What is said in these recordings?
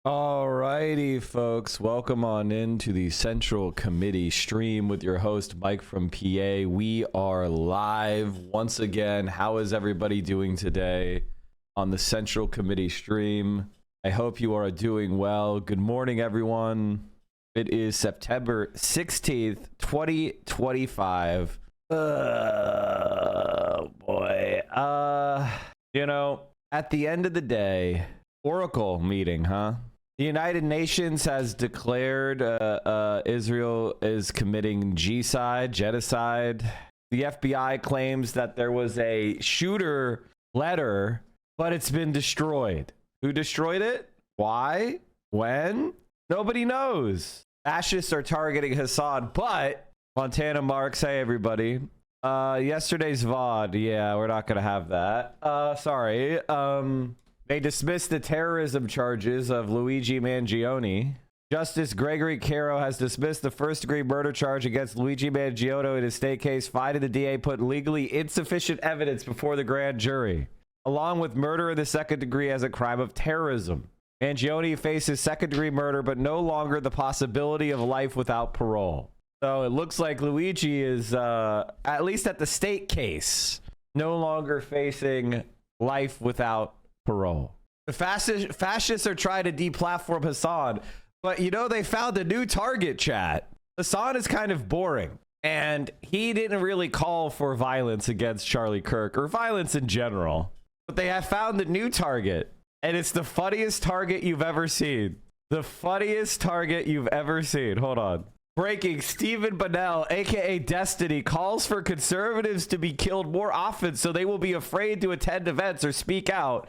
Alrighty, folks, welcome on into the Central Committee stream with your host Mike from PA. We are live once again. How is everybody doing today on the Central Committee stream? I hope you are doing well. Good morning, everyone. It is September 16th, 2025. Oh boy. At the end of the day, Oracle meeting, huh? The United Nations has declared Israel is committing genocide. The FBI claims that there was a shooter letter, but it's been destroyed. Who destroyed it? Why? When? Nobody knows. Fascists are targeting Hasan, but Montana Marks, hey everybody. Yesterday's VOD, yeah, we're not gonna have that. Sorry. They dismissed the terrorism charges of Luigi Mangione. Justice Gregory Caro has dismissed the first-degree murder charge against Luigi Mangione in his state case, finding the DA put legally insufficient evidence before the grand jury, along with murder in the second degree as a crime of terrorism. Mangione faces second-degree murder, but no longer the possibility of life without parole. So it looks like Luigi is, at least at the state case, no longer facing life without parole. The fascists are trying to deplatform Hasan, but they found a new target, chat. Hasan is kind of boring, and he didn't really call for violence against Charlie Kirk or violence in general, but they have found a new target, and it's the funniest target you've ever seen. The funniest target you've ever seen. Hold on. Breaking: Stephen Bonnell, aka Destiny, calls for conservatives to be killed more often so they will be afraid to attend events or speak out.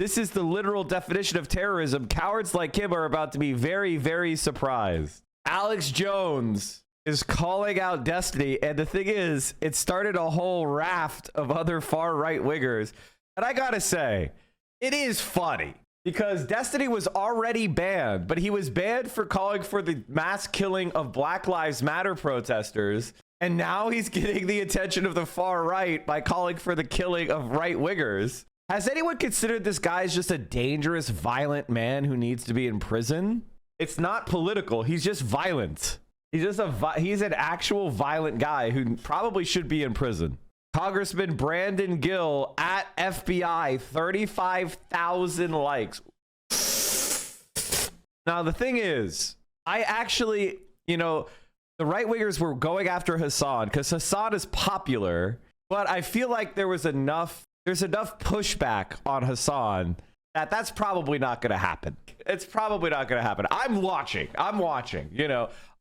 This is the literal definition of terrorism. Cowards like him are about to be very, very surprised. Alex Jones is calling out Destiny, and the thing is, it started a whole raft of other far-right wingers. And I gotta say, it is funny, because Destiny was already banned, but he was banned for calling for the mass killing of Black Lives Matter protesters, and now he's getting the attention of the far right by calling for the killing of right-wingers. Has anyone considered this guy is just a dangerous, violent man who needs to be in prison? It's not political. He's just violent. He's an actual violent guy who probably should be in prison. Congressman Brandon Gill at FBI, 35,000 likes. Now, the thing is, I actually, the right-wingers were going after Hasan because Hasan is popular, but I feel like there's enough pushback on Hasan that's probably not going to happen. It's probably not going to happen. I'm watching.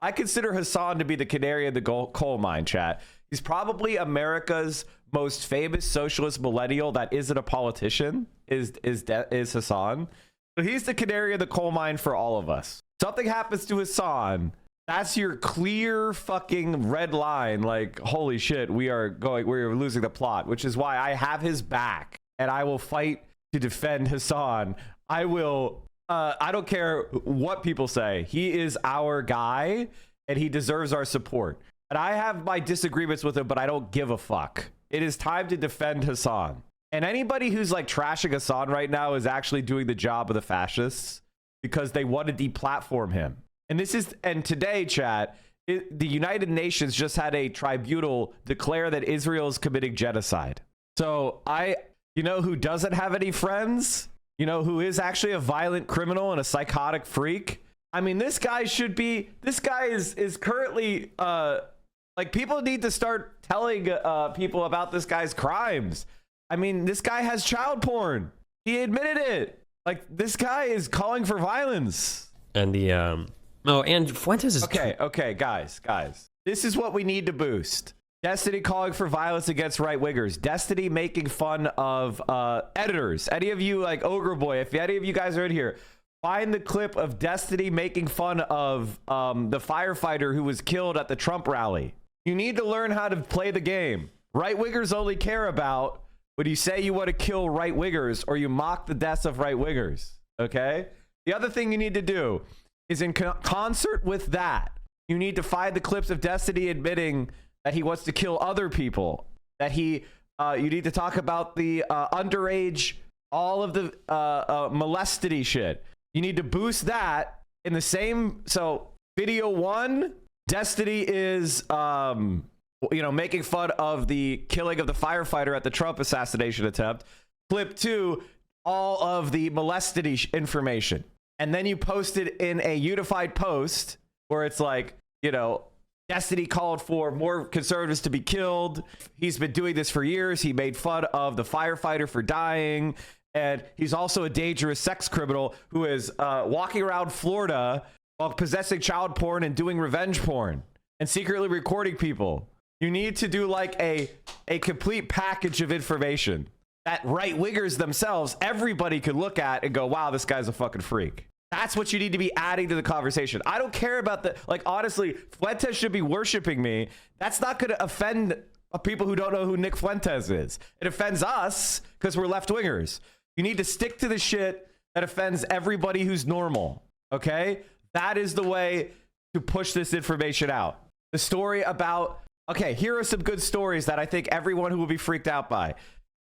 I consider Hasan to be the canary in the coal mine, chat. He's probably America's most famous socialist millennial that isn't a politician, is Hasan. So he's the canary in the coal mine for all of us. Something happens to Hasan, that's your clear fucking red line. Like, holy shit, we're losing the plot, which is why I have his back and I will fight to defend Hasan. I don't care what people say. He is our guy and he deserves our support. And I have my disagreements with him, but I don't give a fuck. It is time to defend Hasan. And anybody who's like trashing Hasan right now is actually doing the job of the fascists because they want to deplatform him. And today, chat, the United Nations just had a tribunal declare that Israel is committing genocide. So who doesn't have any friends? Who is actually a violent criminal and a psychotic freak? I mean, this guy is currently, people need to start telling people about this guy's crimes. I mean, this guy has child porn. He admitted it. Like, this guy is calling for violence. And and Fuentes is... Okay, guys. This is what we need to boost. Destiny calling for violence against right-wingers. Destiny making fun of editors. Any of you, like Ogre Boy, if any of you guys are in here, find the clip of Destiny making fun of the firefighter who was killed at the Trump rally. You need to learn how to play the game. Right-wingers only care about when you say you want to kill right-wingers or you mock the deaths of right-wingers, okay? The other thing you need to do is in concert with that, you need to find the clips of Destiny admitting that he wants to kill other people, that you need to talk about the underage, all of the molestity shit. You need to boost that in the same. So video 1, Destiny is, making fun of the killing of the firefighter at the Trump assassination attempt. Clip 2, all of the molested information. And then you post it in a unified post where it's like, Destiny called for more conservatives to be killed. He's been doing this for years. He made fun of the firefighter for dying. And he's also a dangerous sex criminal who is walking around Florida while possessing child porn and doing revenge porn and secretly recording people. You need to do like a complete package of information that right-wingers themselves, everybody could look at and go, wow, this guy's a fucking freak. That's what you need to be adding to the conversation. I don't care about honestly, Fuentes should be worshiping me. That's not going to offend people who don't know who Nick Fuentes is. It offends us because we're left-wingers. You need to stick to the shit that offends everybody who's normal, okay? That is the way to push this information out. The story about, okay, here are some good stories that I think everyone who will be freaked out by.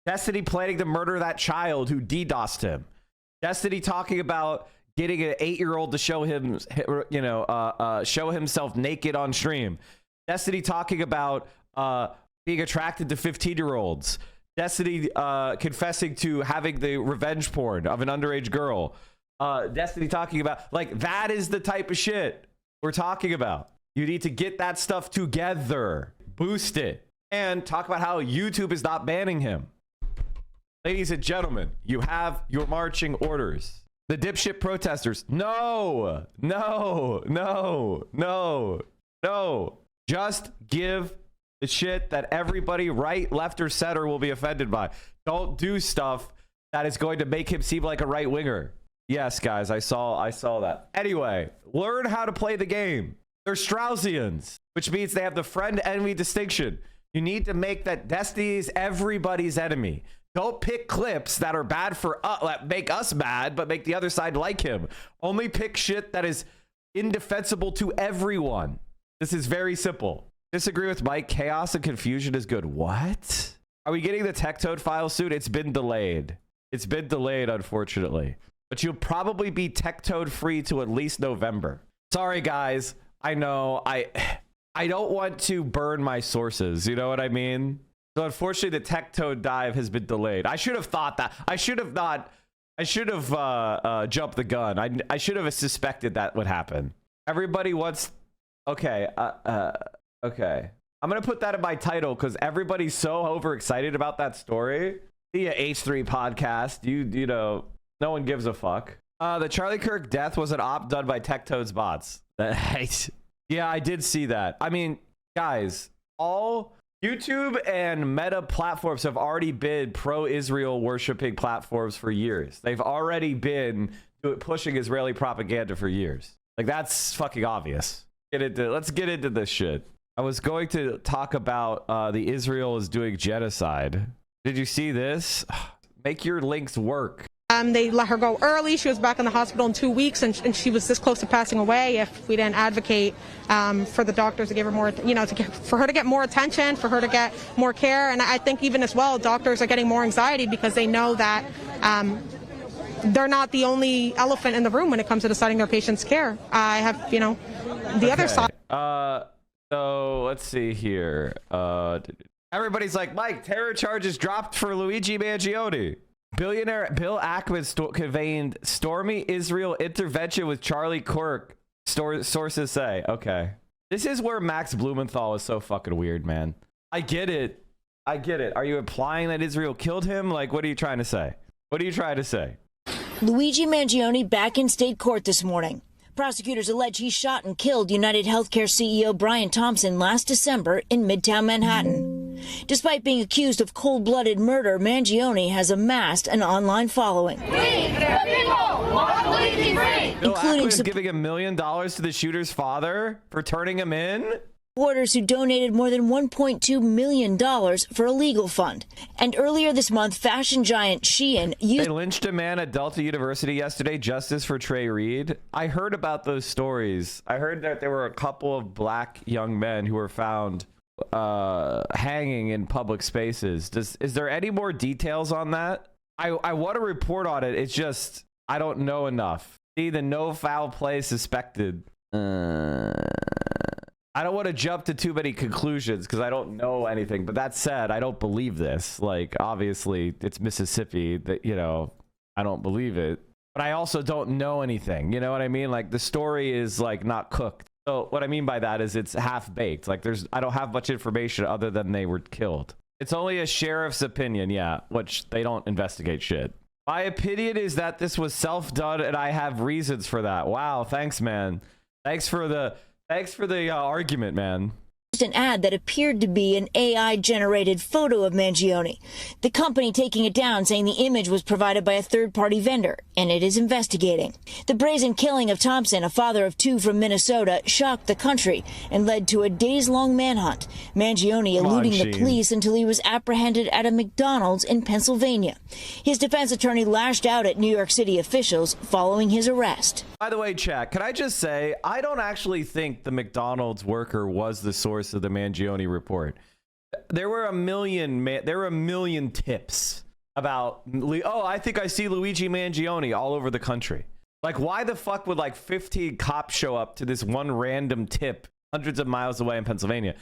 Destiny planning to murder that child who DDoSed him. Destiny talking about getting an 8-year-old to show him, show himself naked on stream. Destiny talking about being attracted to 15-year-olds. Destiny confessing to having the revenge porn of an underage girl. Destiny talking about, that is the type of shit we're talking about. You need to get that stuff together, boost it, and talk about how YouTube is not banning him. Ladies and gentlemen, you have your marching orders. The dipshit protesters, no. Just give the shit that everybody, right, left, or center, will be offended by. Don't do stuff that is going to make him seem like a right winger. Yes, guys, I saw that. Anyway, learn how to play the game. They're Straussians, which means they have the friend-enemy distinction. You need to make that Destiny's everybody's enemy. Don't pick clips that are bad for us, that make us mad, but make the other side like him. Only pick shit that is indefensible to everyone. This is very simple. Disagree with Mike. Chaos and confusion is good. What? Are we getting the Tectode file soon? It's been delayed. It's been delayed, unfortunately. But you'll probably be Tectode free to at least November. Sorry, guys. I know. I don't want to burn my sources. You know what I mean? So unfortunately, the Tectode dive has been delayed. I should have thought that. I should have jumped the gun. I should have suspected that would happen. Everybody wants. Okay. Okay. I'm gonna put that in my title because everybody's so overexcited about that story. See ya, H3 podcast. You know, no one gives a fuck. The Charlie Kirk death was an op done by Tectode's bots. Yeah, I did see that. I mean, guys, all YouTube and Meta platforms have already been pro-Israel worshiping platforms for years. They've already been pushing Israeli propaganda for years. That's fucking obvious. Let's get into this shit. I was going to talk about the Israel is doing genocide. Did you see this? Make your links work. They let her go early. She was back in the hospital in 2 weeks, and she was this close to passing away if we didn't advocate for the doctors to give her more, for her to get more attention, for her to get more care. And I think even as well, doctors are getting more anxiety because they know that they're not the only elephant in the room when it comes to deciding their patient's care. I have, the other side. So let's see here. Everybody's like, Mike, terror charges dropped for Luigi Mangione. Billionaire Bill Ackman conveyed stormy Israel intervention with Charlie Kirk, sources say. Okay. This is where Max Blumenthal is so fucking weird, man. I get it. Are you implying that Israel killed him? What are you trying to say? Luigi Mangione back in state court this morning. Prosecutors allege he shot and killed United Healthcare CEO Brian Thompson last December in Midtown Manhattan. Despite being accused of cold-blooded murder, Mangione has amassed an online following. Bill Ackman giving $1 million to the shooter's father for turning him in? Supporters who donated more than $1.2 million for a legal fund. And earlier this month, fashion giant Shein used... They lynched a man at Delta University yesterday. Justice for Trey Reed. I heard about those stories. I heard that there were a couple of black young men who were found hanging in public spaces. Is there any more details on that? I want to report on it. It's just, I don't know enough. See the no foul play suspected. I don't want to jump to too many conclusions because I don't know anything. But that said, I don't believe this. Like, obviously, it's Mississippi. That, you know, I don't believe it. But I also don't know anything. You know what I mean? Like, the story is, like, not cooked. So what I mean by that is it's half-baked. Like, I don't have much information other than they were killed. It's only a sheriff's opinion, yeah, which they don't investigate shit. My opinion is that this was self-done, and I have reasons for that. Wow, thanks, man. Thanks for the argument, man. An ad that appeared to be an AI-generated photo of Mangione. The company taking it down, saying the image was provided by a third-party vendor, and it is investigating. The brazen killing of Thompson, a father of 2 from Minnesota, shocked the country and led to a days-long manhunt. Mangione eluding the police until he was apprehended at a McDonald's in Pennsylvania. His defense attorney lashed out at New York City officials following his arrest. By the way, chat, can I just say, I don't actually think the McDonald's worker was the source of the Mangione report. There were a million tips about, oh, I think I see Luigi Mangione all over the country. Like, why the fuck would like 15 cops show up to this one random tip hundreds of miles away in Pennsylvania?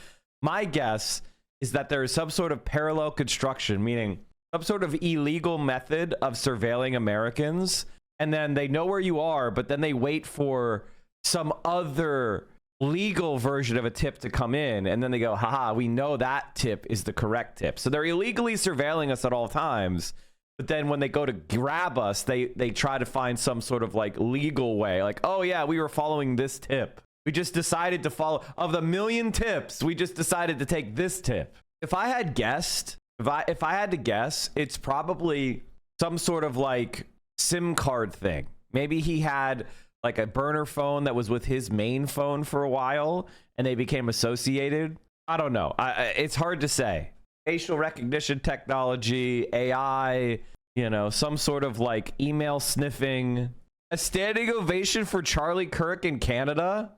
My guess is that there is some sort of parallel construction, meaning some sort of illegal method of surveilling Americans. And then they know where you are, but then they wait for some other legal version of a tip to come in. And then they go, haha, we know that tip is the correct tip. So they're illegally surveilling us at all times. But then when they go to grab us, they try to find some sort of like legal way. Like, oh yeah, we were following this tip. We just decided to follow, of the million tips, we just decided to take this tip. If I had guessed, if I had to guess, it's probably some sort of like SIM card thing. Maybe he had like a burner phone that was with his main phone for a while and they became associated. I don't know. It's hard to say. Facial recognition technology, AI, you know, some sort of like email sniffing. A standing ovation for Charlie Kirk in Canada.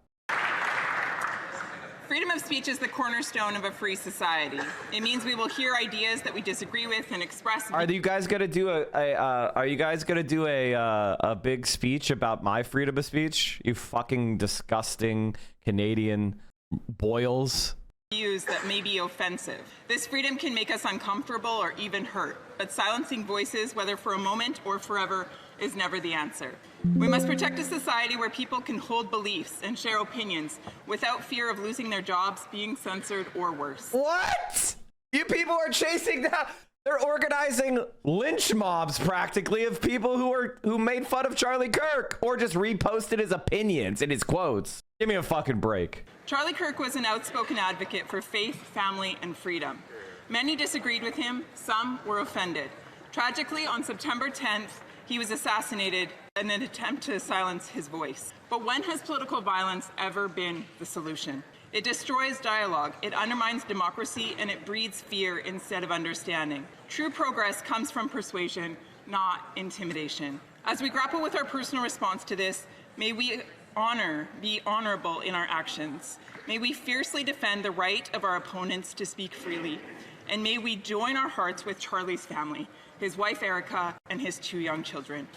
Freedom of speech is the cornerstone of a free society. It means we will hear ideas that we disagree with and express. Are you guys gonna do a big speech about my freedom of speech? You fucking disgusting Canadian boils. Views that may be offensive. This freedom can make us uncomfortable or even hurt, but silencing voices, whether for a moment or forever, is never the answer. We must protect a society where people can hold beliefs and share opinions without fear of losing their jobs, being censored, or worse. What? You people are chasing down. They're organizing lynch mobs practically of people who made fun of Charlie Kirk or just reposted his opinions and his quotes. Give me a fucking break. Charlie Kirk was an outspoken advocate for faith, family, and freedom. Many disagreed with him, some were offended. Tragically, on September 10th, he was assassinated in an attempt to silence his voice. But when has political violence ever been the solution? It destroys dialogue, it undermines democracy, and it breeds fear instead of understanding. True progress comes from persuasion, not intimidation. As we grapple with our personal response to this, may we be honorable in our actions. May we fiercely defend the right of our opponents to speak freely. And may we join our hearts with Charlie's family, his wife Erica, and his 2 young children.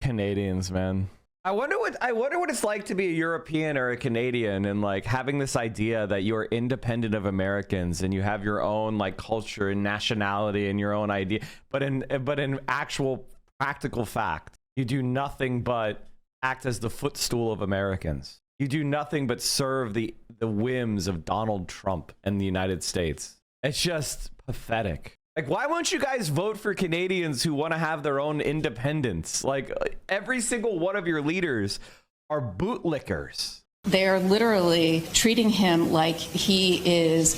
Canadians, man. I wonder what it's like to be a European or a Canadian and like having this idea that you're independent of Americans and you have your own like culture and nationality and your own idea, but in actual practical fact, you do nothing but act as the footstool of Americans. You do nothing but serve the whims of Donald Trump and the United States. It's just pathetic. Like, why won't you guys vote for Canadians who want to have their own independence? Like, every single one of your leaders are bootlickers. They're literally treating him like he is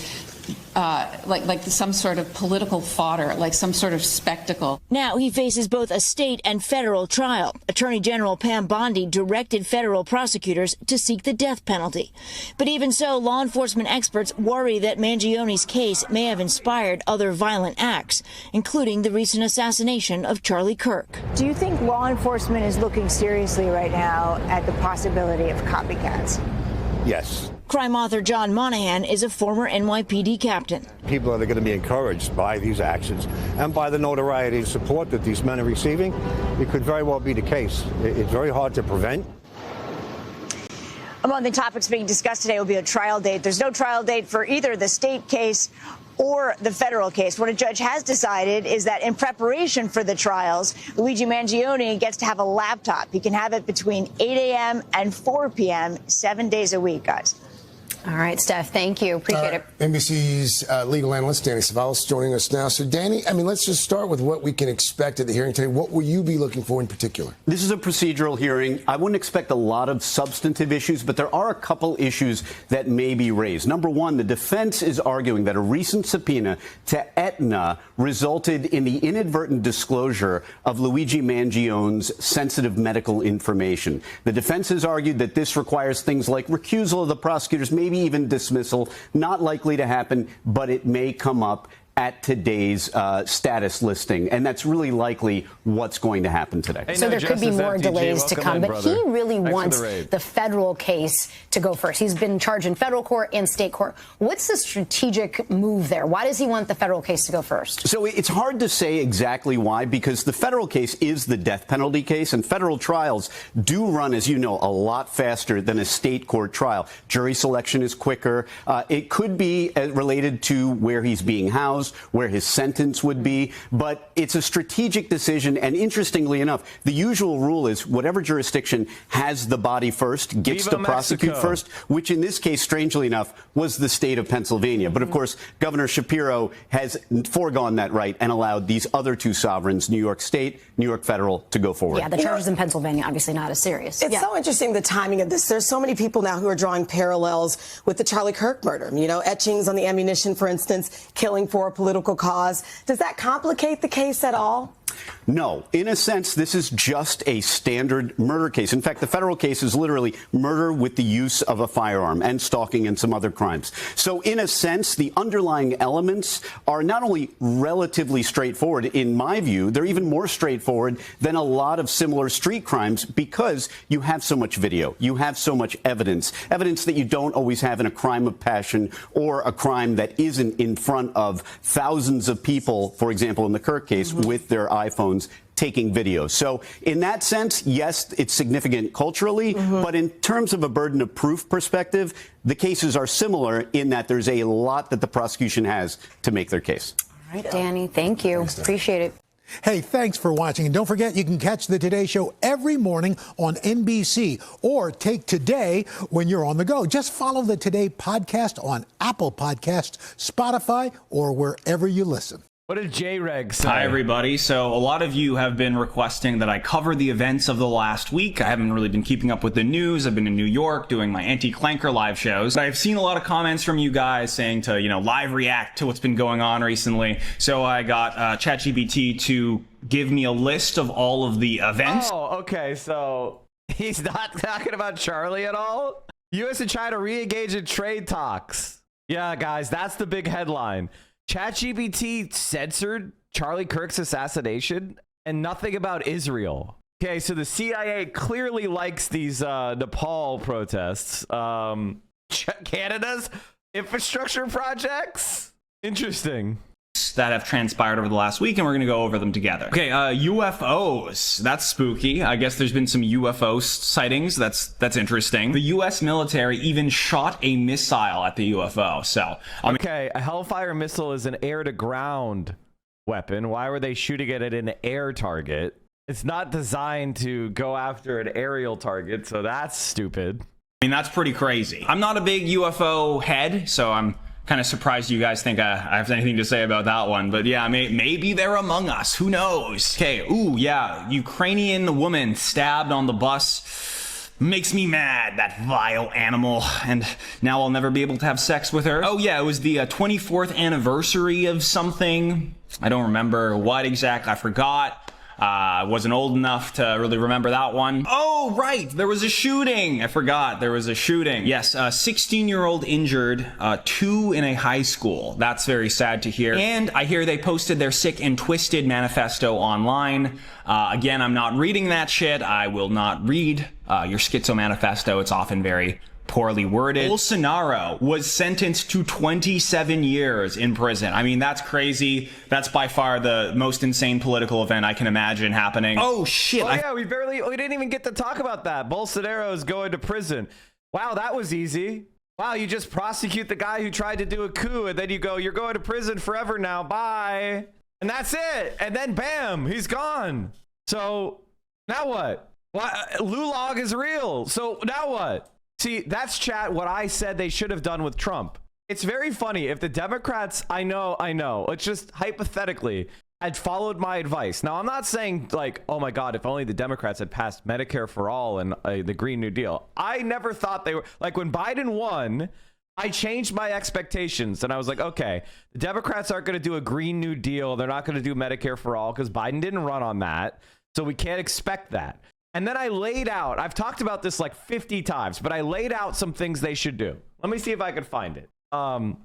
like some sort of political fodder, like some sort of spectacle. Now he faces both a state and federal trial. Attorney General Pam Bondi directed federal prosecutors to seek the death penalty. But even so, law enforcement experts worry that Mangione's case may have inspired other violent acts, including the recent assassination of Charlie Kirk. Do you think law enforcement is looking seriously right now at the possibility of copycats? Yes. Crime author John Monahan is a former NYPD captain. People are going to be encouraged by these actions and by the notoriety and support that these men are receiving. It could very well be the case. It's very hard to prevent. Among the topics being discussed today will be a trial date. There's no trial date for either the state case or the federal case. What a judge has decided is that in preparation for the trials, Luigi Mangione gets to have a laptop. He can have it between 8 a.m. and 4 p.m. 7 days a week, guys. All right, Steph, thank you. Appreciate it. NBC's legal analyst, Danny Savalas, joining us now. So, Danny, let's just start with what we can expect at the hearing today. What will you be looking for in particular? This is a procedural hearing. I wouldn't expect a lot of substantive issues, but there are a couple issues that may be raised. Number one, the defense is arguing that a recent subpoena to Aetna resulted in the inadvertent disclosure of Luigi Mangione's sensitive medical information. The defense has argued that this requires things like recusal of the prosecutors, maybe even dismissal. Not likely to happen, but it may come up at today's status listing. And that's really likely what's going to happen today. So there could be more delays to come, but he really wants the federal case to go first. He's been charged in federal court and state court. What's the strategic move there? Why does he want the federal case to go first? So it's hard to say exactly why, because the federal case is the death penalty case, and federal trials do run, as you know, a lot faster than a state court trial. Jury selection is quicker. It could be related to where he's being housed, where his sentence would be, but it's a strategic decision. And interestingly enough, the usual rule is whatever jurisdiction has the body first gets to prosecute first, which in this case, strangely enough, was the state of Pennsylvania. But of course, Governor Shapiro has foregone that right and allowed these other two sovereigns, New York State, New York Federal, to go forward. Yeah, the charges in Pennsylvania, obviously not as serious. It's so interesting, the timing of this. There's so many people now who are drawing parallels with the Charlie Kirk murder. You know, etchings on the ammunition, for instance, killing for a political cause. Does that complicate the case at all? No. In a sense, this is just a standard murder case. In fact, the federal case is literally murder with the use of a firearm and stalking and some other crimes. So in a sense, the underlying elements are not only relatively straightforward, in my view, they're even more straightforward than a lot of similar street crimes because you have so much video. You have so much evidence that you don't always have in a crime of passion or a crime that isn't in front of thousands of people, for example, in the Kirk case, with their iPhones taking video. So in that sense, yes, it's significant culturally, but in terms of a burden of proof perspective, the cases are similar in that there's a lot that the prosecution has to make their case. All right, Danny, thank you. Appreciate it. Hey, thanks for watching. And don't forget, you can catch the Today Show every morning on NBC or take Today when you're on the go. Just follow the Today podcast on Apple Podcasts, Spotify, or wherever you listen. What did J-Reg say? Hi, everybody. So a lot of you have been requesting that I cover the events of the last week. I haven't really been keeping up with the news. I've been in New York doing my anti-clanker live shows. I've seen a lot of comments from you guys saying to, live react to what's been going on recently. So I got ChatGPT to give me a list of all of the events. Oh, okay. So he's not talking about Charlie at all? U.S. and China re-engage in trade talks. Yeah, guys, that's the big headline. ChatGPT censored Charlie Kirk's assassination and nothing about Israel. Okay, so the CIA clearly likes these Nepal protests. Canada's infrastructure projects? Interesting. That have transpired over the last week, and we're going to go over them together. Okay, UFOs. That's spooky. I guess there's been some UFO sightings. That's interesting. The U.S. military even shot a missile at the UFO. So, okay, a Hellfire missile is an air-to-ground weapon. Why were they shooting it at an air target? It's not designed to go after an aerial target, so that's stupid. I mean, that's pretty crazy. I'm not a big UFO head, so I'm kind of surprised you guys think I have anything to say about that one. But yeah, maybe they're among us. Who knows? Okay, ooh, yeah. Ukrainian woman stabbed on the bus. Makes me mad, that vile animal. And now I'll never be able to have sex with her. Oh yeah, it was the 24th anniversary of something. I don't remember what exact, I forgot. I wasn't old enough to really remember that one. Oh, right, there was a shooting. I forgot there was a shooting. Yes, a 16-year-old injured, 2 in a high school. That's very sad to hear. And I hear they posted their Sick and Twisted manifesto online. Again, I'm not reading that shit. I will not read your schizo manifesto. It's often very poorly worded. Bolsonaro was sentenced to 27 years in prison. I mean, that's crazy. That's by far the most insane political event I can imagine happening. Oh shit. Oh yeah, we didn't even get to talk about that. Bolsonaro's going to prison. Wow, that was easy. Wow, you just prosecute the guy who tried to do a coup, and then you go, you're going to prison forever now, bye. And that's it. And then bam, he's gone. So now what? Lulog is real. So now what? See, that's what I said they should have done with Trump. It's very funny if the Democrats, I know, it's just hypothetically, had followed my advice. Now, I'm not saying like, oh my God, if only the Democrats had passed Medicare for all and the Green New Deal. I never thought they were, like when Biden won, I changed my expectations and I was like, okay, the Democrats aren't going to do a Green New Deal. They're not going to do Medicare for all because Biden didn't run on that. So we can't expect that. And then I laid out, I've talked about this like 50 times, but I laid out some things they should do. Let me see if I could find it.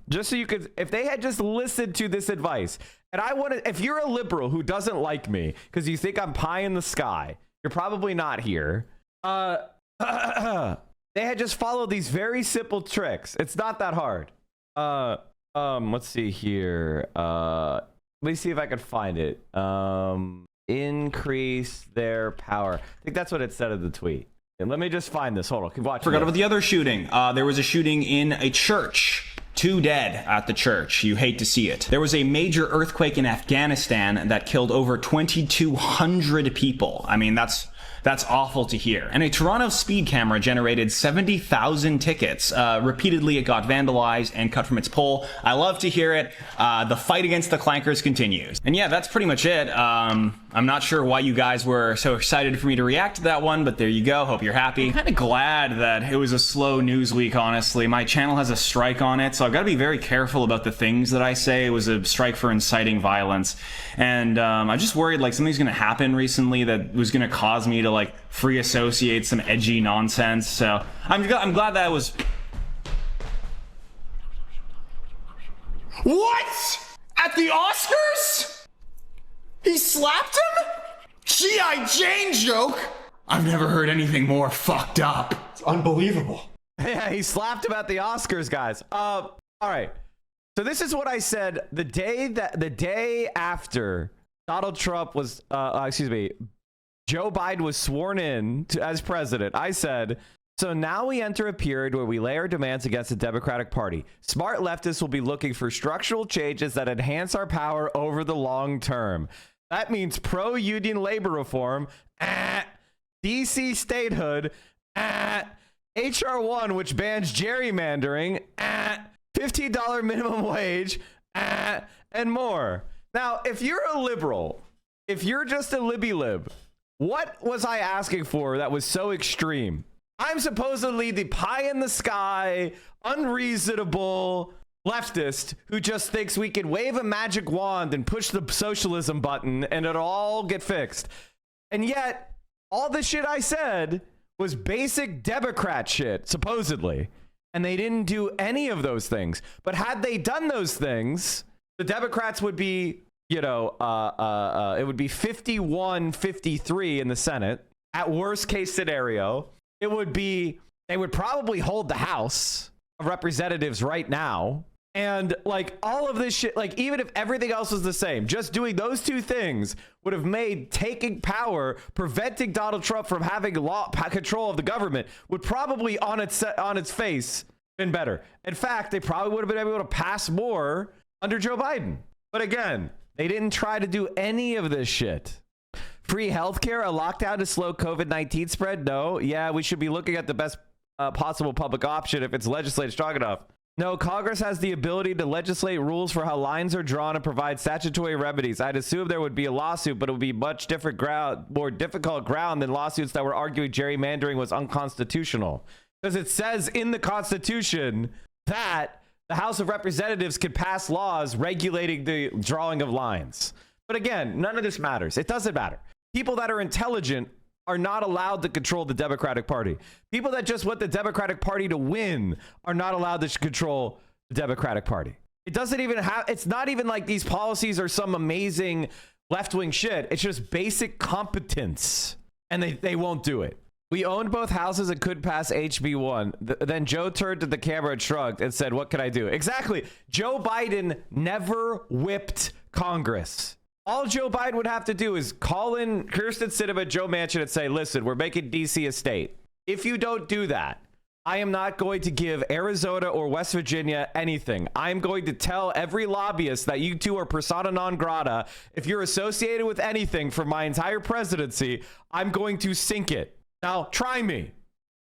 Just so you could, if they had just listened to this advice, and I want to, if you're a liberal who doesn't like me because you think I'm pie in the sky, you're probably not here. They had just followed these very simple tricks. It's not that hard. Let's see here. Let me see if I can find it. Increase their power. I think that's what it said in the tweet. And let me just find this. Hold on. Keep watching. Forgot about the other shooting. There was a shooting in a church. 2 dead at the church. You hate to see it. There was a major earthquake in Afghanistan that killed over 2,200 people. I mean, that's awful to hear. And a Toronto speed camera generated 70,000 tickets. Repeatedly, it got vandalized and cut from its pole. I love to hear it. The fight against the clankers continues. And yeah, that's pretty much it. I'm not sure why you guys were so excited for me to react to that one, but there you go. Hope you're happy. I'm kind of glad that it was a slow news week, honestly. My channel has a strike on it, so I've got to be very careful about the things that I say. It was a strike for inciting violence. And I just worried like something's going to happen recently that was going to cause me to like free associate some edgy nonsense. So I'm glad that was... What? At the Oscars? He slapped him? G.I. Jane joke? I've never heard anything more fucked up. It's unbelievable. Yeah, he slapped him at the Oscars, guys. All right. So this is what I said the day after Donald Trump was, Joe Biden was sworn in as president. I said, so now we enter a period where we lay our demands against the Democratic Party. Smart leftists will be looking for structural changes that enhance our power over the long term. That means pro-union labor reform, DC statehood, HR 1, which bans gerrymandering, $15 minimum wage, and more. Now, if you're a liberal, if you're just a libby-lib, what was I asking for that was so extreme? I'm supposedly the pie-in-the-sky, unreasonable leftist who just thinks we can wave a magic wand and push the socialism button and it'll all get fixed. And yet, all the shit I said was basic Democrat shit, supposedly. And they didn't do any of those things. But had they done those things, the Democrats would be, it would be 51-53 in the Senate. At worst case scenario, it would be, they would probably hold the House of Representatives right now. And like all of this shit, like even if everything else was the same, just doing those two things would have made taking power, preventing Donald Trump from having control of the government would probably on its face been better. In fact, they probably would have been able to pass more under Joe Biden. But again, they didn't try to do any of this shit. Free healthcare, a lockdown to slow COVID-19 spread? No. Yeah, we should be looking at the best possible public option if it's legislated strong enough. No, Congress has the ability to legislate rules for how lines are drawn and provide statutory remedies. I'd assume there would be a lawsuit, but it would be much different ground, more difficult ground than lawsuits that were arguing gerrymandering was unconstitutional. Because it says in the Constitution that the House of Representatives can pass laws regulating the drawing of lines. But again, none of this matters. It doesn't matter. People that are intelligent are not allowed to control the Democratic Party. People that just want the Democratic Party to win are not allowed to control the Democratic Party. It doesn't even have, it's not even like these policies are some amazing left-wing shit. It's just basic competence. And they won't do it. We owned both houses and could pass HB1. Then Joe turned to the camera and shrugged and said, what can I do? Exactly. Joe Biden never whipped Congress. All Joe Biden would have to do is call in Kyrsten Sinema, Joe Manchin, and say, listen, we're making DC a state. If you don't do that, I am not going to give Arizona or West Virginia anything. I'm going to tell every lobbyist that you two are persona non grata. If you're associated with anything for my entire presidency, I'm going to sink it. Now, try me.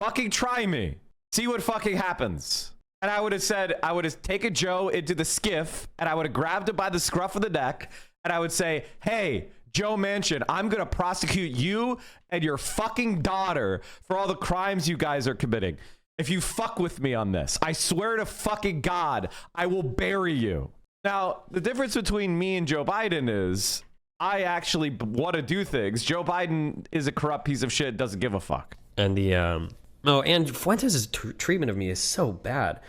Fucking try me. See what fucking happens. And I would have said, I would have taken Joe into the skiff, and I would have grabbed him by the scruff of the neck, and I would say, hey, Joe Manchin, I'm going to prosecute you and your fucking daughter for all the crimes you guys are committing. If you fuck with me on this, I swear to fucking God, I will bury you. Now, the difference between me and Joe Biden is I actually want to do things. Joe Biden is a corrupt piece of shit, doesn't give a fuck. And and Fuentes' treatment of me is so bad.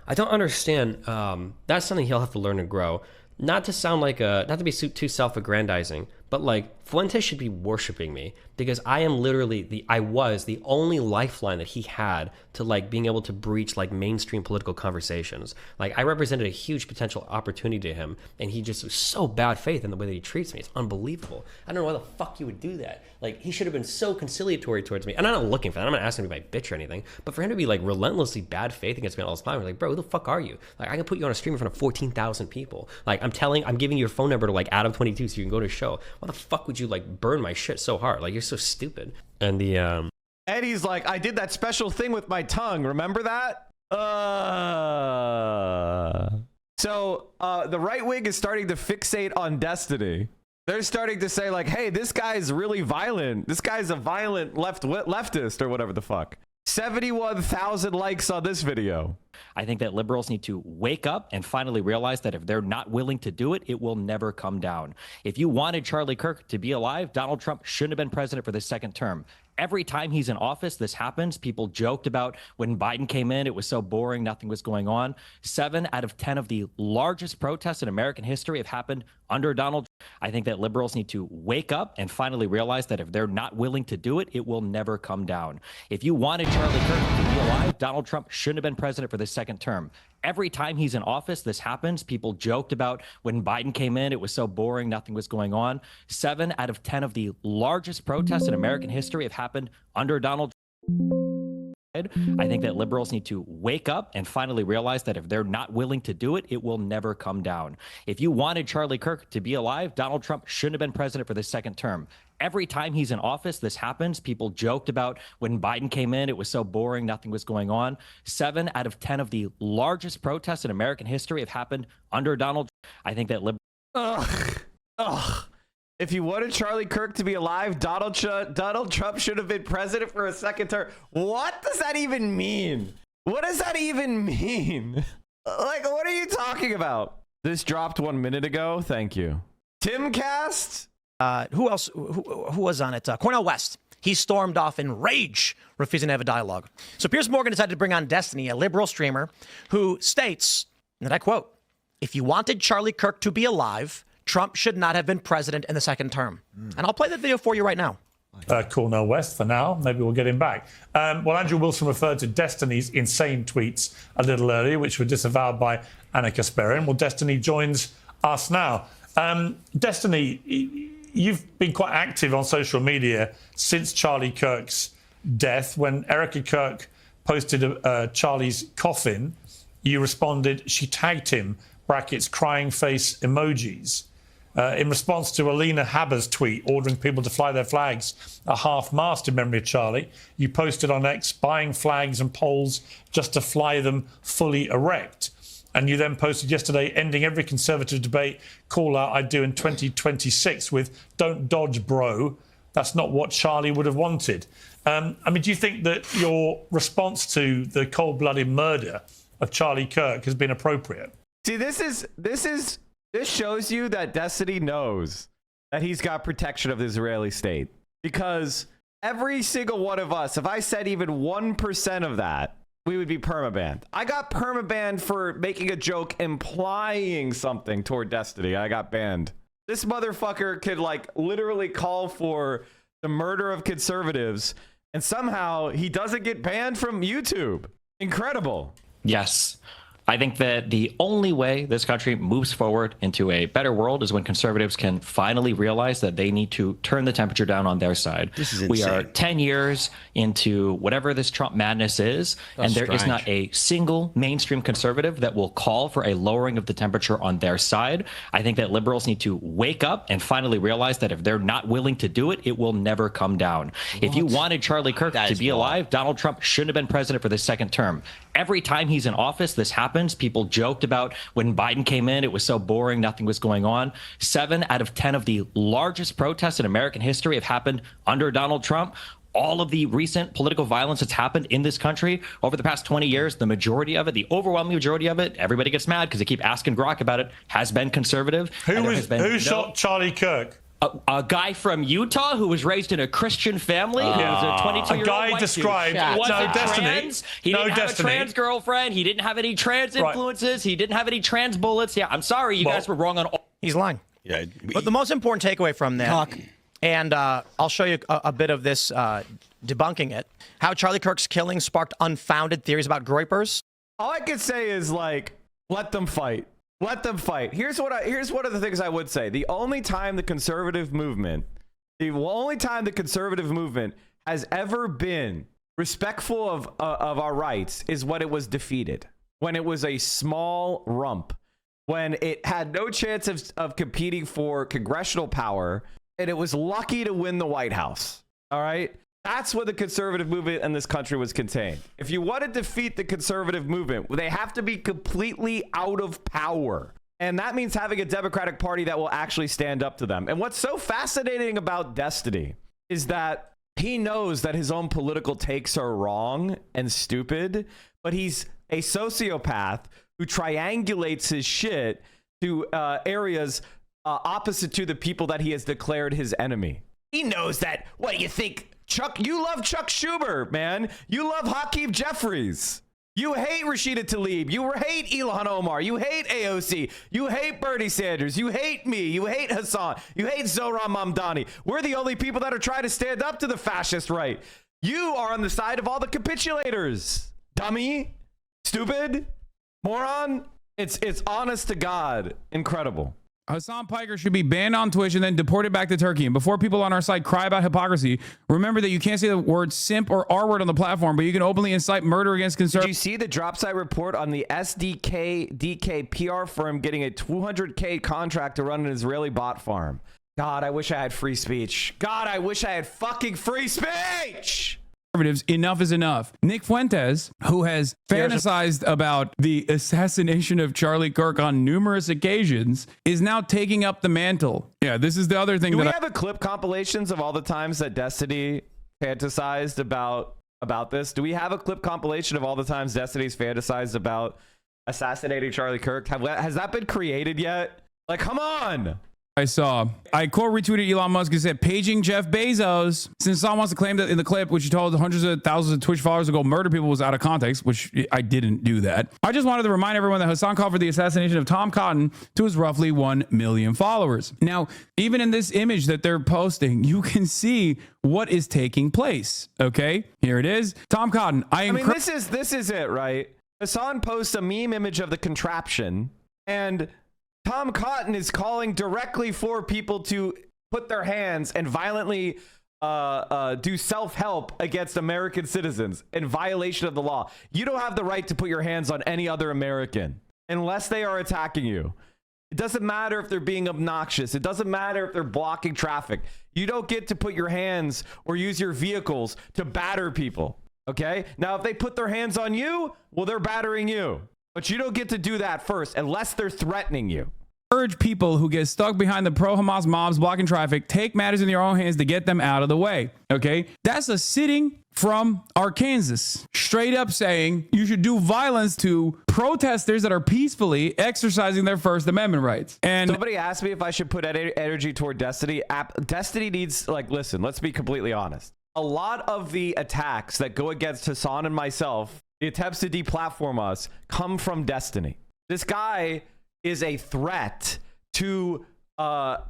I don't understand. That's something he'll have to learn and grow. Not to sound like not to be too self-aggrandizing, but like Fuentes should be worshiping me because I am literally I was the only lifeline that he had to like being able to breach like mainstream political conversations. Like I represented a huge potential opportunity to him, and he just was so bad faith in the way that he treats me. It's unbelievable. I don't know why the fuck you would do that. Like he should have been so conciliatory towards me. And I'm not looking for that. I'm not asking him to be my bitch or anything. But for him to be like relentlessly bad faith against me all the time, like, bro, who the fuck are you? Like I can put you on a stream in front of 14,000 people. Like I'm giving you your phone number to like Adam22 so you can go to a show. Why the fuck would you like burn my shit so hard? Like you're so stupid. And Eddie's like, I did that special thing with my tongue. Remember that? So the right wing is starting to fixate on Destiny. They're starting to say like, hey, this guy's really violent. This guy's a violent leftist or whatever the fuck. 71,000 likes on this video. I think that liberals need to wake up and finally realize that if they're not willing to do it, it will never come down. If you wanted Charlie Kirk to be alive, Donald Trump shouldn't have been president for the second term. Every time he's in office, this happens. People joked about when Biden came in, it was so boring, nothing was going on. 7 out of 10 of the largest protests in American history have happened under Donald Trump. I think that liberals need to wake up and finally realize that if they're not willing to do it, it will never come down. If you wanted Charlie Kirk to be alive, Donald Trump shouldn't have been president for the second term. Every time he's in office, this happens. People joked about when Biden came in, it was so boring, nothing was going on. 7 out of 10 of the largest protests in American history have happened under Donald Trump. I think that liberals need to wake up and finally realize that if they're not willing to do it, it will never come down. If you wanted Charlie Kirk to be alive, Donald Trump shouldn't have been president for the second term. Every time he's in office, this happens. People joked about when Biden came in, it was so boring, nothing was going on. 7 out of 10 of the largest protests in American history have happened under Donald Trump. I think that If you wanted Charlie Kirk to be alive, Donald Trump should have been president for a second term. What does that even mean? What does that even mean? Like, what are you talking about? This dropped 1 minute ago. Thank you. Timcast? Who else? Who was on it? Cornel West. He stormed off in rage, refusing to have a dialogue. So Piers Morgan decided to bring on Destiny, a liberal streamer, who states, and I quote, "If you wanted Charlie Kirk to be alive, Trump should not have been president in the second term." And I'll play the video for you right now. Cornel West for now. Maybe we'll get him back. Well, Andrew Wilson referred to Destiny's insane tweets a little earlier, which were disavowed by Anna Kasparian. Well, Destiny joins us now. Destiny, you've been quite active on social media since Charlie Kirk's death. When Erica Kirk posted Charlie's coffin, you responded, she tagged him, brackets, crying face emojis. In response to Alina Haber's tweet ordering people to fly their flags at half-mast in memory of Charlie, you posted on X buying flags and poles just to fly them fully erect. And you then posted yesterday, ending every conservative debate call out I'd do in 2026 with "Don't dodge, bro." That's not what Charlie would have wanted. I mean, do you think that your response to the cold-blooded murder of Charlie Kirk has been appropriate? See, this shows you that Destiny knows that he's got protection of the Israeli state, because every single one of us, if I said even 1% of that, we would be permabanned. I got permabanned for making a joke implying something toward Destiny. I got banned. This motherfucker could like literally call for the murder of conservatives, and somehow he doesn't get banned from YouTube. Incredible. Yes. I think that the only way this country moves forward into a better world is when conservatives can finally realize that they need to turn the temperature down on their side. This is insane. We are 10 years into whatever this Trump madness is, and there is not a single mainstream conservative that will call for a lowering of the temperature on their side. I think that liberals need to wake up and finally realize that if they're not willing to do it, it will never come down. If you wanted Charlie Kirk to be alive, Donald Trump shouldn't have been president for the second term. Every time he's in office, this happens. People joked about when Biden came in, it was so boring, nothing was going on. 7 out of 10 of the largest protests in American history have happened under Donald Trump. All of the recent political violence that's happened in this country over the past 20 years, the majority of it, the overwhelming majority of it, everybody gets mad because they keep asking Grok about it, has been conservative. Who shot Charlie Kirk? A guy from Utah who was raised in a Christian family. Who was a 22-year-old a guy white described. dude. He wasn't Destiny. trans. He didn't have a trans girlfriend. He didn't have any trans influences. He didn't have any trans bullets. Yeah, I'm sorry, you guys were wrong on all. He's lying. Yeah, but the most important takeaway from that, and I'll show you a bit of this debunking it, how Charlie Kirk's killing sparked unfounded theories about groypers. All I can say is, like, let them fight. Let them fight. Here's one of the things I would say. The only time the conservative movement has ever been respectful of our rights is when it was defeated, when it was a small rump, when it had no chance of competing for congressional power, and it was lucky to win the White House. All right? That's where the conservative movement in this country was contained. If you want to defeat the conservative movement, they have to be completely out of power. And that means having a Democratic Party that will actually stand up to them. And what's so fascinating about Destiny is that he knows that his own political takes are wrong and stupid, but he's a sociopath who triangulates his shit to areas opposite to the people that he has declared his enemy. He knows that. What do you think? Chuck, you love Chuck Schumer, man. You love Hakeem Jeffries. You hate Rashida Tlaib. You hate Ilhan Omar. You hate AOC. You hate Bernie Sanders. You hate me. You hate Hasan. You hate Zohran Mamdani. We're the only people that are trying to stand up to the fascist right. You are on the side of all the capitulators. Dummy. Stupid. Moron. It's honest to God. Incredible. Hasan Piker should be banned on Twitch and then deported back to Turkey. And before people on our side cry about hypocrisy, remember that you can't say the word simp or R word on the platform, but you can openly incite murder against conservatives. Did you see the drop site report on the DK PR firm getting a $200K contract to run an Israeli bot farm? God, I wish I had free speech. God, I wish I had fucking free speech. Enough is enough. Nick Fuentes, who has fantasized about the assassination of Charlie Kirk on numerous occasions, is now taking up the mantle. Yeah, this is the other thing. Do we have a clip compilations of all the times that Destiny fantasized about this? Do we have a clip compilation of all the times Destiny's fantasized about assassinating Charlie Kirk? Has that been created yet? Like, come on. I quote retweeted Elon Musk and said, paging Jeff Bezos. Since Hasan wants to claim that in the clip, which he told hundreds of thousands of Twitch followers to go murder people, was out of context, which I didn't do that. I just wanted to remind everyone that Hasan called for the assassination of Tom Cotton to his roughly 1 million followers. Now, even in this image that they're posting, you can see what is taking place. Okay, here it is. Tom Cotton. I mean, this is it, right? Hasan posts a meme image of the contraption, and Tom Cotton is calling directly for people to put their hands and violently do self-help against American citizens in violation of the law. You don't have the right to put your hands on any other American unless they are attacking you. It doesn't matter if they're being obnoxious. It doesn't matter if they're blocking traffic. You don't get to put your hands or use your vehicles to batter people. Okay? Now, if they put their hands on you, well, they're battering you. But you don't get to do that first unless they're threatening you. Urge people who get stuck behind the pro-Hamas mobs blocking traffic, take matters in your own hands to get them out of the way. Okay? That's a sitting from Arkansas, straight up saying you should do violence to protesters that are peacefully exercising their First Amendment rights. And somebody asked me if I should put energy toward Destiny. Destiny needs, like, listen, let's be completely honest. A lot of the attacks that go against Hasan and myself, the attempts to deplatform us, come from Destiny. This guy is a threat to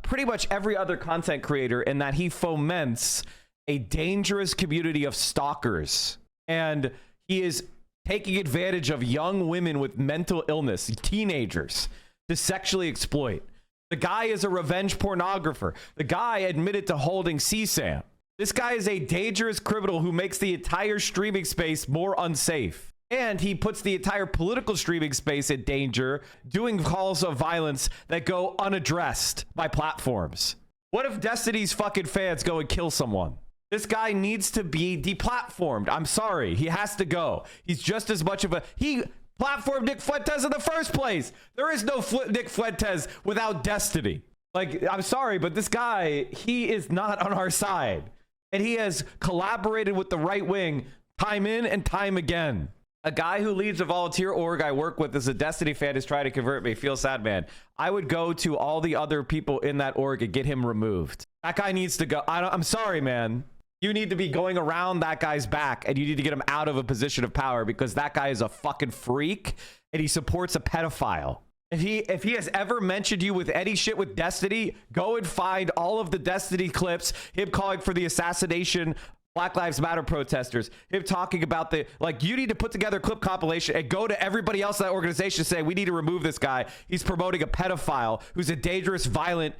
pretty much every other content creator in that he foments a dangerous community of stalkers, and he is taking advantage of young women with mental illness, teenagers, to sexually exploit. The guy is a revenge pornographer. The guy admitted to holding CSAM. This guy is a dangerous criminal who makes the entire streaming space more unsafe. And he puts the entire political streaming space in danger, doing calls of violence that go unaddressed by platforms. What if Destiny's fucking fans go and kill someone? This guy needs to be deplatformed. I'm sorry. He has to go. He's just as much of a... He platformed Nick Fuentes in the first place. There is no Nick Fuentes without Destiny. Like, I'm sorry, but this guy, he is not on our side. And he has collaborated with the right wing time in and time again. A guy who leads a volunteer org I work with is a Destiny fan, is trying to convert me. Feel sad, man. I would go to all the other people in that org and get him removed. That guy needs to go. I'm sorry, man. You need to be going around that guy's back, and you need to get him out of a position of power, because that guy is a fucking freak and he supports a pedophile. If he has ever mentioned you with any shit with Destiny, go and find all of the Destiny clips, him calling for the assassination Black Lives Matter protesters, him talking about you need to put together a clip compilation and go to everybody else in that organization saying, we need to remove this guy. He's promoting a pedophile who's a dangerous, violent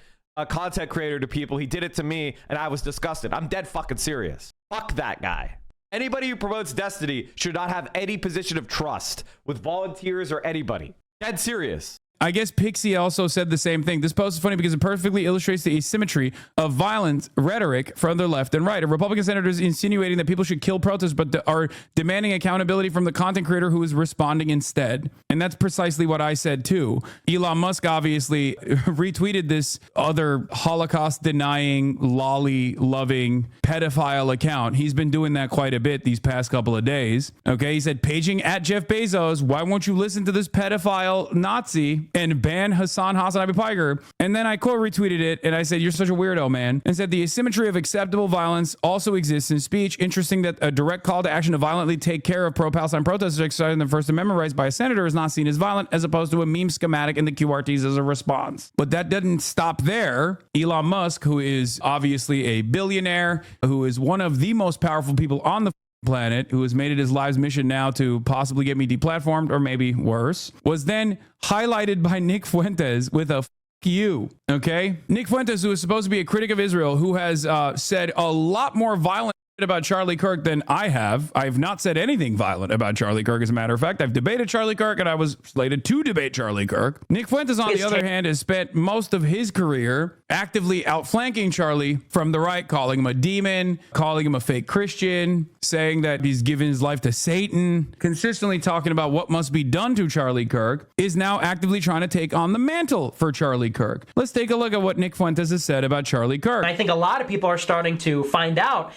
content creator to people. He did it to me and I was disgusted. I'm dead fucking serious. Fuck that guy. Anybody who promotes Destiny should not have any position of trust with volunteers or anybody. Dead serious. I guess Pixie also said the same thing. This post is funny because it perfectly illustrates the asymmetry of violent rhetoric from the left and right. A Republican senator is insinuating that people should kill protests, but are demanding accountability from the content creator who is responding instead. And that's precisely what I said too. Elon Musk obviously retweeted this other Holocaust-denying, lolly-loving pedophile account. He's been doing that quite a bit these past couple of days. Okay, he said, paging at Jeff Bezos, why won't you listen to this pedophile Nazi and ban Hasan Abi Piker? And then I quote retweeted it and I said, you're such a weirdo, man. And said the asymmetry of acceptable violence also exists in speech. Interesting that a direct call to action to violently take care of pro-Palestine protesters exercising their First Amendment rights by a senator is not seen as violent, as opposed to a meme schematic in the QRTs as a response. But that didn't stop there. Elon Musk, who is obviously a billionaire, who is one of the most powerful people on the planet, who has made it his life's mission now to possibly get me deplatformed, or maybe worse, was then highlighted by Nick Fuentes with a you. Okay, Nick Fuentes, who is supposed to be a critic of Israel, who has said a lot more violent about Charlie Kirk than I have. I've not said anything violent about Charlie Kirk. As a matter of fact, I've debated Charlie Kirk and I was slated to debate Charlie Kirk. Nick Fuentes, on the other hand, has spent most of his career actively outflanking Charlie from the right, calling him a demon, calling him a fake Christian, saying that he's given his life to Satan, consistently talking about what must be done to Charlie Kirk, is now actively trying to take on the mantle for Charlie Kirk. Let's take a look at what Nick Fuentes has said about Charlie Kirk. I think a lot of people are starting to find out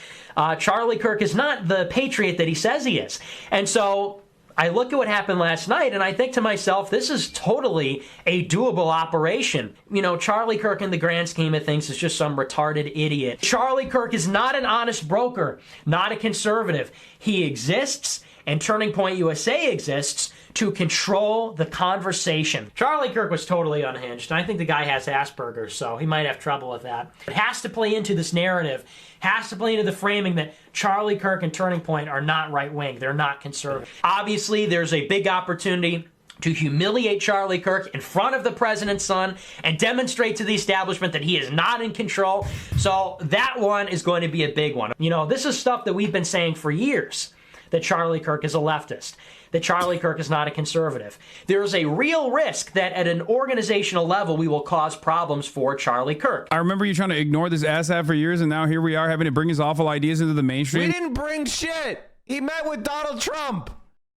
Charlie Kirk is not the patriot that he says he is. And so I look at what happened last night and I think to myself, this is totally a doable operation. You know, Charlie Kirk in the grand scheme of things is just some retarded idiot. Charlie Kirk is not an honest broker, not a conservative. He exists, and Turning Point USA exists to control the conversation. Charlie Kirk was totally unhinged, and I think the guy has Asperger's, so he might have trouble with that. It has to play into this narrative, has to play into the framing that Charlie Kirk and Turning Point are not right-wing, they're not conservative. Obviously, there's a big opportunity to humiliate Charlie Kirk in front of the president's son and demonstrate to the establishment that he is not in control. So that one is going to be a big one. You know, this is stuff that we've been saying for years, that Charlie Kirk is a leftist, that Charlie Kirk is not a conservative. There is a real risk that at an organizational level, we will cause problems for Charlie Kirk. I remember you trying to ignore this asshat for years, and now here we are having to bring his awful ideas into the mainstream. We didn't bring shit. He met with Donald Trump.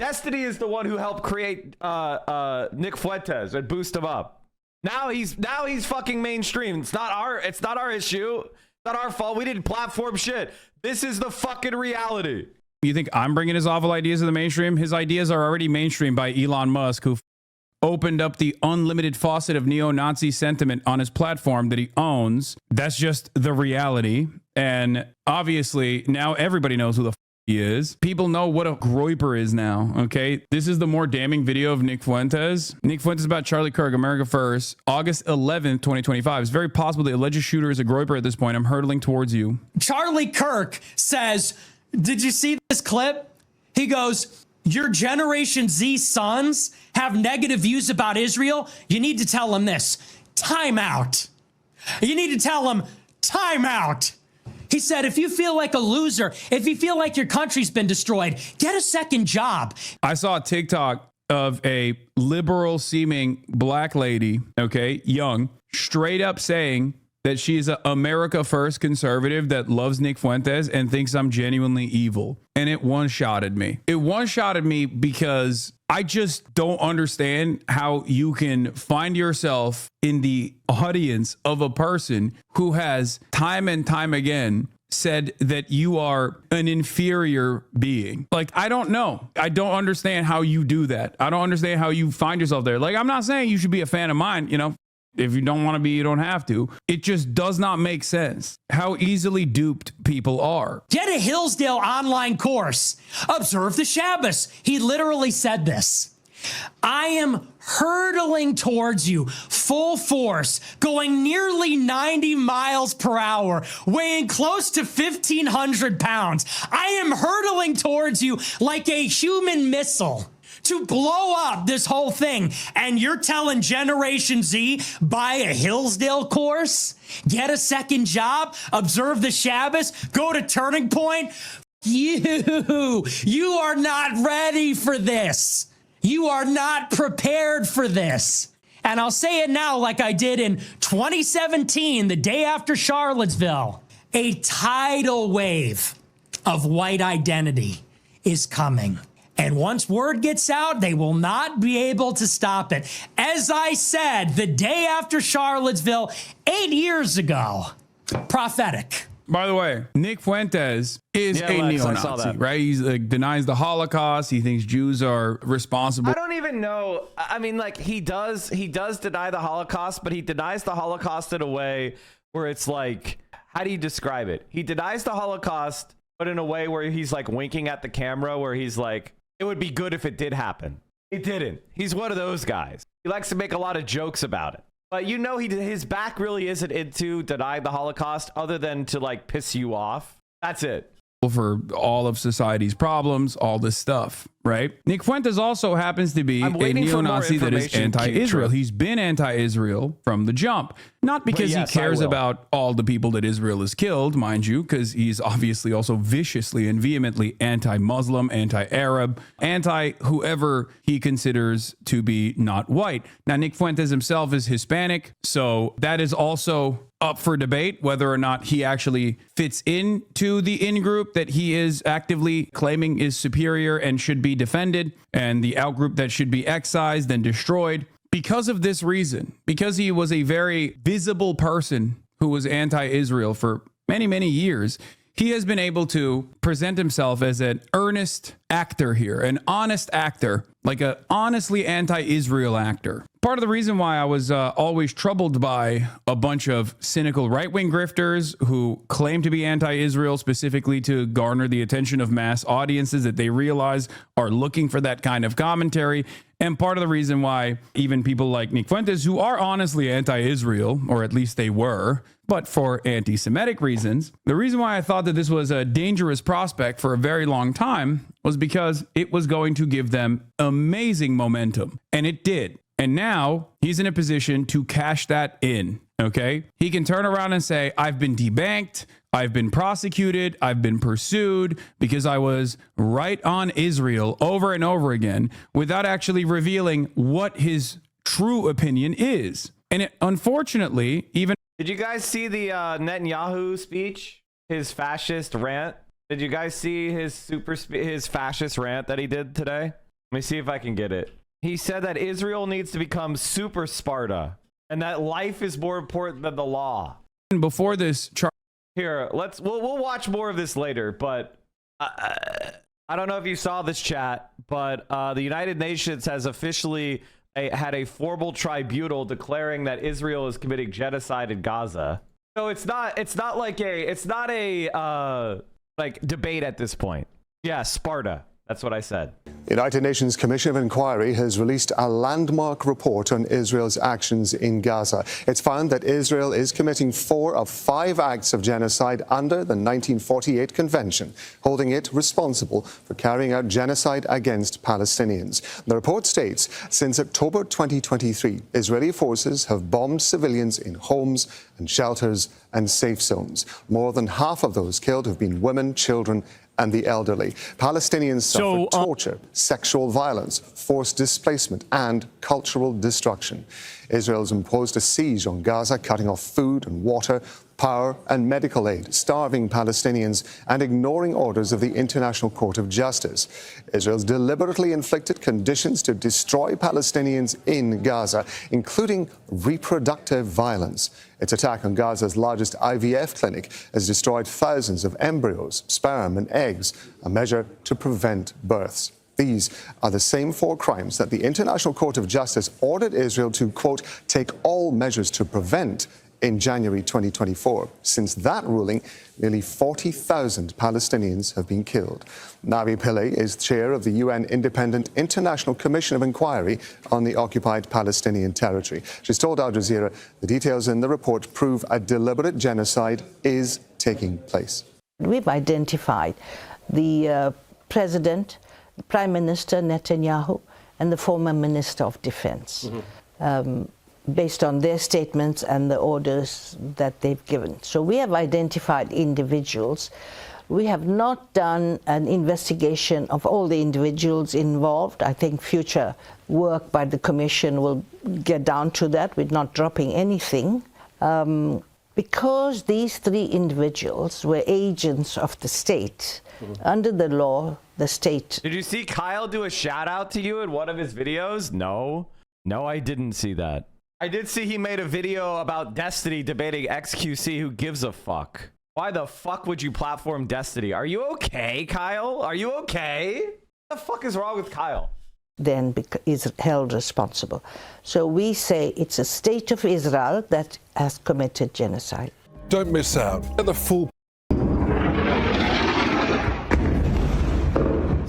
Destiny is the one who helped create Nick Fuentes and boost him up. Now he's fucking mainstream. It's not our issue. It's not our fault. We didn't platform shit. This is the fucking reality. You think I'm bringing his awful ideas to the mainstream? His ideas are already mainstream by Elon Musk, who opened up the unlimited faucet of neo-Nazi sentiment on his platform that he owns. That's just the reality. And obviously, now everybody knows who the he is. People know what a groiper is now, okay? This is the more damning video of Nick Fuentes. Nick Fuentes about Charlie Kirk, America First, August 11th, 2025. It's very possible the alleged shooter is a groiper at this point. I'm hurtling towards you. Charlie Kirk says, did you see this clip? He goes, your Generation Z sons have negative views about Israel. You need to tell them this. Time out. You need to tell them time out. He said, if you feel like a loser, if you feel like your country's been destroyed, get a second job. I saw a TikTok of a liberal seeming black lady, okay, young, straight up saying that she's an America First conservative that loves Nick Fuentes and thinks I'm genuinely evil. And it one-shotted me. It one-shotted me because I just don't understand how you can find yourself in the audience of a person who has time and time again said that you are an inferior being. Like, I don't know. I don't understand how you do that. I don't understand how you find yourself there. Like, I'm not saying you should be a fan of mine, you know. If you don't want to be, you don't have to. It just does not make sense how easily duped people are. Get a Hillsdale online course. Observe the Shabbos. He literally said this. I am hurtling towards you full force, going nearly 90 miles per hour, weighing close to 1,500 pounds. I am hurtling towards you like a human missile to blow up this whole thing. And you're telling Generation Z, buy a Hillsdale course, get a second job, observe the Shabbos, go to Turning Point. You are not ready for this. You are not prepared for this. And I'll say it now like I did in 2017, the day after Charlottesville. A tidal wave of white identity is coming. And once word gets out, they will not be able to stop it. As I said, the day after Charlottesville, 8 years ago, prophetic. By the way, Nick Fuentes is a neo-Nazi, right? He denies the Holocaust. He thinks Jews are responsible. I don't even know. I mean, like, he does deny the Holocaust, but he denies the Holocaust in a way where it's like, how do you describe it? He denies the Holocaust, but in a way where he's like winking at the camera, where he's like, it would be good if it did happen. It didn't. He's one of those guys. He likes to make a lot of jokes about it. But you know, his back really isn't into denying the Holocaust other than to like piss you off. That's it. For all of society's problems, all this stuff, right? Nick Fuentes also happens to be a neo-Nazi that is anti-Israel. He's been anti-Israel from the jump. Not because he cares about all the people that Israel has killed, mind you, because he's obviously also viciously and vehemently anti-Muslim, anti-Arab, anti-whoever he considers to be not white. Now, Nick Fuentes himself is Hispanic, so that is also up for debate whether or not he actually fits into the in-group that he is actively claiming is superior and should be defended, and the out-group that should be excised and destroyed. Because of this reason, because he was a very visible person who was anti-Israel for many, many years, he has been able to present himself as an earnest actor here, an honest actor, like a honestly anti-Israel actor. Part of the reason why I was always troubled by a bunch of cynical right-wing grifters who claim to be anti-Israel specifically to garner the attention of mass audiences that they realize are looking for that kind of commentary. And part of the reason why even people like Nick Fuentes, who are honestly anti-Israel, or at least they were, but for anti-Semitic reasons, the reason why I thought that this was a dangerous prospect for a very long time was because it was going to give them amazing momentum. And it did. And now he's in a position to cash that in, okay? He can turn around and say, I've been debanked, I've been prosecuted, I've been pursued because I was right on Israel over and over again without actually revealing what his true opinion is. And unfortunately, even... Did you guys see the Netanyahu speech? His fascist rant? Did you guys see his fascist rant that he did today? Let me see if I can get it. He said that Israel needs to become super Sparta and that life is more important than the law. Before this here, we'll watch more of this later, but I don't know if you saw this, chat, but the United Nations has officially had a formal tribunal declaring that Israel is committing genocide in Gaza. So it's not like a debate at this point. Yeah, Sparta. That's what I said. The United Nations Commission of Inquiry has released a landmark report on Israel's actions in Gaza. It's found that Israel is committing 4 of 5 acts of genocide under the 1948 Convention, holding it responsible for carrying out genocide against Palestinians. The report states, since October 2023, Israeli forces have bombed civilians in homes and shelters and safe zones. More than half of those killed have been women, children, and the elderly. Palestinians suffer torture, sexual violence, forced displacement, and cultural destruction. Israel has imposed a siege on Gaza, cutting off food and water, power and medical aid, starving Palestinians, and ignoring orders of the International Court of Justice. Israel's deliberately inflicted conditions to destroy Palestinians in Gaza, including reproductive violence. Its attack on Gaza's largest IVF clinic has destroyed thousands of embryos, sperm, and eggs, a measure to prevent births. These are the same 4 crimes that the International Court of Justice ordered Israel to, quote, take all measures to prevent in January 2024. Since that ruling, nearly 40,000 Palestinians have been killed. Navi Pillay is chair of the UN Independent International Commission of Inquiry on the occupied Palestinian territory. She's told Al Jazeera the details in the report prove a deliberate genocide is taking place. We've identified the president, Prime Minister Netanyahu, and the former Minister of Defense. Based on their statements and the orders that they've given. So we have identified individuals. We have not done an investigation of all the individuals involved. I think future work by the Commission will get down to that. We're not dropping anything. Because these 3 individuals were agents of the state, under the law, the state... Did you see Kyle do a shout out to you in one of his videos? No, I didn't see that. I did see he made a video about Destiny debating XQC. Who gives a fuck? Why the fuck would you platform Destiny? Are you okay, Kyle? Are you okay? What the fuck is wrong with Kyle? Then is held responsible. So we say it's a state of Israel that has committed genocide. Don't miss out. Get the full...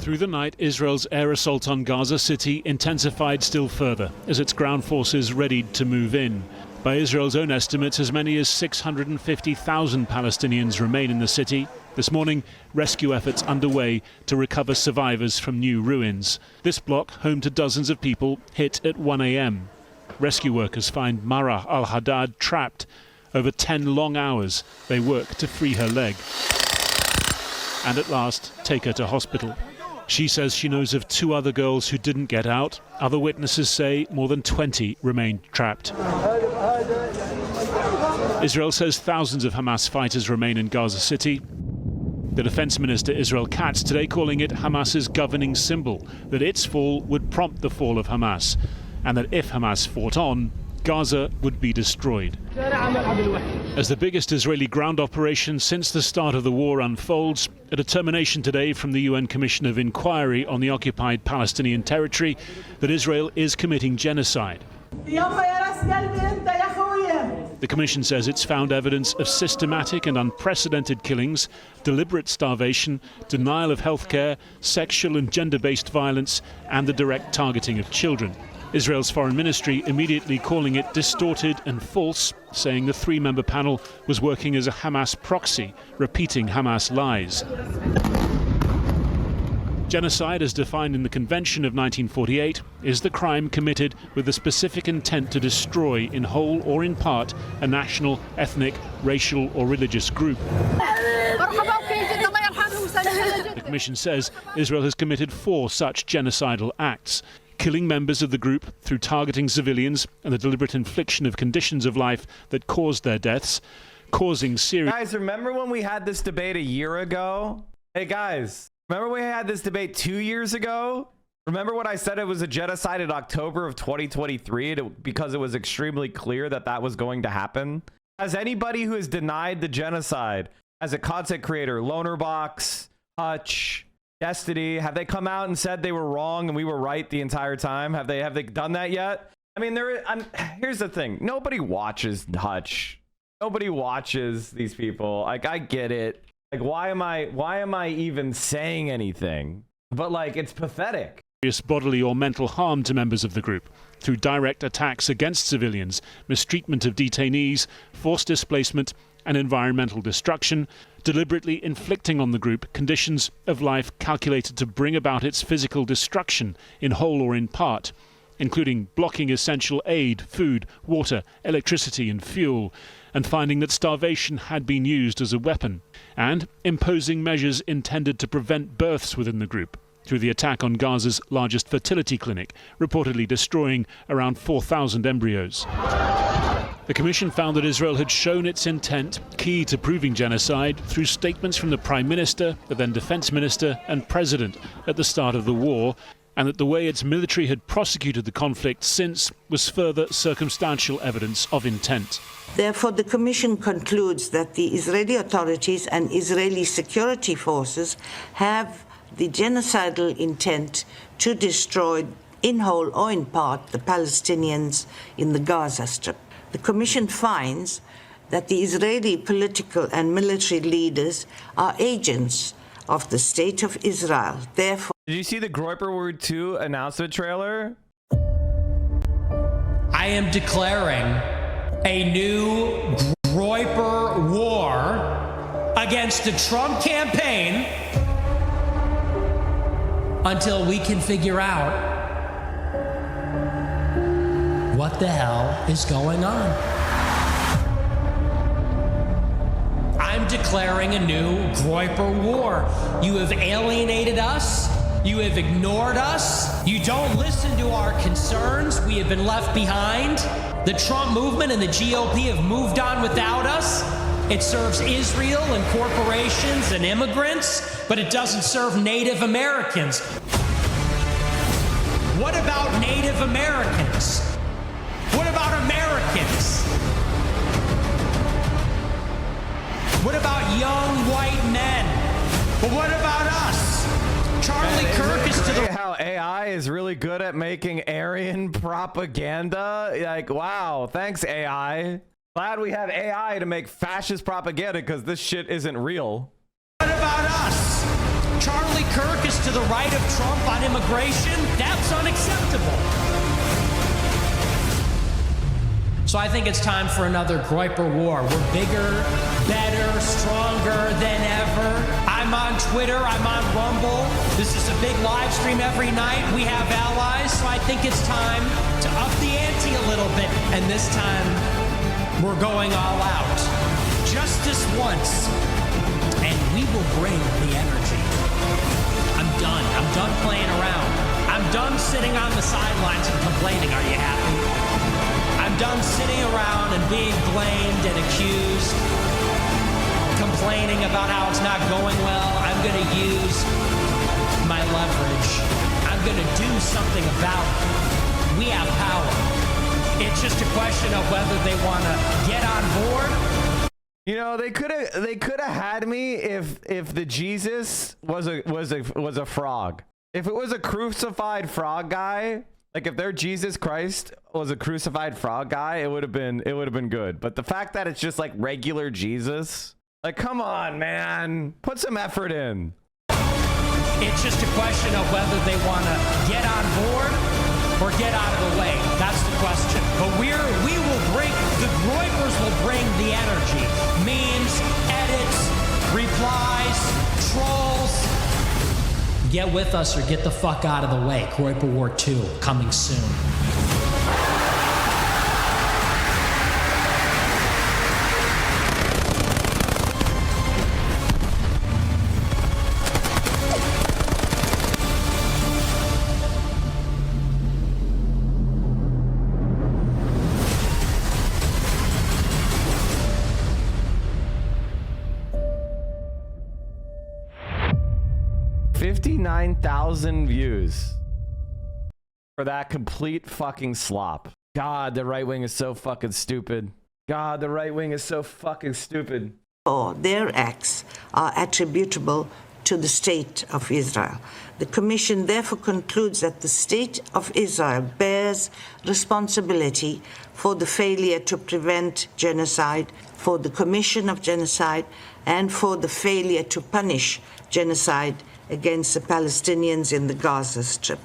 Through the night, Israel's air assault on Gaza City intensified still further as its ground forces readied to move in. By Israel's own estimates, as many as 650,000 Palestinians remain in the city. This morning, rescue efforts underway to recover survivors from new ruins. This block, home to dozens of people, hit at 1 a.m. Rescue workers find Mara al-Haddad trapped. Over 10 long hours, they work to free her leg and at last take her to hospital. She says she knows of 2 other girls who didn't get out. Other witnesses say more than 20 remained trapped. Israel says thousands of Hamas fighters remain in Gaza City. The Defense Minister Israel Katz today calling it Hamas's governing symbol, that its fall would prompt the fall of Hamas, and that if Hamas fought on, Gaza would be destroyed. As the biggest Israeli ground operation since the start of the war unfolds, a determination today from the UN Commission of Inquiry on the occupied Palestinian territory that Israel is committing genocide. The Commission says it's found evidence of systematic and unprecedented killings, deliberate starvation, denial of health care, sexual and gender-based violence, and the direct targeting of children. Israel's foreign ministry immediately calling it distorted and false, saying the 3-member panel was working as a Hamas proxy, repeating Hamas lies. Genocide, as defined in the Convention of 1948, is the crime committed with the specific intent to destroy, in whole or in part, a national, ethnic, racial or religious group. The Commission says Israel has committed 4 such genocidal acts: killing members of the group through targeting civilians and the deliberate infliction of conditions of life that caused their deaths, causing serious... Guys, remember when we had this debate a year ago? Hey guys, remember we had this debate 2 years ago? Remember when I said it was a genocide in October of 2023 because it was extremely clear that that was going to happen? Has anybody who has denied the genocide as a content creator, Lonerbox, Hutch, Destiny, have they come out and said they were wrong and we were right the entire time? Have they done that yet? I mean, here's the thing. Nobody watches Hutch. Nobody watches these people. Like, I get it. Like, why am I even saying anything? But like, it's pathetic. Bodily or mental harm to members of the group through direct attacks against civilians, mistreatment of detainees, forced displacement, and environmental destruction, deliberately inflicting on the group conditions of life calculated to bring about its physical destruction in whole or in part, including blocking essential aid, food, water, electricity, and fuel, and finding that starvation had been used as a weapon, and imposing measures intended to prevent births within the group through the attack on Gaza's largest fertility clinic, reportedly destroying around 4,000 embryos. The Commission found that Israel had shown its intent, key to proving genocide, through statements from the Prime Minister, the then Defense Minister, and President at the start of the war, and that the way its military had prosecuted the conflict since was further circumstantial evidence of intent. Therefore, the Commission concludes that the Israeli authorities and Israeli security forces have the genocidal intent to destroy, in whole or in part, the Palestinians in the Gaza Strip. The Commission finds that the Israeli political and military leaders are agents of the State of Israel. Therefore, did you see the Groyper Word 2 announcement trailer? I am declaring a new Groyper war against the Trump campaign until we can figure out what the hell is going on. I'm declaring a new Groyper war. You have alienated us. You have ignored us. You don't listen to our concerns. We have been left behind. The Trump movement and the GOP have moved on without us. It serves Israel and corporations and immigrants, but it doesn't serve Native Americans. What about Native Americans? What about Americans? What about young white men? But what about us? Charlie Kirk is to the... How AI is really good at making Aryan propaganda. Like, wow, thanks AI. Glad we have AI to make fascist propaganda because this shit isn't real. What about us? Charlie Kirk is to the right of Trump on immigration. That's unacceptable. So I think it's time for another Groyper war. We're bigger, better, stronger than ever. I'm on Twitter. I'm on Rumble. This is a big live stream every night. We have allies, so I think it's time to up the ante a little bit. And this time, we're going all out. Justice once, and we will bring the energy. I'm done. I'm done playing around. I'm done sitting on the sidelines and complaining. Are you happy? I'm done sitting around and being blamed and accused, complaining about how it's not going well. I'm going to use my leverage. I'm going to do something about it. We have power. It's just a question of whether they want to get on board. You know, they could have had me if the Jesus was a frog. If it was a crucified frog guy, like if their Jesus Christ was a crucified frog guy, it would have been good. But the fact that it's just like regular Jesus, like, come on, man, put some effort in. It's just a question of whether they want to get on board or get out of the way. That's the question. But we will bring, the Groypers will bring the energy. Memes, edits, replies, trolls. Get with us or get the fuck out of the way. Groyper War 2 coming soon. $59,000 views. for that complete fucking slop. God, the right wing is so fucking stupid. God, the right wing is so fucking stupid. Their acts are attributable to the State of Israel. The Commission therefore concludes that the State of Israel bears responsibility for the failure to prevent genocide, for the commission of genocide, and for the failure to punish genocide against the Palestinians in the Gaza Strip.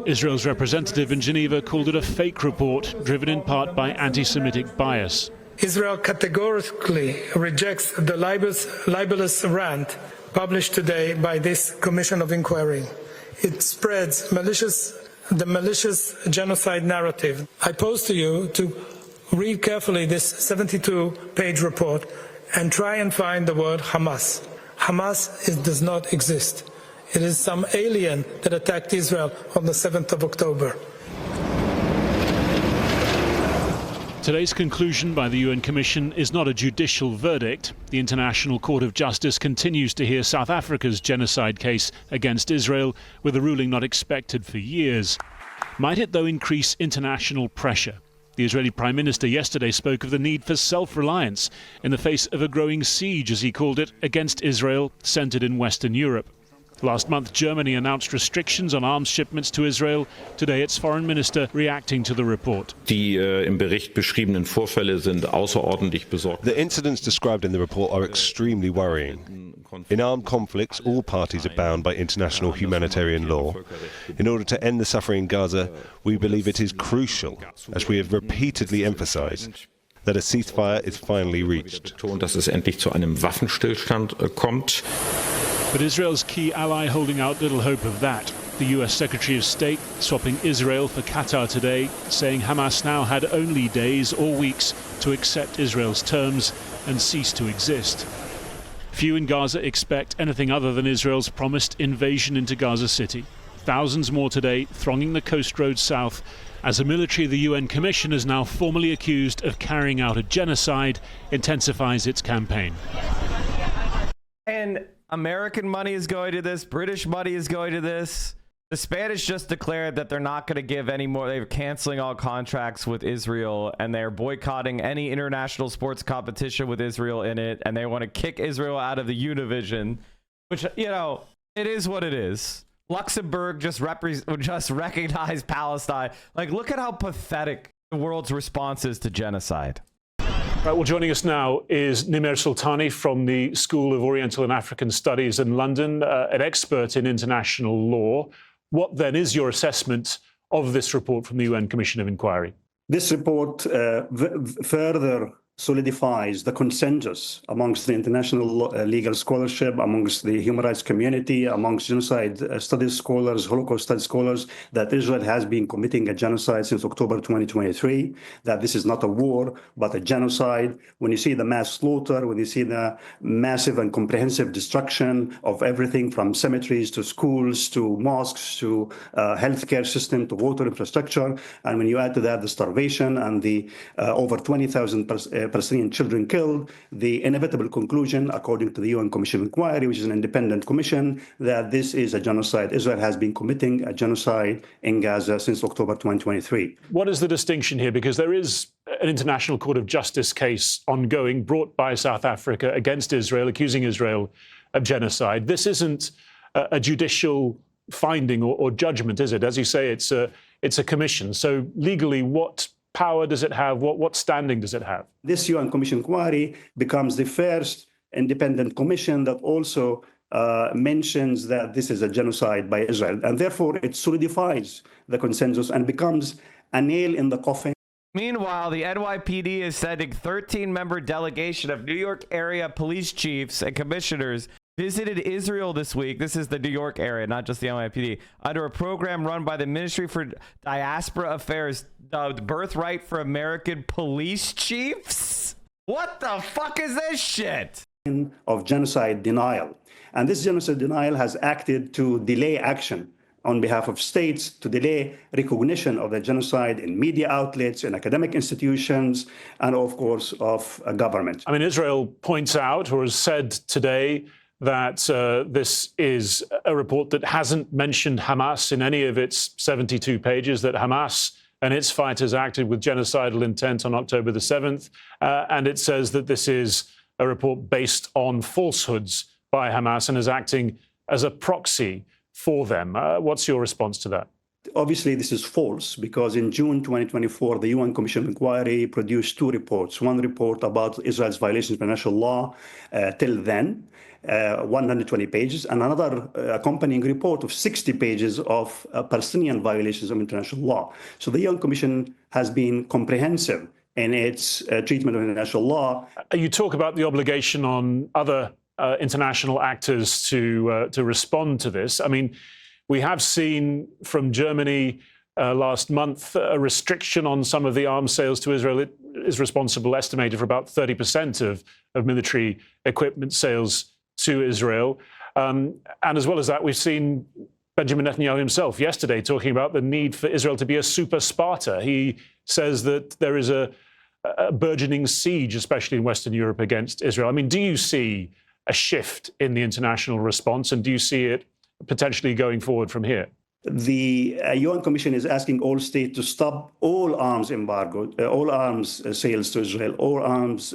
Israel's representative in Geneva called it a fake report, driven in part by anti-Semitic bias. Israel categorically rejects the libelous rant published today by this Commission of Inquiry. It spreads the malicious genocide narrative. I pose to you to read carefully this 72-page report and try and find the word Hamas. Hamas does not exist. It is some alien that attacked Israel on the 7th of October. Today's conclusion by the UN Commission is not a judicial verdict. The International Court of Justice continues to hear South Africa's genocide case against Israel, with a ruling not expected for years. Might it, though, increase international pressure? The Israeli Prime Minister yesterday spoke of the need for self-reliance in the face of a growing siege, as he called it, against Israel, centered in Western Europe. Last month, Germany announced restrictions on arms shipments to Israel. Today, its foreign minister reacting to the report. Die im Bericht beschriebenen Vorfälle sind außerordentlich besorgniserregend. The incidents described in the report are extremely worrying. In armed conflicts, all parties are bound by international humanitarian law. In order to end the suffering in Gaza, we believe it is crucial, as we have repeatedly emphasized, that a ceasefire is finally reached. Dass es endlich zu einem Waffenstillstand kommt. But Israel's key ally holding out little hope of that. The US Secretary of State swapping Israel for Qatar today, saying Hamas now had only days or weeks to accept Israel's terms and cease to exist. Few in Gaza expect anything other than Israel's promised invasion into Gaza City. Thousands more today thronging the coast road south as the military of the UN Commission is now formally accused of carrying out a genocide, intensifies its campaign. And American money is going to this. British money is going to this. The Spanish just declared that they're not going to give any more. They're canceling all contracts with Israel, and they're boycotting any international sports competition with Israel in it, and they want to kick Israel out of the Univision, which, you know, it is what it is. Luxembourg just recognized Palestine. Like, look at how pathetic the world's response is to genocide. Right, well, joining us now is Nimer Sultani from the School of Oriental and African Studies in London, an expert in international law. What then is your assessment of this report from the UN Commission of Inquiry? This report further solidifies the consensus amongst the international legal scholarship, amongst the human rights community, amongst genocide studies scholars, Holocaust studies scholars, that Israel has been committing a genocide since October 2023, that this is not a war, but a genocide. When you see the mass slaughter, when you see the massive and comprehensive destruction of everything from cemeteries to schools to mosques to healthcare system to water infrastructure, and when you add to that the starvation and the over 20,000 Palestinian children killed, the inevitable conclusion, according to the UN Commission of Inquiry, which is an independent commission, that this is a genocide. Israel has been committing a genocide in Gaza since October 2023. What is the distinction here? Because there is an International Court of Justice case ongoing brought by South Africa against Israel, accusing Israel of genocide. This isn't a judicial finding or judgment, is it? As you say, it's a commission. So legally, what power does it have? What standing does it have? This UN Commission inquiry becomes the first independent commission that also mentions that this is a genocide by Israel. And therefore, it solidifies the consensus and becomes a nail in the coffin. Meanwhile, the NYPD is sending 13-member delegation of New York area police chiefs and commissioners visited Israel this week. This is the New York area, not just the NYPD, under a program run by the Ministry for Diaspora Affairs dubbed Birthright for American Police Chiefs. What the fuck is this shit? Of genocide denial. And this genocide denial has acted to delay action on behalf of states, to delay recognition of the genocide in media outlets, in academic institutions, and of course of government. I mean, Israel points out, or has said today, that this is a report that hasn't mentioned Hamas in any of its 72 pages, that Hamas and its fighters acted with genocidal intent on October the 7th. And it says that this is a report based on falsehoods by Hamas and is acting as a proxy for them. What's your response to that? Obviously, this is false because in June 2024, the UN Commission of Inquiry produced two reports. One report about Israel's violations of international law till then, 120 pages, and another accompanying report of 60 pages of Palestinian violations of international law. So the UN Commission has been comprehensive in its treatment of international law. You talk about the obligation on other international actors to respond to this. I mean, we have seen from Germany last month a restriction on some of the arms sales to Israel. It is responsible, estimated, for about 30% of military equipment sales to Israel. And as well as that, we've seen Benjamin Netanyahu himself yesterday talking about the need for Israel to be a super Sparta. He says that there is a burgeoning siege, especially in Western Europe, against Israel. I mean, do you see a shift in the international response, and do you see it potentially going forward from here? The UN Commission is asking all states to stop all arms embargo, all arms sales to Israel, all arms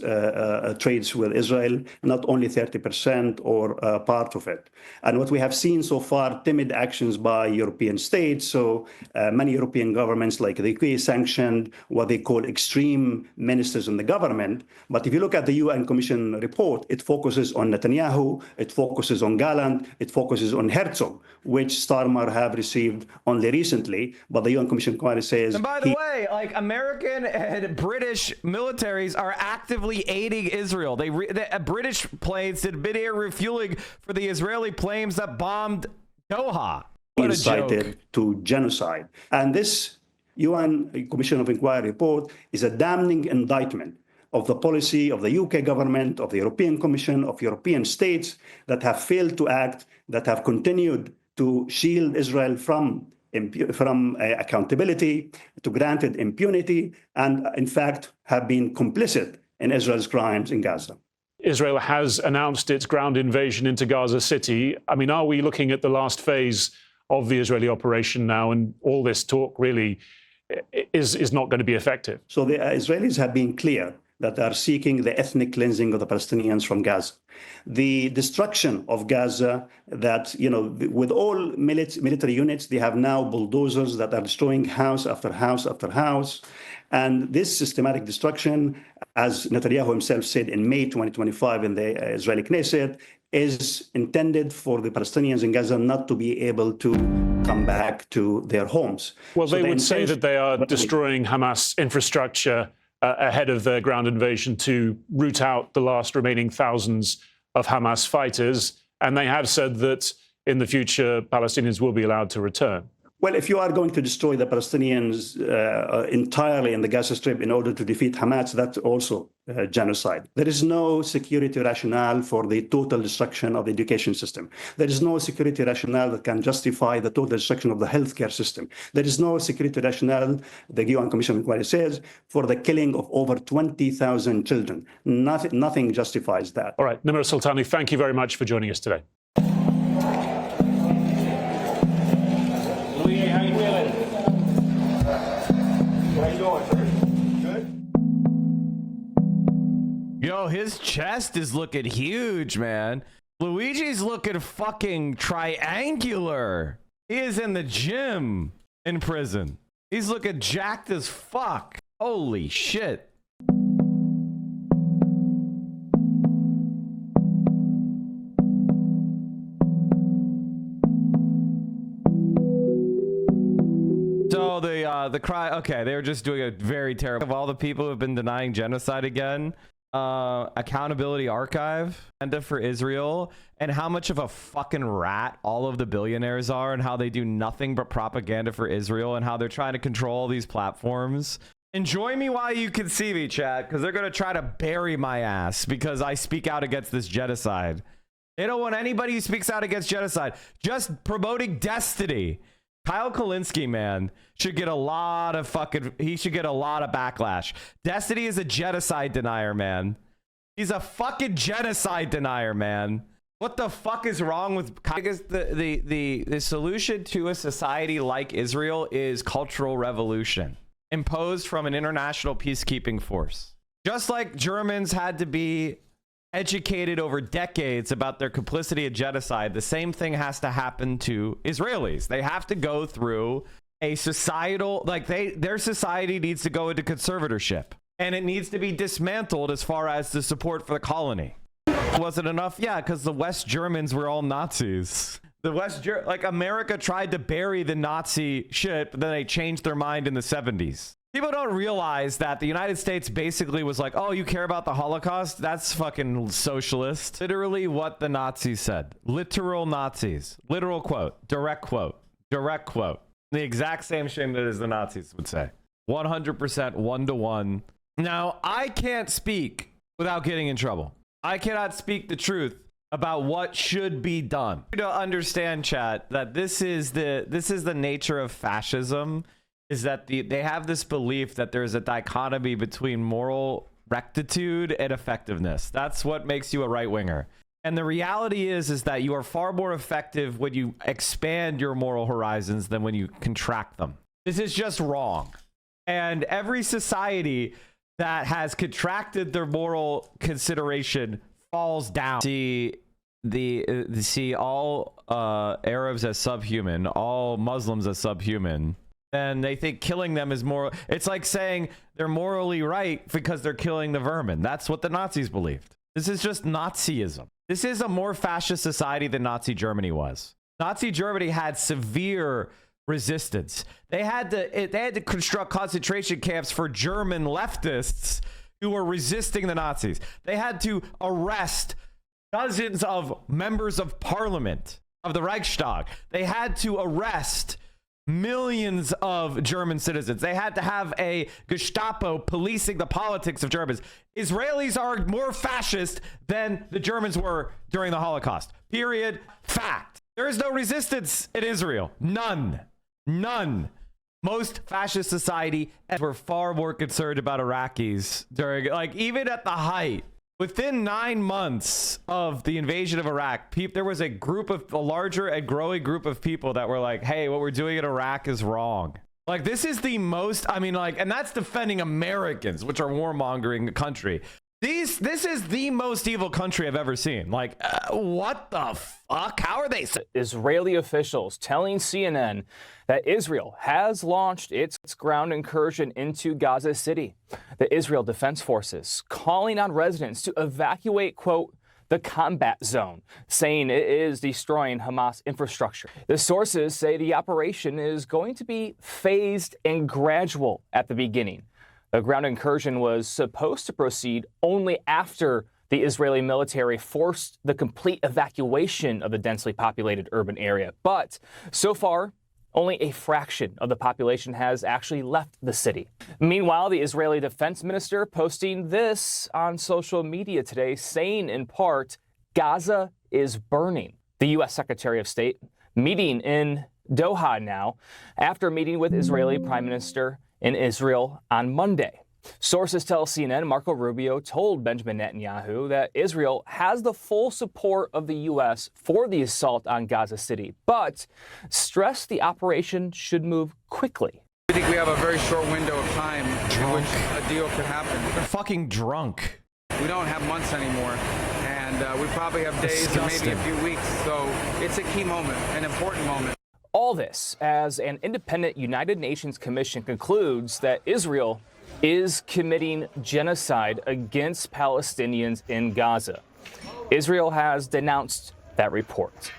trades with Israel, not only 30% or part of it. And what we have seen so far, timid actions by European states. So many European governments like the UK sanctioned what they call extreme ministers in the government. But if you look at the UN Commission report, it focuses on Netanyahu, it focuses on Gallant, it focuses on Herzog, which Starmer have received only recently, but the UN Commission inquiry says. And by the way, like, American and British militaries are actively aiding Israel. The British planes did mid-air refueling for the Israeli planes that bombed Doha. What a joke. Incited to genocide. And this UN Commission of Inquiry report is a damning indictment of the policy of the UK government, of the European Commission, of European states that have failed to act, that have continued to shield Israel from accountability, to granted impunity, and in fact have been complicit in Israel's crimes in Gaza. Israel has announced its ground invasion into Gaza City. I mean, are we looking at the last phase of the Israeli operation now, and all this talk really is not going to be effective? So the Israelis have been clear that are seeking the ethnic cleansing of the Palestinians from Gaza. The destruction of Gaza, that, with all military units, they have now bulldozers that are destroying house after house after house. And this systematic destruction, as Netanyahu himself said in May 2025 in the Israeli Knesset, is intended for the Palestinians in Gaza not to be able to come back to their homes. Well, they would say that they are destroying Hamas infrastructure ahead of their ground invasion to root out the last remaining thousands of Hamas fighters. And they have said that in the future, Palestinians will be allowed to return. Well, if you are going to destroy the Palestinians entirely in the Gaza Strip in order to defeat Hamas, that's also genocide. There is no security rationale for the total destruction of the education system. There is no security rationale that can justify the total destruction of the healthcare system. There is no security rationale, the UN Commission of Inquiry says, for the killing of over 20,000 children. Nothing justifies that. All right, Nimr Sultani, thank you very much for joining us today. Yo, his chest is looking huge, man. Luigi's looking fucking triangular. He is in the gym in prison. He's looking jacked as fuck. Holy shit. So the cry, okay, they were just doing a very terrible, of all the people who have been denying genocide again, accountability archive and for Israel, and how much of a fucking rat all of the billionaires are, and how they do nothing but propaganda for Israel, and how they're trying to control all these platforms. Enjoy me while you can see me, chat, because they're gonna try to bury my ass because I speak out against this genocide. They don't want anybody who speaks out against genocide. Just promoting Destiny. Kyle Kalinske, man, should get a lot of he should get a lot of backlash. Destiny is a genocide denier, man. He's a fucking genocide denier, man. What the fuck is wrong with? Because the solution to a society like Israel is cultural revolution imposed from an international peacekeeping force. Just like Germans had to be educated over decades about their complicity in genocide, the same thing has to happen to Israelis. They have to go through a societal, like their society needs to go into conservatorship, and it needs to be dismantled as far as the support for the colony. Was it enough? Yeah, because the West Germans were all Nazis. Like America tried to bury the Nazi shit, but then they changed their mind in the 70s. People don't realize that the United States basically was like, oh, you care about the Holocaust? That's fucking socialist. Literally what the Nazis said. Literal Nazis. Literal quote. Direct quote. Direct quote. The exact same shit that as the Nazis would say. 100% one-to-one. Now, I can't speak without getting in trouble. I cannot speak the truth about what should be done. To understand, chat, that this is the nature of fascism, is that they have this belief that there's a dichotomy between moral rectitude and effectiveness. That's what makes you a right-winger. And the reality is that you are far more effective when you expand your moral horizons than when you contract them. This is just wrong. And every society that has contracted their moral consideration falls down. See all Arabs as subhuman, all Muslims as subhuman, and they think killing them is moral. It's like saying they're morally right because they're killing the vermin. That's what the Nazis believed. This is just Nazism. This is a more fascist society than Nazi Germany was. Nazi Germany had severe resistance. They had to construct concentration camps for German leftists who were resisting the Nazis. They had to arrest dozens of members of parliament of the Reichstag. They had to arrest millions of German citizens. They had to have a Gestapo policing the politics of Germans. Israelis are more fascist than the Germans were during the Holocaust. Period. Fact. There is no resistance in Israel. None. None. Most fascist society were far more concerned about Iraqis during, like, even at the height. Within 9 months of the invasion of Iraq, there was a larger and growing group of people that were like, hey, what we're doing in Iraq is wrong. Like, this is the most, and that's defending Americans, which are warmongering country. This is the most evil country I've ever seen. Like, what the fuck? How are they? Israeli officials telling CNN that Israel has launched its ground incursion into Gaza City. The Israel Defense Forces calling on residents to evacuate, quote, the combat zone, saying it is destroying Hamas infrastructure. The sources say the operation is going to be phased and gradual at the beginning. The ground incursion was supposed to proceed only after the Israeli military forced the complete evacuation of the densely populated urban area. But so far, only a fraction of the population has actually left the city. Meanwhile, the Israeli defense minister posting this on social media today, saying in part, Gaza is burning. The U.S. Secretary of State meeting in Doha now after meeting with Israeli Prime Minister in Israel on Monday. Sources tell CNN Marco Rubio told Benjamin Netanyahu that Israel has the full support of the U.S. for the assault on Gaza City, but stressed the operation should move quickly. I think we have a very short window of time in which a deal could happen. They're fucking drunk. We don't have months anymore, and we probably have days or maybe a few weeks, so it's a key moment, an important moment. All this as an independent United Nations commission concludes that Israel is committing genocide against Palestinians in Gaza. Israel has denounced that report.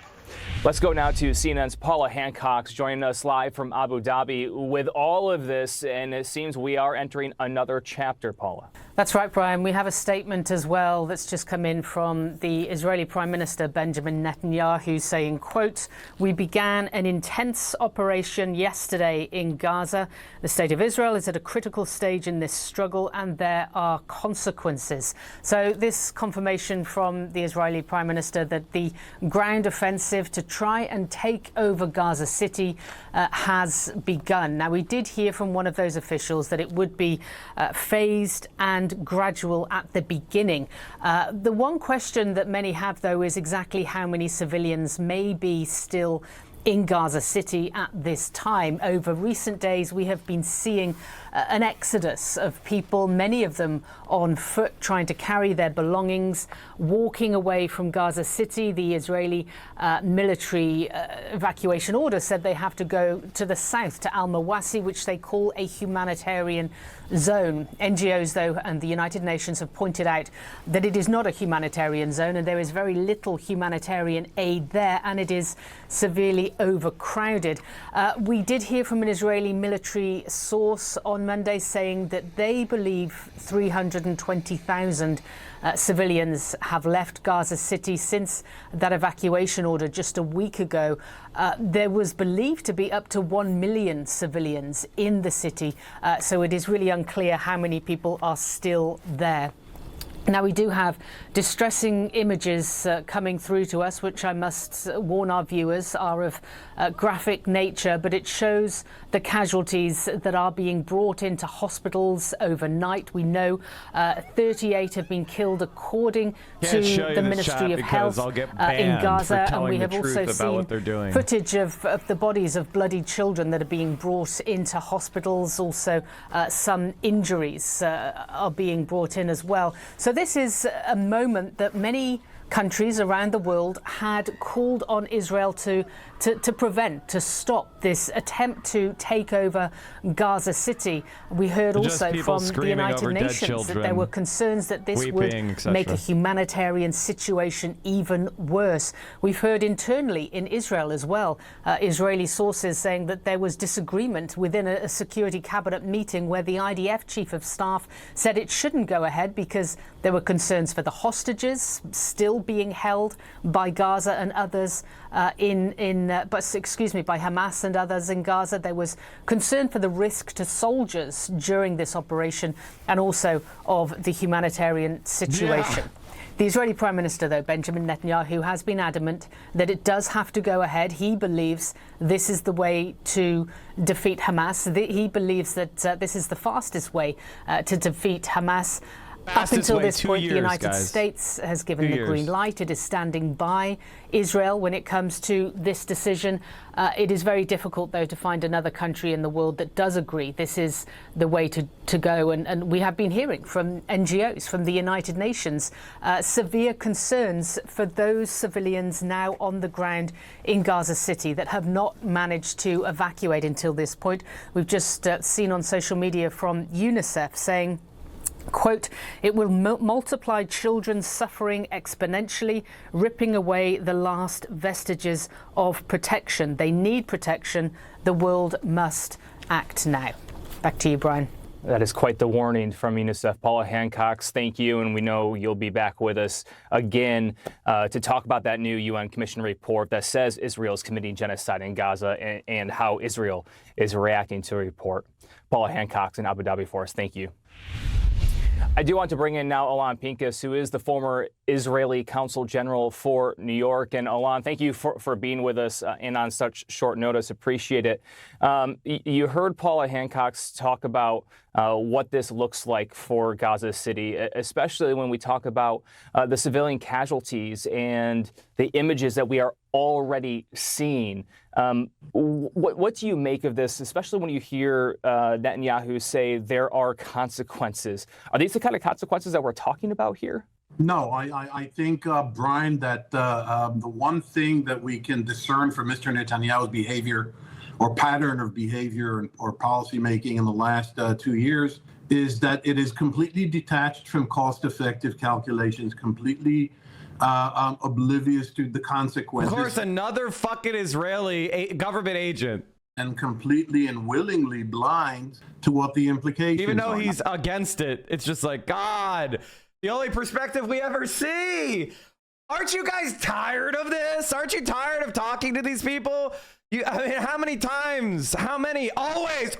Let's go now to CNN's Paula Hancock joining us live from Abu Dhabi with all of this, and it seems we are entering another chapter, Paula. That's right, Brian. We have a statement as well that's just come in from the Israeli Prime Minister Benjamin Netanyahu saying, quote, "We began an intense operation yesterday in Gaza. The state of Israel is at a critical stage in this struggle and there are consequences." So this confirmation from the Israeli Prime Minister that the ground offensive to try and take over Gaza City has begun. Now, we did hear from one of those officials that it would be phased and gradual at the beginning. The one question that many have, though, is exactly how many civilians may be still in Gaza City at this time. Over recent days, we have been seeing an exodus of people, many of them on foot, trying to carry their belongings, walking away from Gaza City. The Israeli military evacuation order said they have to go to the south, to Al-Mawasi, which they call a humanitarian zone. NGOs, though, and the United Nations have pointed out that it is not a humanitarian zone, and there is very little humanitarian aid there, and it is severely overcrowded. We did hear from an Israeli military source on Monday saying that they believe 320,000 civilians have left Gaza City since that evacuation order just a week ago. There was believed to be up to 1 million civilians in the city, so it is really unclear how many people are still there. Now, we do have distressing images coming through to us, which I must warn our viewers are of graphic nature, but it shows the casualties that are being brought into hospitals overnight. We know 38 have been killed according to the Ministry of Health in Gaza, and we have also seen footage of the bodies of bloodied children that are being brought into hospitals. Also, some injuries are being brought in as well. So this is a moment that many countries around the world had called on Israel to prevent, to stop this attempt to take over Gaza City. We heard also from the United Nations that there were concerns that this would make a humanitarian situation even worse. We've heard internally in Israel as well, Israeli sources saying that there was disagreement within a security cabinet meeting where the IDF chief of staff said it shouldn't go ahead because there were concerns for the hostages still being held by Gaza and others by Hamas and others in Gaza. There was concern for the risk to soldiers during this operation and also of the humanitarian situation. Yeah. The Israeli Prime Minister, though, Benjamin Netanyahu, has been adamant that it does have to go ahead. He believes this is the way to defeat Hamas. He believes that this is the fastest way to defeat Hamas. Up until this point, the United States has given the green light. It is standing by Israel when it comes to this decision. It is very difficult, though, to find another country in the world that does agree this is the way to go. And we have been hearing from NGOs, from the United Nations, severe concerns for those civilians now on the ground in Gaza City that have not managed to evacuate until this point. We've just seen on social media from UNICEF saying, quote, "It will multiply children's suffering exponentially, ripping away the last vestiges of protection. They need protection. The world must act now." Back to you, Brian. That is quite the warning from UNICEF. Paula Hancock, thank you. And we know you'll be back with us again to talk about that new UN Commission report that says Israel is committing genocide in Gaza and how Israel is reacting to a report. Paula Hancock's in Abu Dhabi for us. Thank you. I do want to bring in now Alon Pincus, who is the former Israeli Consul General for New York. And Alon, thank you for being with us and on such short notice. Appreciate it. You heard Paula Hancock talk about what this looks like for Gaza City, especially when we talk about the civilian casualties and the images that we are already seeing. What do you make of this, especially when you hear Netanyahu say there are consequences? Are these the kind of consequences that we're talking about here? No, I think, Brian, that the one thing that we can discern from Mr. Netanyahu's behavior or pattern of behavior or policymaking in the last 2 years is that it is completely detached from cost-effective calculations, completely oblivious to the consequences. Of course, another fucking Israeli government agent. And completely and willingly blind to what the implications are. Even though he's against it, it's just like, God, the only perspective we ever see. Aren't you guys tired of this? Aren't you tired of talking to these people? I mean, how many times? How many? Always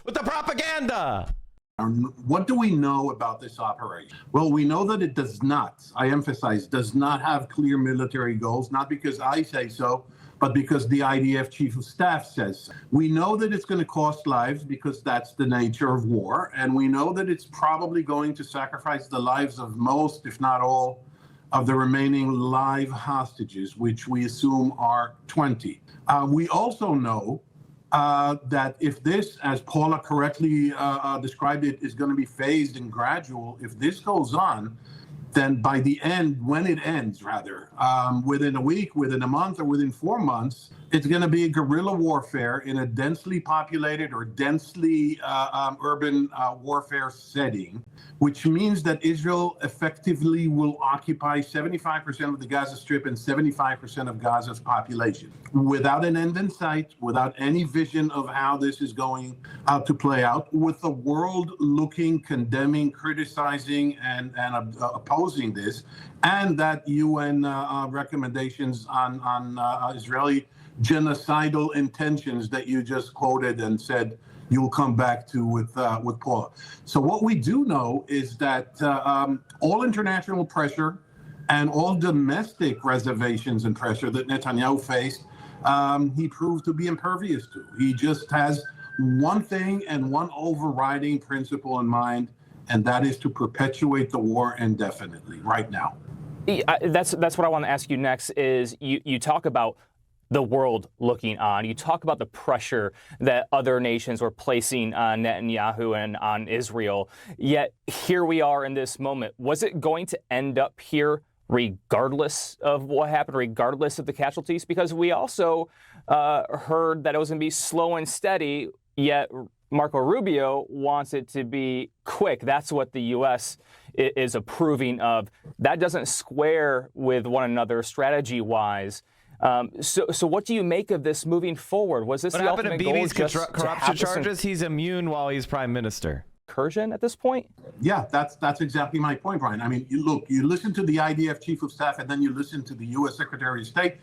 with the propaganda. What do we know about this operation? Well, we know that it does not, I emphasize, does not have clear military goals, not because I say so, but because the IDF chief of staff says so. We know that it's going to cost lives because that's the nature of war. And we know that it's probably going to sacrifice the lives of most, if not all, of the remaining live hostages, which we assume are 20. We also know that if this, as Paula correctly described it, is going to be phased and gradual, if this goes on, then by the end, when it ends, rather, within a week, within a month, or within 4 months, it's going to be guerrilla warfare in a densely populated or densely urban warfare setting, which means that Israel effectively will occupy 75% of the Gaza Strip and 75% of Gaza's population, without an end in sight, without any vision of how this is going to play out, with the world looking, condemning, criticizing, and opposing this, and that UN recommendations on Israeli genocidal intentions that you just quoted and said you'll come back to with Paula. So what we do know is that all international pressure and all domestic reservations and pressure that Netanyahu faced, he proved to be impervious to. He just has one thing and one overriding principle in mind, and that is to perpetuate the war indefinitely right now. That's what I want to ask you next. Is you talk about the world looking on. You talk about the pressure that other nations were placing on Netanyahu and on Israel. Yet here we are in this moment. Was it going to end up here regardless of what happened, regardless of the casualties? Because we also heard that it was going to be slow and steady, yet Marco Rubio wants it to be quick. That's what the U.S. is approving of. That doesn't square with one another strategy-wise. So what do you make of this moving forward? Was this what the happened to ultimate goal? Bibi's corruption charges? He's immune while he's prime minister. Incursion at this point? Yeah, that's exactly my point, Brian. I mean, you listen to the IDF chief of staff, and then you listen to the U.S. Secretary of State,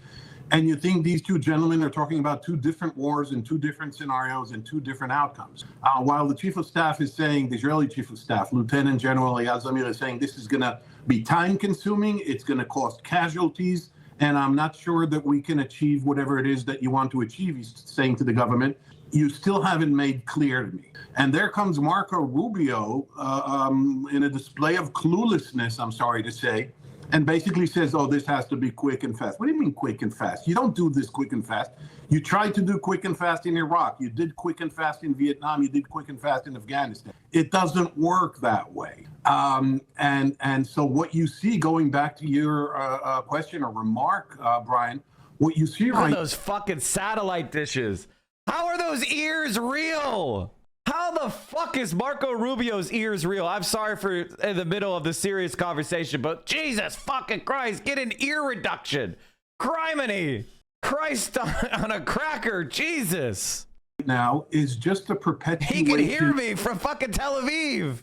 and you think these two gentlemen are talking about two different wars and two different scenarios and two different outcomes. While the chief of staff is saying, the Israeli chief of staff, Lieutenant General Eyal Zamir, is saying this is going to be time-consuming, it's going to cost casualties, and I'm not sure that we can achieve whatever it is that you want to achieve, he's saying to the government. You still haven't made clear to me. And there comes Marco Rubio in a display of cluelessness, I'm sorry to say, and basically says, oh, this has to be quick and fast. What do you mean quick and fast? You don't do this quick and fast. You tried to do quick and fast in Iraq. You did quick and fast in Vietnam. You did quick and fast in Afghanistan. It doesn't work that way. And so what you see, going back to your question or remark, Brian, what you see right... those fucking satellite dishes. How are those ears real? How the fuck is Marco Rubio's ears real? I'm sorry for in the middle of the serious conversation, but Jesus fucking Christ, get an ear reduction. Criminy. Christ on a cracker. Jesus. Now is just a perpetuation. He can hear me from fucking Tel Aviv.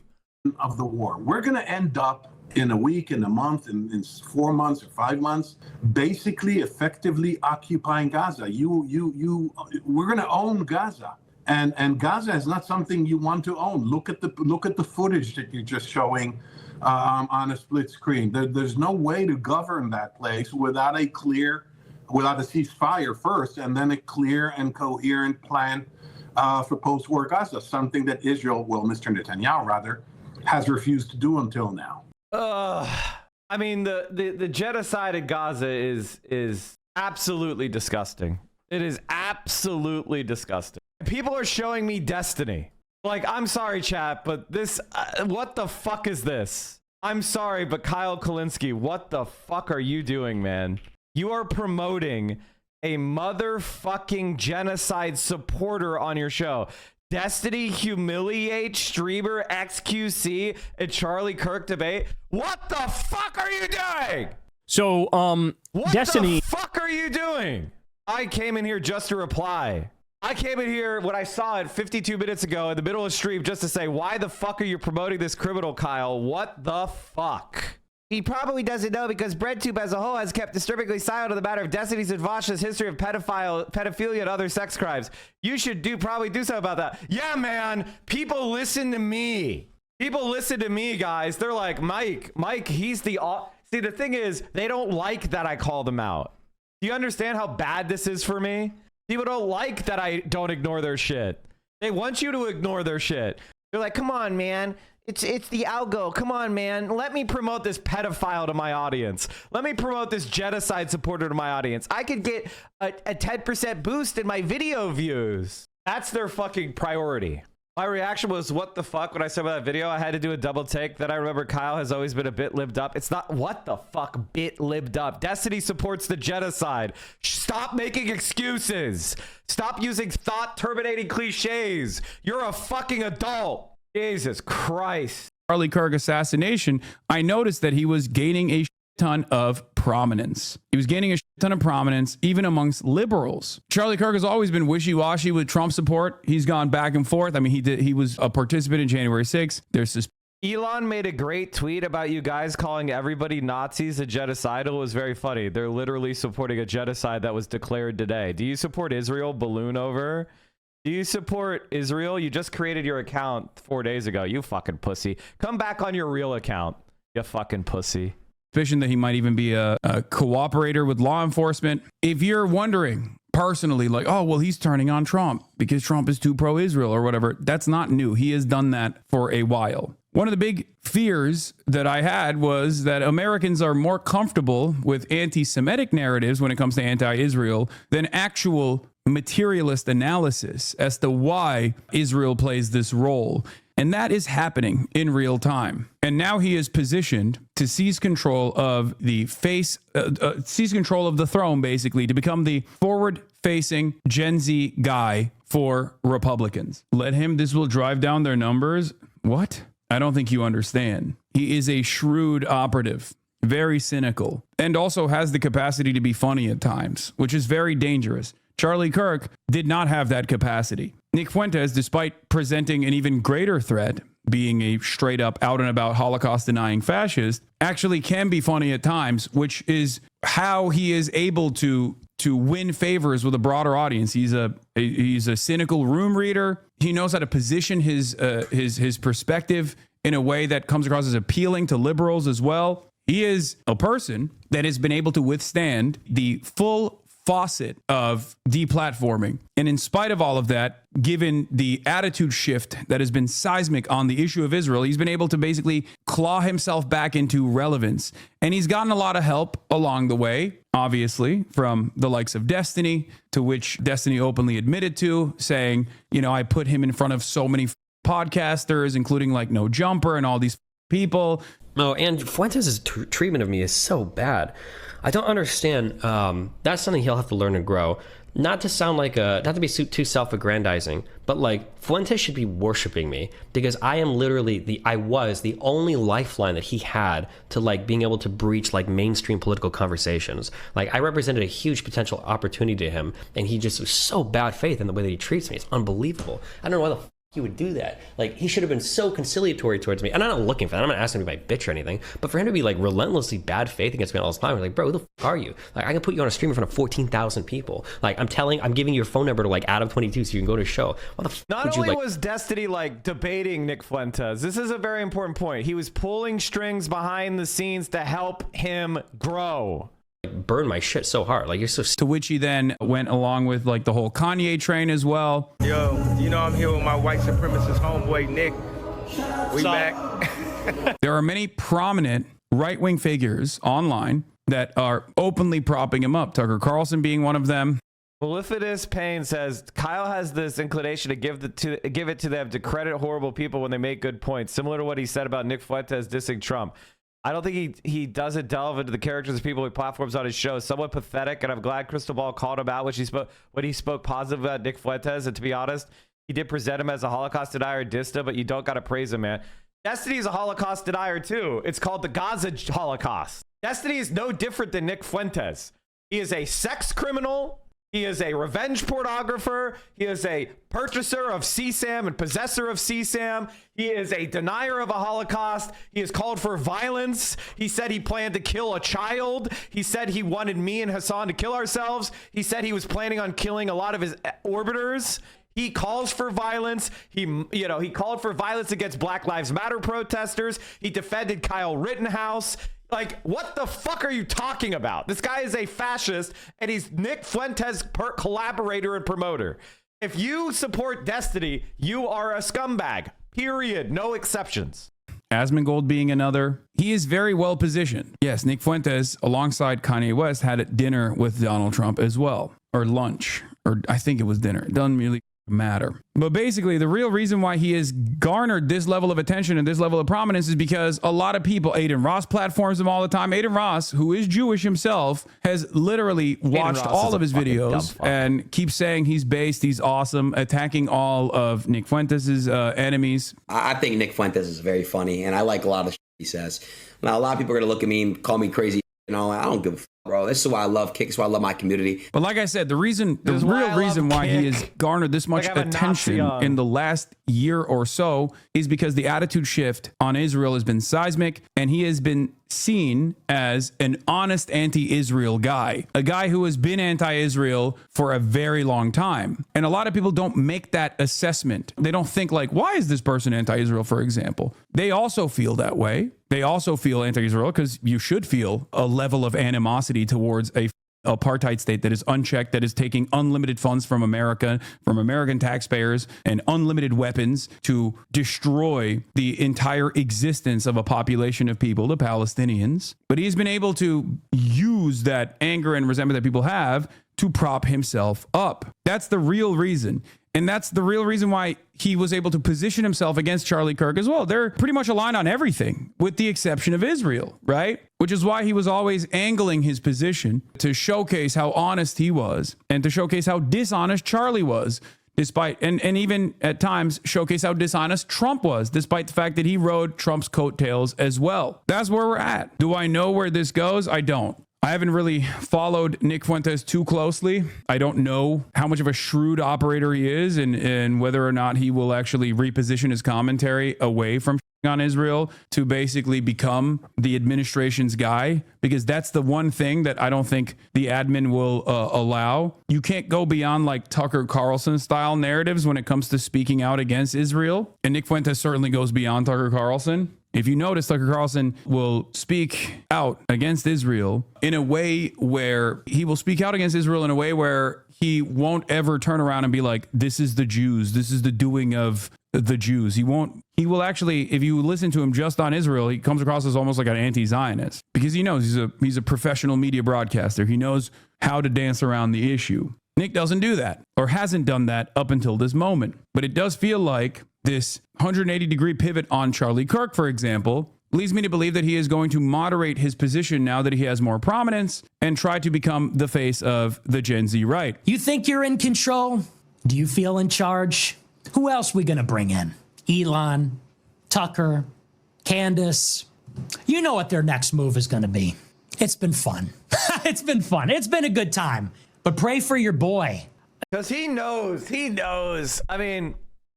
Of the war. We're going to end up in a week, in a month, in 4 months or 5 months, basically effectively occupying Gaza. We're going to own Gaza. And Gaza is not something you want to own. Look at the footage that you're just showing on a split screen. There's no way to govern that place without a ceasefire first, and then a clear and coherent plan for post-war Gaza, something that Israel, well, Mr. Netanyahu rather, has refused to do until now. I mean, the genocide in Gaza is absolutely disgusting. It is absolutely disgusting. People are showing me Destiny. Like, I'm sorry, chat, but this, what the fuck is this? I'm sorry, but Kyle Kalinske, what the fuck are you doing, man? You are promoting a motherfucking genocide supporter on your show. Destiny humiliates streamer XQC and Charlie Kirk debate. What the fuck are you doing? So, what Destiny. What the fuck are you doing? I came in here just to reply. I came in here when I saw it 52 minutes ago in the middle of stream just to say, why the fuck are you promoting this criminal, Kyle? What the fuck? He probably doesn't know because BreadTube as a whole has kept disturbingly silent on the matter of Destiny's and Vash's history of pedophilia and other sex crimes. You should probably do something about that. Yeah, man. People listen to me. People listen to me, guys. They're like, Mike, he's the... See, the thing is, they don't like that I call them out. Do you understand how bad this is for me? People don't like that I don't ignore their shit. They want you to ignore their shit. They're like, come on, man. It's the algo. Come on, man. Let me promote this pedophile to my audience. Let me promote this genocide supporter to my audience. I could get a 10% boost in my video views. That's their fucking priority. My reaction was, what the fuck? When I saw that video, I had to do a double take. Then I remember Kyle has always been a bit libbed up. It's not, what the fuck, bit libbed up. Destiny supports the genocide. Stop making excuses. Stop using thought-terminating cliches. You're a fucking adult. Jesus Christ. Charlie Kirk assassination, I noticed that he was gaining a ton of prominence. He was gaining a ton of prominence even amongst liberals. Charlie Kirk has always been wishy-washy with Trump support. He's gone back and forth. I mean, he was a participant in January 6th. There's Elon made a great tweet about you guys calling everybody Nazis and genocidal. It was very funny. They're literally supporting a genocide that was declared today. Do you support Israel? Balloon over. Do you support Israel? You just created your account 4 days ago. You fucking pussy. Come back on your real account. You fucking pussy. Suspicion that he might even be a cooperator with law enforcement. If you're wondering personally, like, oh, well, he's turning on Trump because Trump is too pro-Israel or whatever, that's not new. He has done that for a while. One of the big fears that I had was that Americans are more comfortable with anti-Semitic narratives when it comes to anti-Israel than actual materialist analysis as to why Israel plays this role. And that is happening in real time. And now he is positioned to seize control of the seize control of the throne, basically, to become the forward-facing Gen Z guy for Republicans. Let him, this will drive down their numbers. What? I don't think you understand. He is a shrewd operative, very cynical, and also has the capacity to be funny at times, which is very dangerous. Charlie Kirk did not have that capacity. Nick Fuentes, despite presenting an even greater threat, being a straight up out and about Holocaust denying fascist, actually can be funny at times, which is how he is able to win favors with a broader audience. He's a cynical room reader. He knows how to position his perspective in a way that comes across as appealing to liberals as well. He is a person that has been able to withstand the full faucet of deplatforming. And in spite of all of that, given the attitude shift that has been seismic on the issue of Israel, he's been able to basically claw himself back into relevance. And he's gotten a lot of help along the way, obviously, from the likes of Destiny, to which Destiny openly admitted to, saying, you know, I put him in front of so many podcasters, including like No Jumper and all these people. No, and Fuentes' treatment of me is so bad. I don't understand. That's something he'll have to learn and grow. Not to sound like not to be too self-aggrandizing, but like Fuentes should be worshiping me because I am literally I was the only lifeline that he had to like being able to breach like mainstream political conversations. Like I represented a huge potential opportunity to him, and he just was so bad faith in the way that he treats me. It's unbelievable. I don't know why the he would do that. Like he should have been so conciliatory towards me. And I'm not looking for that. I'm not asking him to be my bitch or anything. But for him to be like relentlessly bad faith against me all the time, I'm like, bro, who the fuck are you? Like I can put you on a stream in front of 14,000 people. Like I'm giving you your phone number to like Adam22 so you can go to his show. What the fuck Not only was Destiny like debating Nick Fuentes, this is a very important point. He was pulling strings behind the scenes to help him grow. Burn my shit so hard. Like you're so to which he then went along with like the whole Kanye train as well. Yo, you know I'm here with my white supremacist homeboy Nick. We back. There are many prominent right-wing figures online that are openly propping him up. Tucker Carlson being one of them. Melifidus Payne says Kyle has this inclination to give it to them to credit horrible people when they make good points, similar to what he said about Nick Fuentes dissing Trump. I don't think he doesn't delve into the characters of people with platforms on his show. Somewhat pathetic, and I'm glad Crystal Ball called him out when he spoke positive about Nick Fuentes. And to be honest, he did present him as a Holocaust denier Dista, but you don't got to praise him, man. Destiny is a Holocaust denier too. It's called the Gaza Holocaust. Destiny is no different than Nick Fuentes. He is a sex criminal. He is a revenge pornographer. He is a purchaser of CSAM and possessor of CSAM. He is a denier of a Holocaust. He has called for violence. He said he planned to kill a child. He said he wanted me and Hasan to kill ourselves. He said he was planning on killing a lot of his orbiters. He calls for violence. He called for violence against Black Lives Matter protesters. He defended Kyle Rittenhouse. Like, what the fuck are you talking about? This guy is a fascist, and he's Nick Fuentes' collaborator and promoter. If you support Destiny, you are a scumbag. Period. No exceptions. Asmongold being another. He is very well positioned. Yes, Nick Fuentes, alongside Kanye West, had a dinner with Donald Trump as well. Or lunch. Or I think it was dinner. It doesn't really matter. But basically, the real reason why he has garnered this level of attention and this level of prominence is because a lot of people, Aiden Ross platforms him all the time. Aiden Ross, who is Jewish himself, has literally watched all of his videos and keeps saying he's based, he's awesome, attacking all of Nick Fuentes' enemies. I think Nick Fuentes is very funny, and I like a lot of the shit he says. Now, a lot of people are going to look at me and call me crazy. You know, I don't give a fuck, bro. This is why I love Kick. This is why I love my community. But like I said, the real reason why he has garnered this much attention in the last year or so is because the attitude shift on Israel has been seismic, and he has been seen as an honest anti-Israel guy, a guy who has been anti-Israel for a very long time. And a lot of people don't make that assessment. They don't think like, why is this person anti-Israel, for example? They also feel that way. They also feel anti-Israel because you should feel a level of animosity towards a apartheid state that is unchecked, that is taking unlimited funds from America, from American taxpayers, and unlimited weapons to destroy the entire existence of a population of people, the Palestinians. But he's been able to use that anger and resentment that people have to prop himself up. That's the real reason. And that's the real reason why he was able to position himself against Charlie Kirk as well. They're pretty much aligned on everything, with the exception of Israel, right? Which is why he was always angling his position to showcase how honest he was and to showcase how dishonest Charlie was, despite, and even at times showcase how dishonest Trump was, despite the fact that he rode Trump's coattails as well. That's where we're at. Do I know where this goes? I don't. I haven't really followed Nick Fuentes too closely. I don't know how much of a shrewd operator he is and whether or not he will actually reposition his commentary away from on Israel to basically become the administration's guy, because that's the one thing that I don't think the admin will allow. You can't go beyond like Tucker Carlson style narratives when it comes to speaking out against Israel. And Nick Fuentes certainly goes beyond Tucker Carlson. If you notice, Tucker Carlson will speak out against Israel in a way where he will speak out against Israel in a way where he won't ever turn around and be like, this is the Jews. This is the doing of the Jews. He will actually, if you listen to him just on Israel, he comes across as almost like an anti-Zionist because he knows he's a professional media broadcaster. He knows how to dance around the issue. Nick doesn't do that or hasn't done that up until this moment. But it does feel like this 180-degree pivot on Charlie Kirk, for example, leads me to believe that he is going to moderate his position now that he has more prominence and try to become the face of the Gen Z right. You think you're in control? Do you feel in charge? Who else we going to bring in? Elon, Tucker, Candace. You know what their next move is going to be. It's been fun. It's been fun. It's been a good time. But pray for your boy. Because he knows. I mean,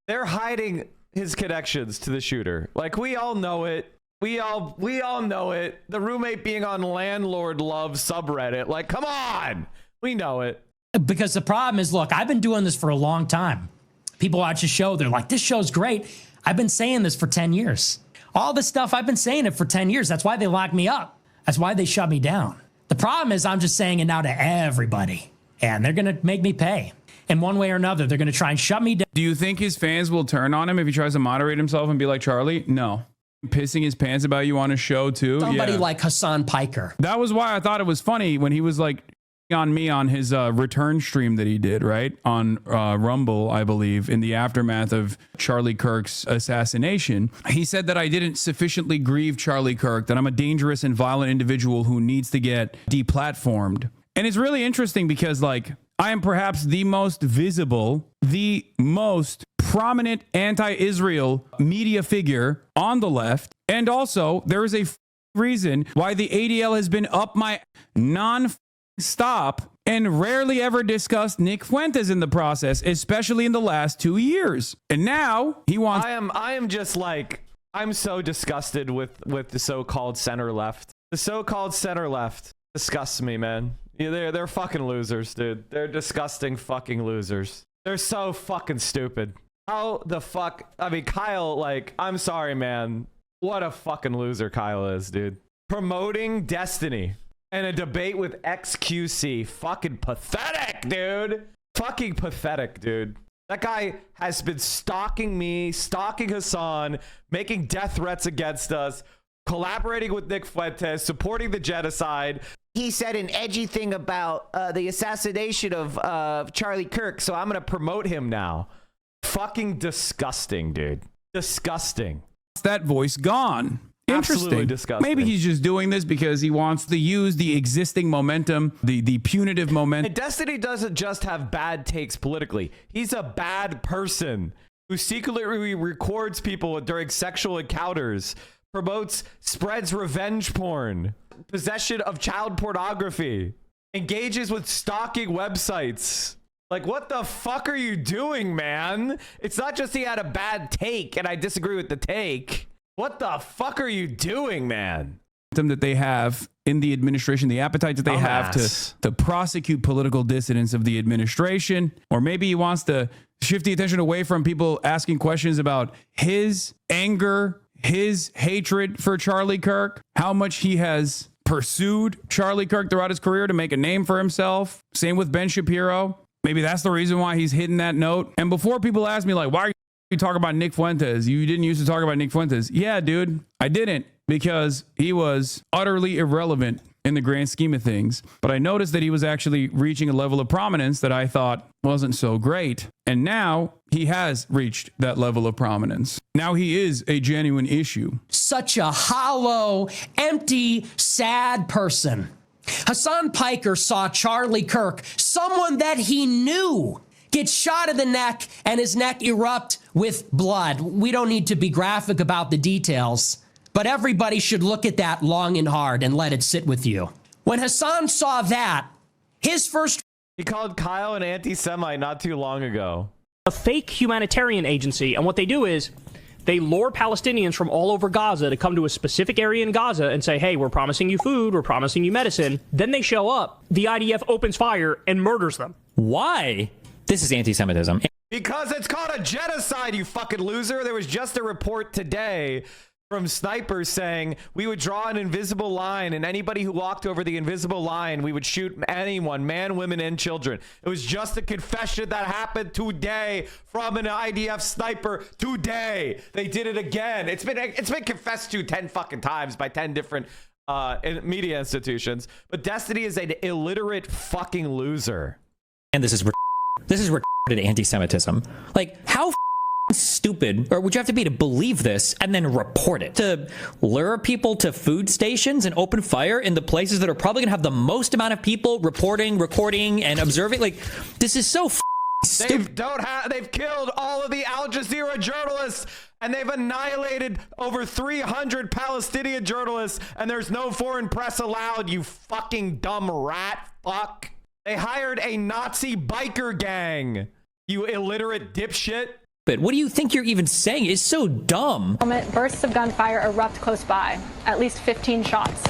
they're hiding his connections to the shooter. Like, we all know it. We all know it. The roommate being on Landlord Love subreddit. Like, come on. We know it. Because the problem is, look, I've been doing this for a long time. People watch the show. They're like, this show's great. I've been saying this for 10 years. All this stuff, I've been saying it for 10 years. That's why they locked me up. That's why they shut me down. The problem is I'm just saying it now to everybody. And they're going to make me pay. In one way or another, they're going to try and shut me down. Do you think his fans will turn on him if he tries to moderate himself and be like Charlie? No. Pissing his pants about you on a show too? Somebody like Hasan Piker. That was why I thought it was funny when he was like on me on his return stream that he did, right? On Rumble, I believe, in the aftermath of Charlie Kirk's assassination. He said that I didn't sufficiently grieve Charlie Kirk, that I'm a dangerous and violent individual who needs to get deplatformed. And it's really interesting because, like, I am perhaps the most visible, the most prominent anti-Israel media figure on the left. And also, there is a reason why the ADL has been up my stop and rarely ever discussed Nick Fuentes in the process, especially in the last 2 years. And now he wants. I am just like, I'm so disgusted with the so-called center left. The so-called center left disgusts me, man. Yeah, they're fucking losers, dude. They're disgusting fucking losers. They're so fucking stupid. How the fuck? I mean, Kyle, like, I'm sorry, man. What a fucking loser Kyle is, dude. Promoting Destiny and a debate with XQC. Fucking pathetic, dude. Fucking pathetic, dude. That guy has been stalking me, stalking Hasan, making death threats against us, collaborating with Nick Fuentes, supporting the genocide. He said an edgy thing about the assassination of Charlie Kirk, so I'm going to promote him now. Fucking disgusting, dude. Disgusting. That voice gone. Absolutely Interesting. disgusting. Maybe he's just doing this because he wants to use the existing momentum, the punitive momentum. And Destiny doesn't just have bad takes politically. He's a bad person who secretly records people during sexual encounters, spreads revenge porn, possession of child pornography, engages with stalking websites. Like, what the fuck are you doing, man? It's not just he had a bad take and I disagree with the take. What the fuck are you doing, man? That they have in the administration, the appetite that they have to prosecute political dissidents of the administration. Or maybe he wants to shift the attention away from people asking questions about his anger, his hatred for Charlie Kirk, how much he has pursued Charlie Kirk throughout his career to make a name for himself. Same with Ben Shapiro. Maybe that's the reason why he's hitting that note. And before people ask me, like, why are you talking about Nick Fuentes? You didn't used to talk about Nick Fuentes. Yeah, dude, I didn't, because he was utterly irrelevant in the grand scheme of things. But I noticed that he was actually reaching a level of prominence that I thought wasn't so great. And now he has reached that level of prominence. Now he is a genuine issue. Such a hollow, empty, sad person. Hasan Piker saw Charlie Kirk, someone that he knew, get shot in the neck and his neck erupt with blood. We don't need to be graphic about the details, but everybody should look at that long and hard and let it sit with you. When Hasan saw that, his first... He called Kyle an anti-Semite not too long ago. A fake humanitarian agency, and what they do is they lure Palestinians from all over Gaza to come to a specific area in Gaza and say, hey, we're promising you food, we're promising you medicine. Then they show up, the IDF opens fire and murders them. Why? This is anti-Semitism. Because it's called a genocide, you fucking loser. There was just a report today from snipers saying we would draw an invisible line, and anybody who walked over the invisible line, we would shoot anyone, man, women, and children. It was just a confession that happened today from an IDF sniper today. They did it again. It's been confessed to 10 fucking times by 10 different media institutions. But Destiny is an illiterate fucking loser. And this is retarded anti-Semitism. Like, how stupid or would you have to be to believe this and then report it? To lure people to food stations and open fire in the places that are probably gonna have the most amount of people reporting, recording, and observing. Like, this is so stupid. They've killed all of the Al Jazeera journalists, and they've annihilated over 300 Palestinian journalists, and there's no foreign press allowed, you fucking dumb rat fuck. They hired a Nazi biker gang, you illiterate dipshit. But what do you think you're even saying? It's so dumb. Bursts of gunfire erupt close by. At least 15 shots.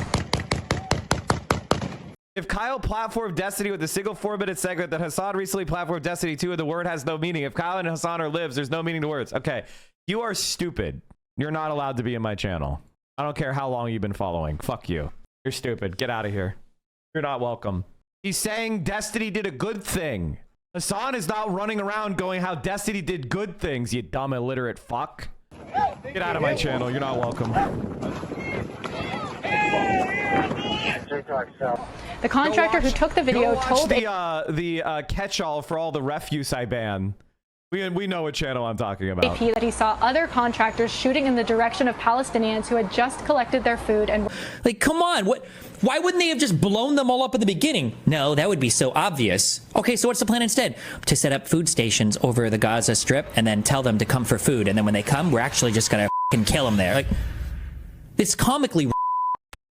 If Kyle platformed Destiny with a single 4-minute segment that Hasan recently platformed Destiny 2 and the word has no meaning. If Kyle and Hasan are lives, there's no meaning to words. Okay, you are stupid. You're not allowed to be in my channel. I don't care how long you've been following. Fuck you. You're stupid. Get out of here. You're not welcome. He's saying Destiny did a good thing. Hasan is not running around going how Destiny did good things, you dumb illiterate fuck. Get out of my channel. You're not welcome. The contractor who took the video told the catch-all for all the refuse I ban. We know what channel I'm talking about. AP that he saw other contractors shooting in the direction of Palestinians who had just collected their food and... Like, come on, why wouldn't they have just blown them all up at the beginning? No, that would be so obvious. Okay, so what's the plan instead? To set up food stations over the Gaza Strip and then tell them to come for food, and then when they come, we're actually just gonna kill them there. Like, it's comically...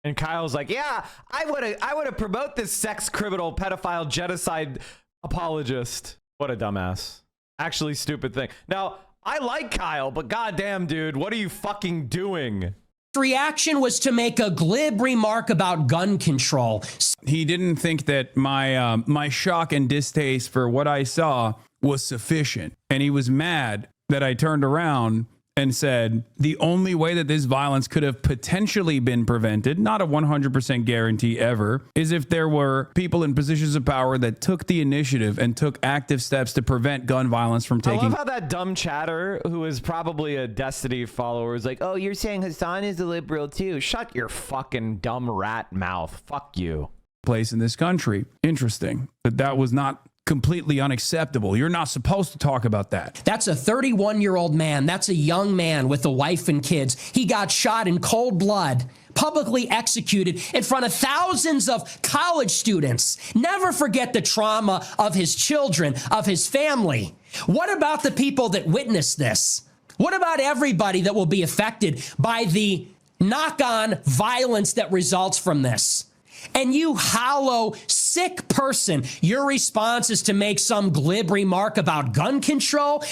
And Kyle's like, yeah, I would have promote this sex criminal pedophile genocide apologist. What a dumbass. Actually stupid thing. Now, I like Kyle, but goddamn, dude, what are you fucking doing? Reaction was to make a glib remark about gun control. He didn't think that my shock and distaste for what I saw was sufficient. And he was mad that I turned around and said the only way that this violence could have potentially been prevented, not a 100% guarantee ever, is if there were people in positions of power that took the initiative and took active steps to prevent gun violence from taking. I love how that dumb chatter, who is probably a Destiny follower, is like, oh, you're saying Hasan is a liberal too. Shut your fucking dumb rat mouth. Fuck you. Place in this country. Interesting that was not completely unacceptable. You're not supposed to talk about that. That's a 31-year-old man. That's a young man with a wife and kids. He got shot in cold blood, publicly executed in front of thousands of college students. Never forget the trauma of his children, of his family. What about the people that witnessed this? What about everybody that will be affected by the knock-on violence that results from this? And you hollow, sick person, your response is to make some glib remark about gun control?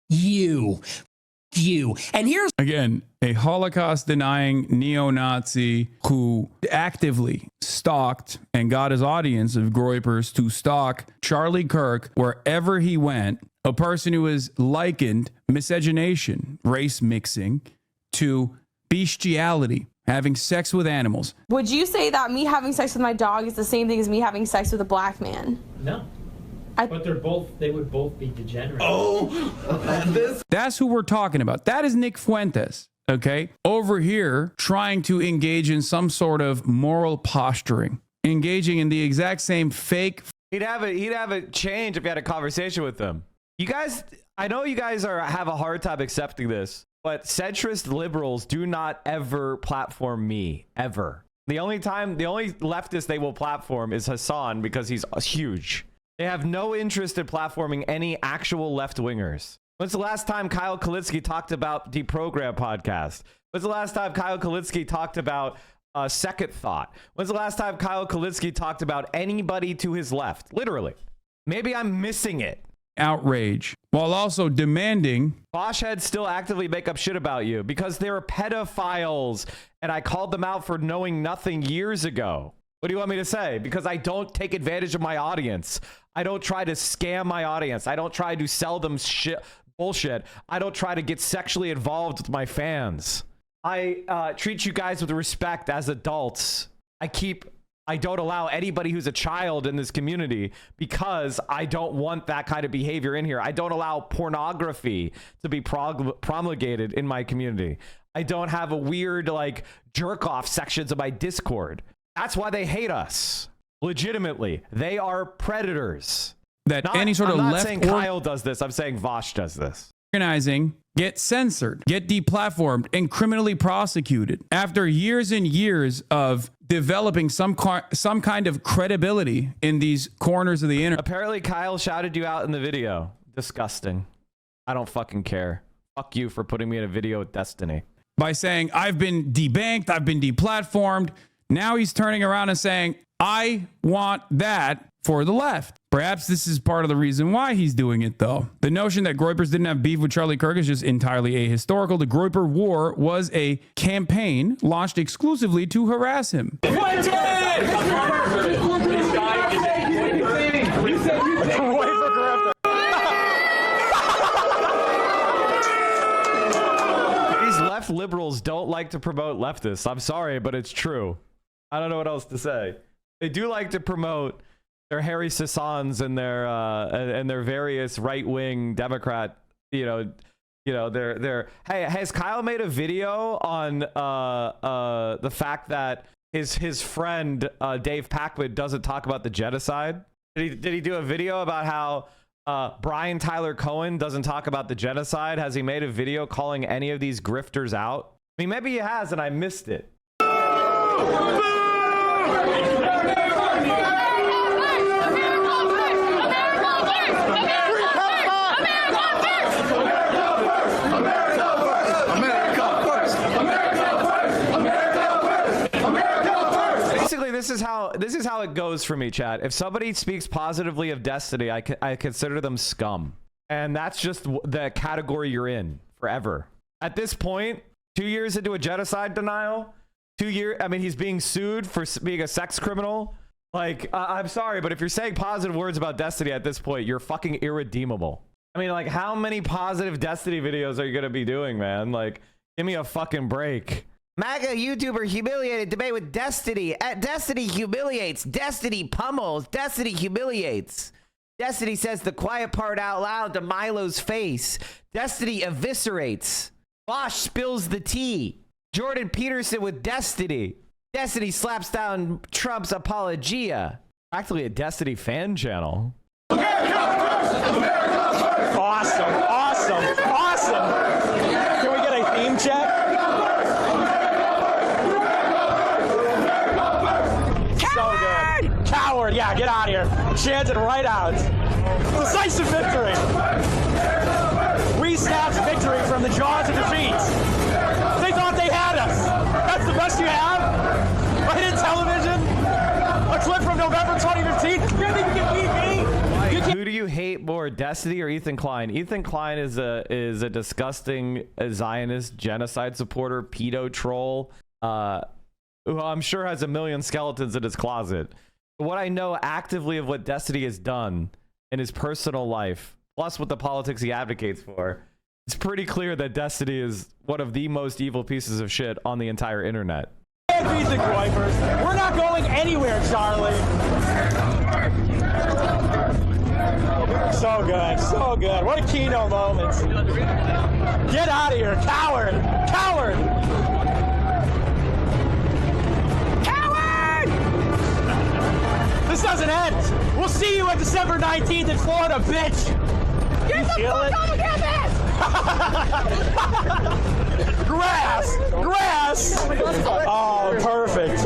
You. And here's... Again, a Holocaust-denying neo-Nazi who actively stalked and got his audience of groypers to stalk Charlie Kirk wherever he went, a person who is likened miscegenation, race mixing, to bestiality. Having sex with animals. Would you say that me having sex with my dog is the same thing as me having sex with a black man? No. But they would both be degenerate. That's who we're talking about. That is Nick Fuentes, okay? Over here, trying to engage in some sort of moral posturing, engaging in the exact same fake. He'd have a change if you had a conversation with them. You guys, I know you guys have a hard time accepting this. But centrist liberals do not ever platform me, ever. The only leftist they will platform is Hasan because he's huge. They have no interest in platforming any actual left-wingers. When's the last time Kyle Kalitsky talked about Deprogram podcast? When's the last time Kyle Kalitsky talked about Second Thought? When's the last time Kyle Kalitsky talked about anybody to his left? Literally. Maybe I'm missing it. Outrage, while also demanding. Bosch heads still actively make up shit about you because they're pedophiles, and I called them out for knowing nothing years ago. What do you want me to say? Because I don't take advantage of my audience. I don't try to scam my audience. I don't try to sell them bullshit. I don't try to get sexually involved with my fans. I treat you guys with respect as adults. I don't allow anybody who's a child in this community because I don't want that kind of behavior in here. I don't allow pornography to be promulgated in my community. I don't have a weird jerk off sections of my Discord. That's why they hate us. Legitimately, they are predators. I'm not saying Kyle does this. I'm saying Vosh does this. Organizing get censored, get deplatformed, and criminally prosecuted after years and years of developing some kind of credibility in these corners of the internet. Apparently, Kyle shouted you out in the video. Disgusting. I don't fucking care. Fuck you for putting me in a video with Destiny. By saying, I've been debanked, I've been deplatformed. Now he's turning around and saying, I want that for the left. Perhaps this is part of the reason why he's doing it, though. The notion that Groypers didn't have beef with Charlie Kirk is just entirely ahistorical. The Groyper War was a campaign launched exclusively to harass him. He's left liberals don't like to promote leftists. I'm sorry, but it's true. I don't know what else to say. They do like to promote their Harry Sassans and their various right-wing Democrat, their hey, has Kyle made a video on the fact that his friend Dave Packwood doesn't talk about the genocide? Did he do a video about how Brian Tyler Cohen doesn't talk about the genocide? Has he made a video calling any of these grifters out? I mean, maybe he has and I missed it. this is how it goes for me, chat. If somebody speaks positively of Destiny, I consider them scum, and that's just the category you're in forever. At this point, 2 years into a genocide denial, 2 years. I mean, he's being sued for being a sex criminal. Like, I'm sorry, but if you're saying positive words about Destiny at this point, you're fucking irredeemable. I mean, like, how many positive Destiny videos are you gonna be doing, man? Like, give me a fucking break. MAGA YouTuber humiliated debate with Destiny. Destiny humiliates. Destiny pummels. Destiny humiliates. Destiny says the quiet part out loud to Milo's face. Destiny eviscerates. Bosch spills the tea. Jordan Peterson with Destiny. Destiny slaps down Trump's apologia. Practically a Destiny fan channel. Awesome, awesome, awesome. Can we get a theme check? Coward! So good. Coward, yeah, get out of here. Chanted right out. Decisive victory. We snatched victory from the jaws of defeat. They thought they had us. That's the best you have? Right in television? A clip from November 2015? You think you can beat me? Who do you hate more, Destiny or Ethan Klein? Ethan Klein is a disgusting Zionist genocide supporter, pedo troll, who I'm sure has a million skeletons in his closet. What I know actively of what Destiny has done in his personal life, plus what the politics he advocates for, it's pretty clear that Destiny is one of the most evil pieces of shit on the entire internet. Beat the Kuipers. We're not going anywhere, Charlie. So good, so good. What a keynote moment. Get out of here, coward! Coward! Coward! This doesn't end. We'll see you on December 19th in Florida, bitch. Get the fuck on the campus! Grass! Grass! Oh, perfect.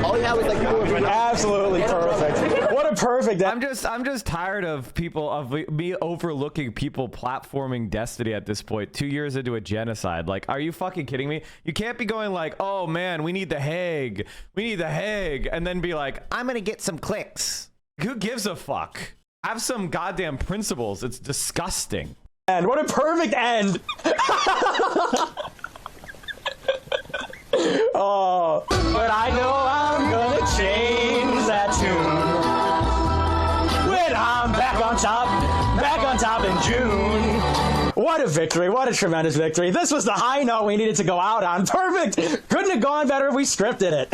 All we have is like absolutely perfect. What a perfect. I'm just tired of me overlooking people platforming Destiny at this point, 2 years into a genocide. Like, are you fucking kidding me? You can't be going like, oh man, we need the Hague, and then be like, I'm gonna get some clicks. Who gives a fuck? Have some goddamn principles. It's disgusting. And what a perfect end. Oh, but I know I'm gonna change that tune when I'm back on top in June. What a victory. What a tremendous victory. This was the high note we needed to go out on. Perfect. Couldn't have gone better if we scripted it.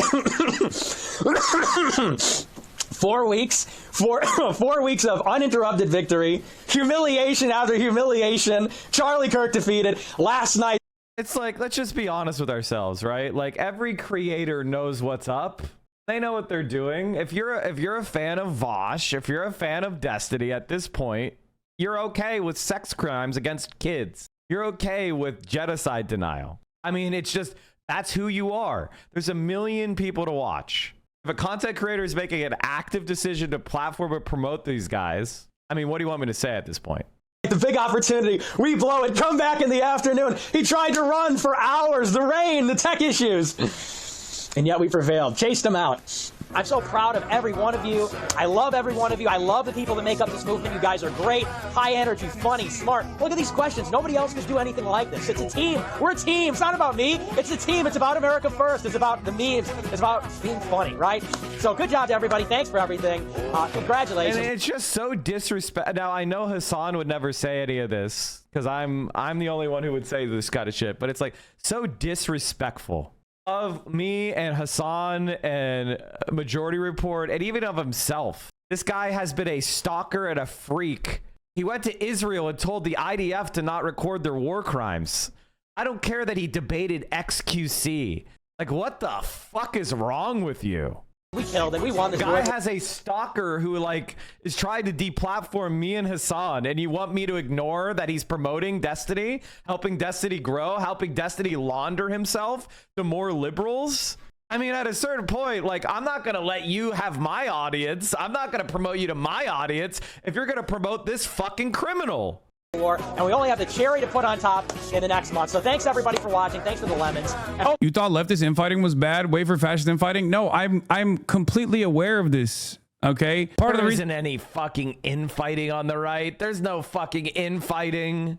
4 weeks, 4 weeks of uninterrupted victory, humiliation after humiliation, Charlie Kirk defeated last night. It's like, let's just be honest with ourselves, right? Like, every creator knows what's up. They know what they're doing. If you're a fan of Vosh, if you're a fan of Destiny at this point, you're okay with sex crimes against kids. You're okay with genocide denial. I mean, it's just, that's who you are. There's a million people to watch. If a content creator is making an active decision to platform or promote these guys, I mean, what do you want me to say at this point? The big opportunity, we blow it, come back in the afternoon. He tried to run for hours, the rain, the tech issues, and yet we prevailed, chased him out. I'm so proud of every one of you. I love every one of you. I love the people that make up this movement. You guys are great, high energy, funny, smart. Look at these questions. Nobody else can do anything like this. It's a team. We're a team. It's not about me. It's a team. It's about America first. It's about the memes. It's about being funny, right? So good job to everybody. Thanks for everything. Congratulations. And it's just so disrespectful. Now, I know Hasan would never say any of this because I'm the only one who would say this kind of shit, but it's like so disrespectful of me and Hasan and Majority Report and even of himself. This guy has been a stalker and a freak. He went to Israel and told the IDF to not record their war crimes. I don't care that he debated XQC. Like, what the fuck is wrong with you? We killed him. We won this guy has a stalker who like is trying to deplatform me and Hasan, and you want me to ignore that he's promoting Destiny, helping Destiny grow, helping Destiny launder himself to more liberals? I mean, at a certain point, like, I'm not gonna let you have my audience. I'm not gonna promote you to my audience if you're gonna promote this fucking criminal. war, and we only have the cherry to put on top in the next month. So thanks everybody for watching. Thanks for the lemons. You thought leftist infighting was bad? Wait for fascist infighting? No, I'm completely aware of this. Okay, part of the reason any fucking infighting on the right. There's no fucking infighting. The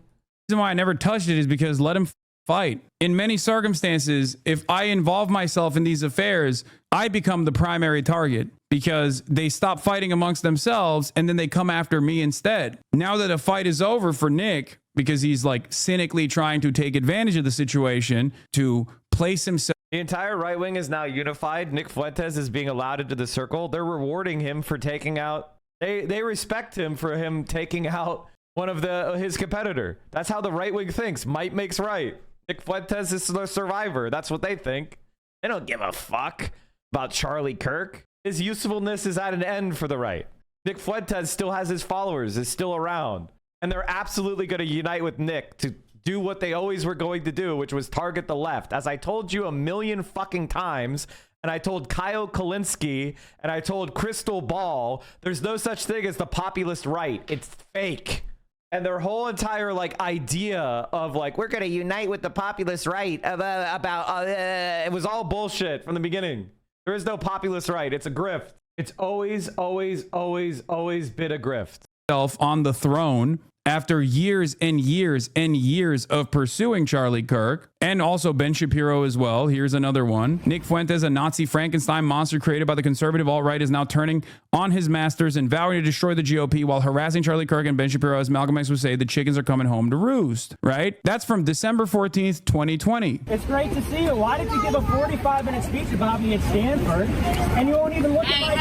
reason why I never touched it is because let him fight. In many circumstances, if I involve myself in these affairs, I become the primary target because they stop fighting amongst themselves and then they come after me instead. Now that a fight is over for Nick, because he's like cynically trying to take advantage of the situation to place himself. The entire right wing is now unified. Nick Fuentes is being allowed into the circle. They're rewarding him for taking out. They respect him for him taking out one of his competitor. That's how the right wing thinks. Might makes right. Nick Fuentes is the survivor. That's what they think. They don't give a fuck about Charlie Kirk. His usefulness is at an end for the right. Nick Fuentes still has his followers, is still around. And they're absolutely going to unite with Nick to do what they always were going to do, which was target the left. As I told you a million fucking times, and I told Kyle Kalinske, and I told Crystal Ball, there's no such thing as the populist right. It's fake. And their whole entire like idea of like, we're going to unite with the populist right it was all bullshit from the beginning. There is no populist right. It's a grift. It's always been a grift. On the throne after years and years and years of pursuing Charlie Kirk and also Ben Shapiro as well. Here's another one. Nick Fuentes, a Nazi Frankenstein monster created by the conservative alt-right, is now turning on his masters and vowing to destroy the GOP while harassing Charlie Kirk and Ben Shapiro. As Malcolm X would say, the chickens are coming home to roost, right? That's from December 14th, 2020. It's great to see you. Why did you give a 45-minute speech about me at Stanford, and you won't even look at my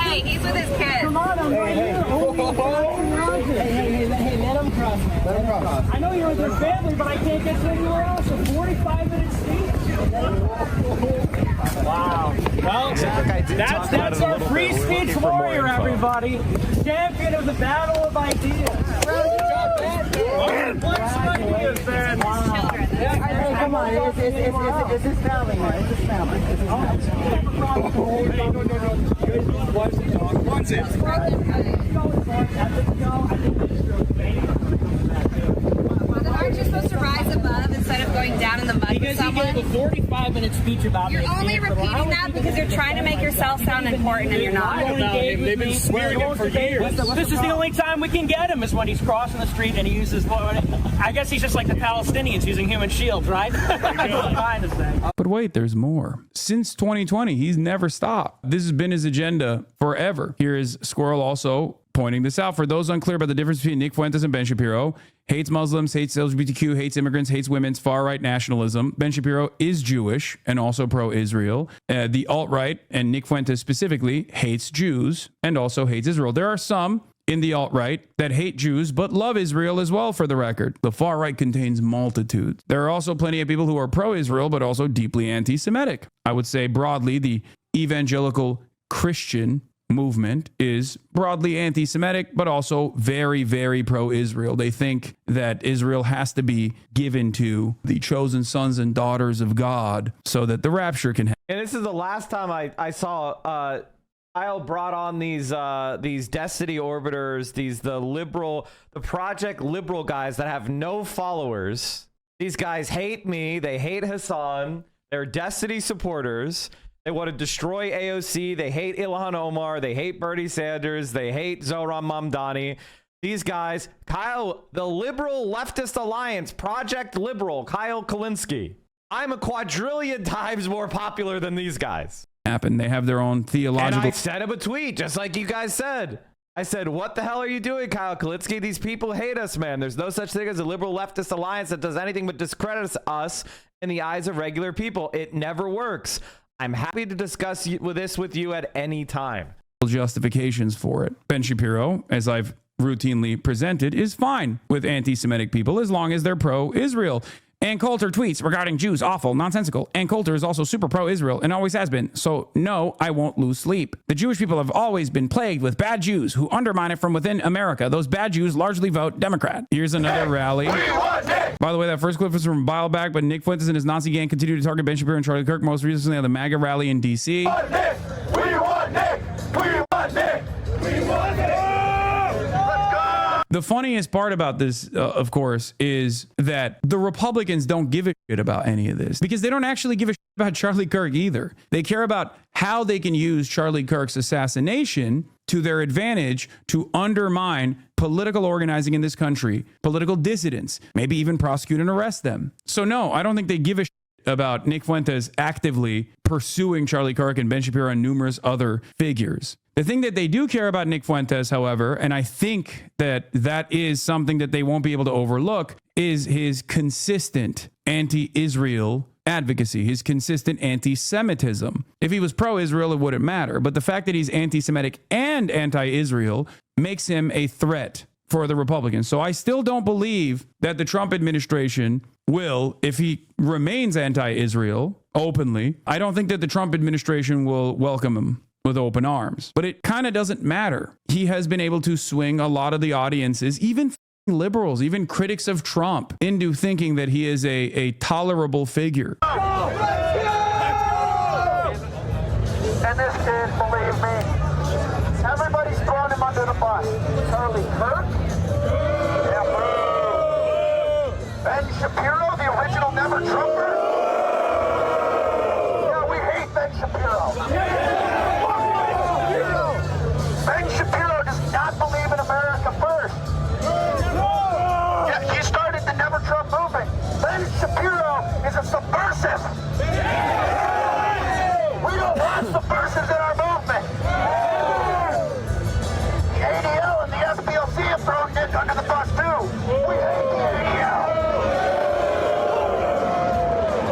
Hey, he's with his kids. Come on, I'm right here. Hey, let him cross, man. Let him cross. I know you're with your family, but I can't get to anywhere else. A 45-minute speech? Wow. Well, that's our free speech warrior, everybody. Champion of the battle of ideas. What's ideas, man? Hey, come on. It's his family, man. It's his family. It's his Aren't you supposed to rise above instead of going down in the mud with someone? He gave a 45-minute speech about You're only repeating that because you're trying to make yourself sound important and you're not. They've been swearing him for years. This is the only time we can get him is when he's crossing the street and he uses, I guess he's just like the Palestinians using human shields, right? That's what I'm trying to say. But wait, there's more. Since 2020, he's never stopped. This has been his agenda forever. Here is Squirrel also pointing this out. For those unclear about the difference between Nick Fuentes and Ben Shapiro, hates Muslims, hates LGBTQ, hates immigrants, hates women's far-right nationalism. Ben Shapiro is Jewish and also pro-Israel. The alt-right, and Nick Fuentes specifically, hates Jews and also hates Israel. There are some in the alt-right that hate Jews but love Israel as well, for the record. The far-right contains multitudes. There are also plenty of people who are pro-Israel but also deeply anti-Semitic. I would say broadly the evangelical Christian movement is broadly anti-Semitic, but also very, very pro-Israel. They think that Israel has to be given to the chosen sons and daughters of God so that the rapture can happen. And this is the last time I saw Kyle brought on these Destiny Orbiters, the Project Liberal guys that have no followers. These guys hate me. They hate Hasan. They're Destiny supporters. They want to destroy AOC. They hate Ilhan Omar. They hate Bernie Sanders. They hate Zohran Mamdani. These guys, Kyle, the Liberal Leftist Alliance, Project Liberal, Kyle Kalinske. I'm a quadrillion times more popular than these guys. They have their own theological... And I sent him a tweet, just like you guys said. I said, what the hell are you doing, Kyle Kalinske? These people hate us, man. There's no such thing as a Liberal Leftist Alliance that does anything but discredits us in the eyes of regular people. It never works. I'm happy to discuss this with you at any time. Justifications for it. Ben Shapiro, as I've routinely presented, is fine with anti-Semitic people as long as they're pro-Israel. Ann Coulter tweets regarding Jews, awful, nonsensical. Ann Coulter is also super pro-Israel and always has been. So no, I won't lose sleep. The Jewish people have always been plagued with bad Jews who undermine it from within America. Those bad Jews largely vote Democrat. Here's another rally. By the way, that first clip was from a while back, but Nick Fuentes and his Nazi gang continue to target Ben Shapiro and Charlie Kirk, most recently at the MAGA rally in D.C. We want Nick! We want Nick! We want Nick! We want Nick! The funniest part about this, of course, is that the Republicans don't give a shit about any of this because they don't actually give a shit about Charlie Kirk either. They care about how they can use Charlie Kirk's assassination to their advantage to undermine political organizing in this country, political dissidents, maybe even prosecute and arrest them. So no, I don't think they give a shit about Nick Fuentes actively pursuing Charlie Kirk and Ben Shapiro and numerous other figures. The thing that they do care about Nick Fuentes, however, and I think that that is something that they won't be able to overlook, is his consistent anti-Israel advocacy, his consistent anti-Semitism. If he was pro-Israel, it wouldn't matter. But the fact that he's anti-Semitic and anti-Israel makes him a threat for the Republicans. So I still don't believe that the Trump administration will, if he remains anti-Israel openly, I don't think that the Trump administration will welcome him with open arms. But it kind of doesn't matter. He has been able to swing a lot of the audiences, even liberals, even critics of Trump, into thinking that he is a tolerable figure. And this kid, believe me, everybody's thrown him under the bus. Charlie Kirk? Yeah, bro. Ben Shapiro, the original Never Trumper? Yeah, we hate Ben Shapiro. Ben Shapiro does not believe in America first. Yeah, he started the Never Trump movement. Ben Shapiro is a subversive. We don't want subversives in our movement. The ADL and the SPLC have thrown Nick under the bus too. We hate the ADL.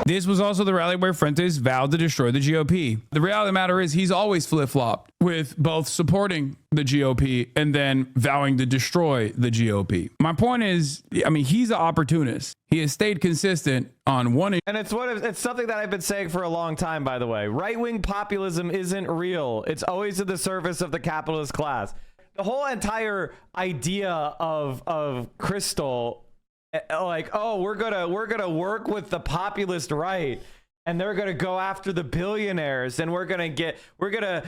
This was also the rally where Fuentes vowed to destroy the GOP. The reality of the matter is he's always flip-flopped with both supporting the GOP and then vowing to destroy the GOP. My point is, I mean, he's an opportunist. He has stayed consistent on one. And it's something that I've been saying for a long time, by the way. Right-wing populism isn't real. It's always at the service of the capitalist class. The whole entire idea of Crystal, like, oh, we're gonna work with the populist right, and they're gonna go after the billionaires, and we're gonna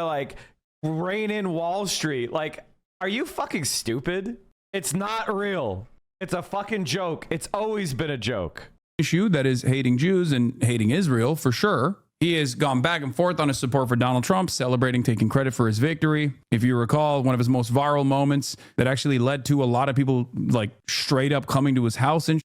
like rein in Wall Street. Like, are you fucking stupid? It's not real. It's a fucking joke. It's always been a joke. Issue that is hating Jews and hating Israel for sure. He has gone back and forth on his support for Donald Trump, celebrating, taking credit for his victory. If you recall, one of his most viral moments that actually led to a lot of people like straight up coming to his house and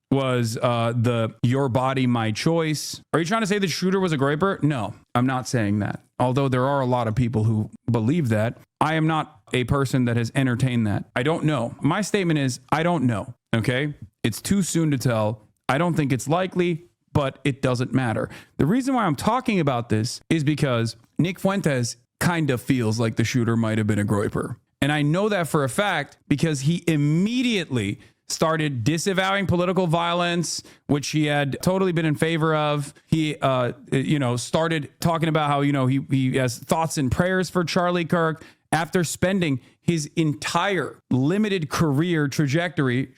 was the "Your Body, My Choice." Are you trying to say the shooter was a graper? No, I'm not saying that. Although there are a lot of people who believe that. I am not a person that has entertained that. I don't know. My statement is, I don't know. Okay? It's too soon to tell. I don't think it's likely, but it doesn't matter. The reason why I'm talking about this is because Nick Fuentes kind of feels like the shooter might have been a groyper. And I know that for a fact because he immediately started disavowing political violence, which he had totally been in favor of. He, started talking about how, he has thoughts and prayers for Charlie Kirk after spending his entire limited career trajectory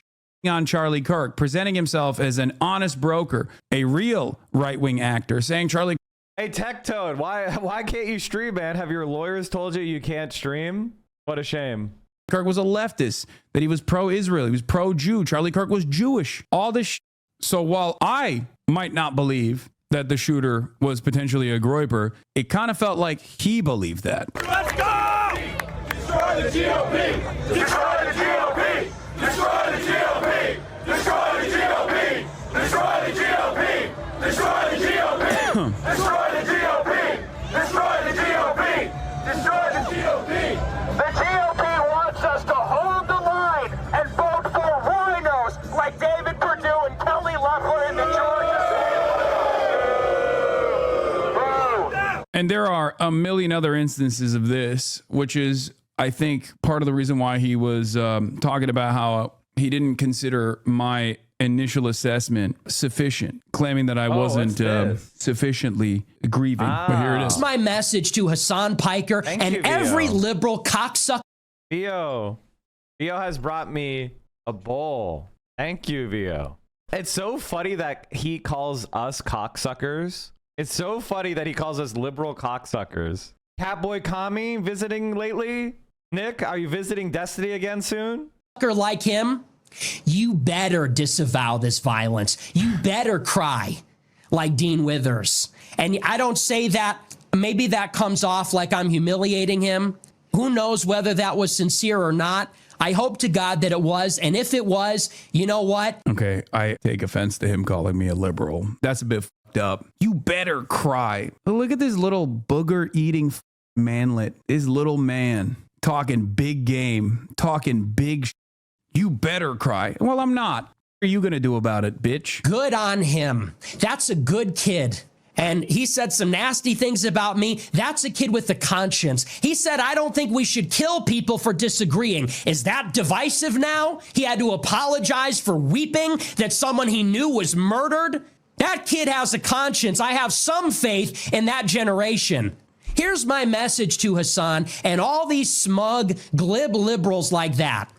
on Charlie Kirk, presenting himself as an honest broker, a real right-wing actor, saying Charlie. Hey, Tech Toad, why can't you stream, man? Have your lawyers told you can't stream? What a shame. Kirk was a leftist, that he was pro-Israel, he was pro-Jew. Charlie Kirk was Jewish. All this. So while I might not believe that the shooter was potentially a groyper, it kind of felt like he believed that. Let's go! Destroy the GOP! Destroy the GOP! Destroy the GOP! Destroy the GOP! Destroy the GOP! Destroy the GOP! Destroy the GOP! Destroy the GOP! Destroy the GOP! The GOP wants us to hold the line and vote for rhinos like David Perdue and Kelly Loeffler in the Georgia. And there are a million other instances of this, which is, I think, part of the reason why he was talking about how he didn't consider my initial assessment sufficient, claiming that I wasn't sufficiently grieving. But here it is. That's my message to Hasan Piker and every liberal cocksucker. Vio has brought me a bowl. Thank you, Vio. It's so funny that he calls us cocksuckers. It's so funny that he calls us liberal cocksuckers. Catboy Kami visiting lately? Nick, are you visiting Destiny again soon? like him, you better disavow this violence. You better cry like Dean Withers. And I don't say that, maybe that comes off like I'm humiliating him. Who knows whether that was sincere or not? I hope to God that it was. And if it was, you know what? Okay, I take offense to him calling me a liberal. That's a bit fucked up. You better cry. Look at this little booger eating manlet. This little man talking big game, talking big You better cry. Well, I'm not. What are you going to do about it, bitch? Good on him. That's a good kid. And he said some nasty things about me. That's a kid with a conscience. He said, I don't think we should kill people for disagreeing. Is that divisive now? He had to apologize for weeping that someone he knew was murdered. That kid has a conscience. I have some faith in that generation. Here's my message to Hasan and all these smug, glib liberals like that.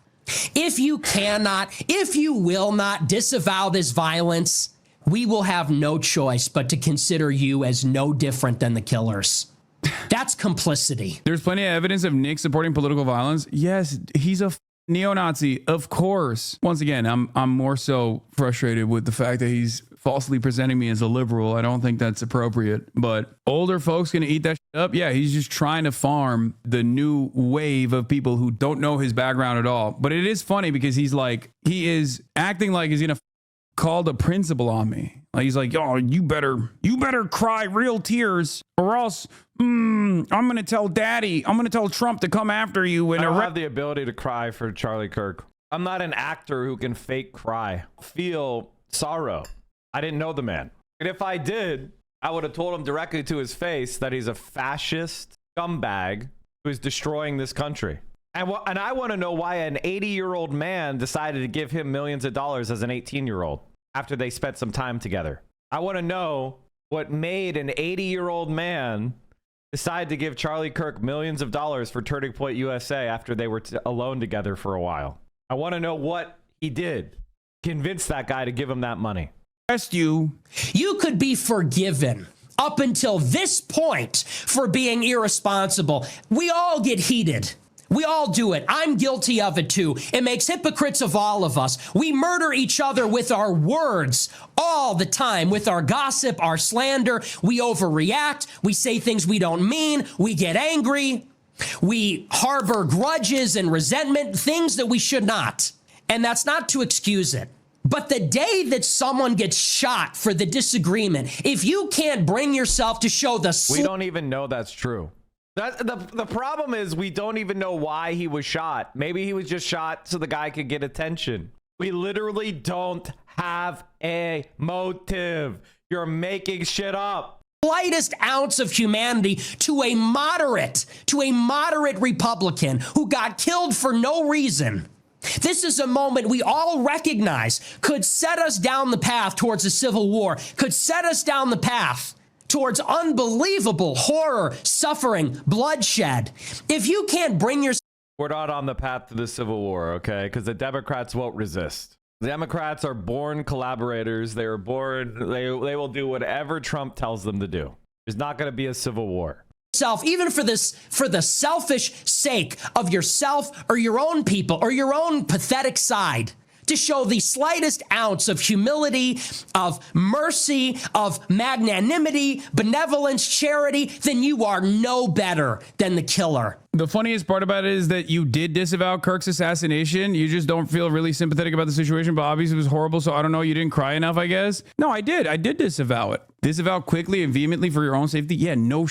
If you cannot, if you will not disavow this violence, we will have no choice but to consider you as no different than the killers. That's complicity. There's plenty of evidence of Nick supporting political violence. Yes, he's a neo-Nazi, of course. Once again, I'm more so frustrated with the fact that he's falsely presenting me as a liberal. I don't think that's appropriate, but older folks gonna eat that shit up. Yeah, he's just trying to farm the new wave of people who don't know his background at all. But it is funny because he is acting like he's gonna call the principal on me. Like he's like, oh, you better cry real tears or else I'm gonna tell daddy, I'm gonna tell Trump to come after you. And I don't have the ability to cry for Charlie Kirk. I'm not an actor who can fake cry, feel sorrow. I didn't know the man. And if I did, I would have told him directly to his face that he's a fascist scumbag who is destroying this country. And I want to know why an 80-year-old man decided to give him millions of dollars as an 18-year-old after they spent some time together. I want to know what made an 80-year-old man decide to give Charlie Kirk millions of dollars for Turning Point USA after they were alone together for a while. I want to know what he did. Convince that guy to give him that money. You could be forgiven up until this point for being irresponsible. We all get heated. We all do it. I'm guilty of it too. It makes hypocrites of all of us. We murder each other with our words all the time, with our gossip, our slander. We overreact. We say things we don't mean. We get angry. We harbor grudges and resentment, things that we should not. And that's not to excuse it. But the day that someone gets shot for the disagreement, if you can't bring yourself to show we don't even know that's true. The problem is we don't even know why he was shot. Maybe he was just shot so the guy could get attention. We literally don't have a motive. You're making shit up. Slightest ounce of humanity to a moderate Republican who got killed for no reason. This is a moment we all recognize could set us down the path towards a civil war, could set us down the path towards unbelievable horror, suffering, bloodshed. If you can't bring yourself... We're not on the path to the Civil War, okay? Because the Democrats won't resist. The Democrats are born collaborators. They were born... They will do whatever Trump tells them to do. There's not going to be a civil war. Even for the selfish sake of yourself or your own people or your own pathetic side, to show the slightest ounce of humility, of mercy, of magnanimity, benevolence, charity, then you are no better than the killer. The funniest part about it is that you did disavow Kirk's assassination. You just don't feel really sympathetic about the situation, but obviously it was horrible. So I don't know. You didn't cry enough, I guess. No, I did. I did disavow it. Disavow quickly and vehemently for your own safety. Yeah, no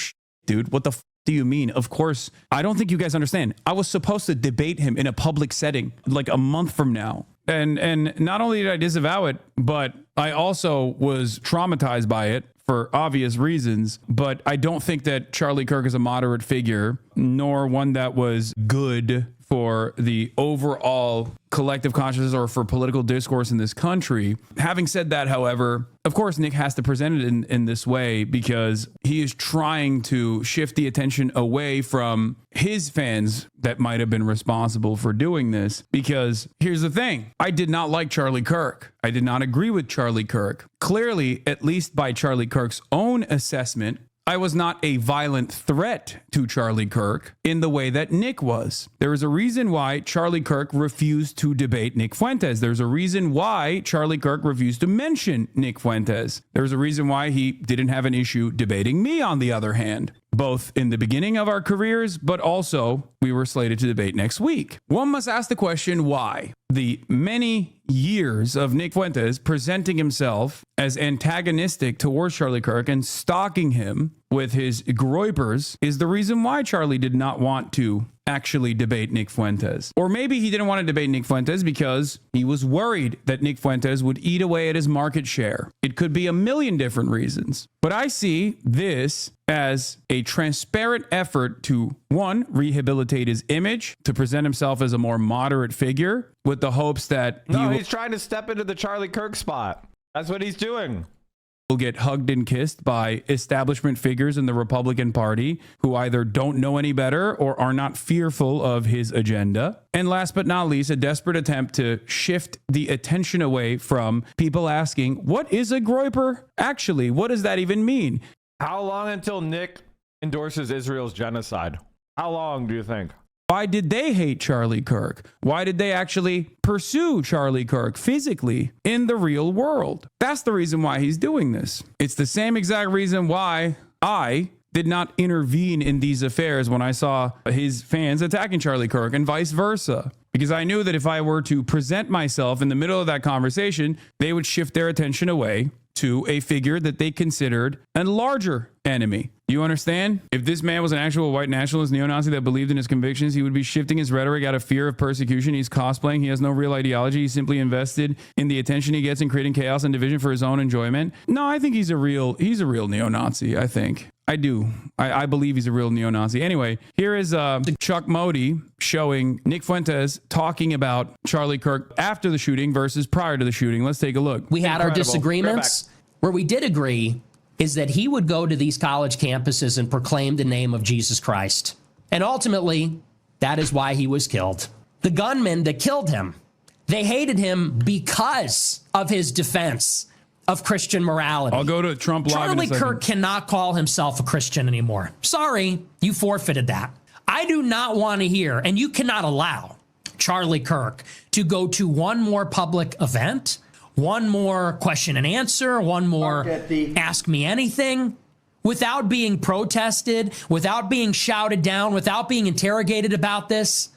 dude. What the do you mean? Of course. I don't think you guys understand. I was supposed to debate him in a public setting like a month from now. And not only did I disavow it, but I also was traumatized by it for obvious reasons. But I don't think that Charlie Kirk is a moderate figure, nor one that was good for the overall collective consciousness or for political discourse in this country. Having said that, however, of course, Nick has to present it in this way because he is trying to shift the attention away from his fans that might have been responsible for doing this. Because here's the thing. I did not like Charlie Kirk. I did not agree with Charlie Kirk. Clearly, at least by Charlie Kirk's own assessment, I was not a violent threat to Charlie Kirk in the way that Nick was. There is a reason why Charlie Kirk refused to debate Nick Fuentes. There's a reason why Charlie Kirk refused to mention Nick Fuentes. There's a reason why he didn't have an issue debating me, on the other hand, both in the beginning of our careers, but also we were slated to debate next week. One must ask the question why. The many years of Nick Fuentes presenting himself as antagonistic towards Charlie Kirk and stalking him with his groypers is the reason why Charlie did not want to actually debate Nick Fuentes. Or maybe he didn't want to debate Nick Fuentes because he was worried that Nick Fuentes would eat away at his market share. It could be a million different reasons. But I see this as a transparent effort to, one, rehabilitate his image, to present himself as a more moderate figure with the hopes that he's trying to step into the Charlie Kirk spot. That's what he's doing. Will get hugged and kissed by establishment figures in the Republican Party who either don't know any better or are not fearful of his agenda. And last but not least, a desperate attempt to shift the attention away from people asking, what is a groyper? Actually, what does that even mean? How long until Nick endorses Israel's genocide? How long do you think? Why did they hate Charlie Kirk? Why did they actually pursue Charlie Kirk physically in the real world? That's the reason why he's doing this. It's the same exact reason why I did not intervene in these affairs when I saw his fans attacking Charlie Kirk and vice versa. Because I knew that if I were to present myself in the middle of that conversation, they would shift their attention away to a figure that they considered a larger enemy. You understand? If this man was an actual white nationalist neo-Nazi that believed in his convictions, he would be shifting his rhetoric out of fear of persecution. He's cosplaying. He has no real ideology. He's simply invested in the attention he gets in creating chaos and division for his own enjoyment. No, I think he's a real neo-Nazi, I think. I do. I believe he's a real neo-Nazi. Anyway, here is Chuck Modi showing Nick Fuentes talking about Charlie Kirk after the shooting versus prior to the shooting. Let's take a look. We had our disagreements. Where we did agree is that he would go to these college campuses and proclaim the name of Jesus Christ. And ultimately, that is why he was killed. The gunmen that killed him, they hated him because of his defense of Christian morality. I'll go to Trump Live Charlie in a second. Kirk cannot call himself a Christian anymore. Sorry, you forfeited that. I do not want to hear, and you cannot allow Charlie Kirk to go to one more public event, one more question and answer, one more ask me anything, without being protested, without being shouted down, without being interrogated about this.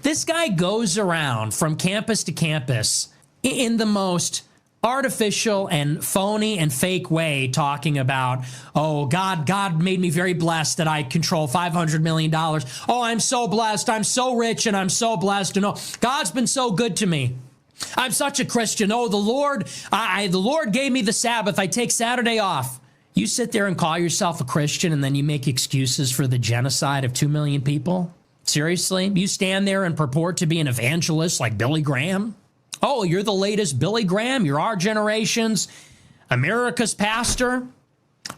This guy goes around from campus to campus in the most artificial and phony and fake way, talking about, oh, God made me very blessed that I control $500 million. Oh, I'm so blessed. I'm so rich and I'm so blessed. And oh, God's been so good to me. I'm such a Christian. Oh, the Lord gave me the Sabbath. I take Saturday off. You sit there and call yourself a Christian and then you make excuses for the genocide of 2 million people? Seriously? You stand there and purport to be an evangelist like Billy Graham? Oh, you're the latest Billy Graham. You're our generation's America's pastor.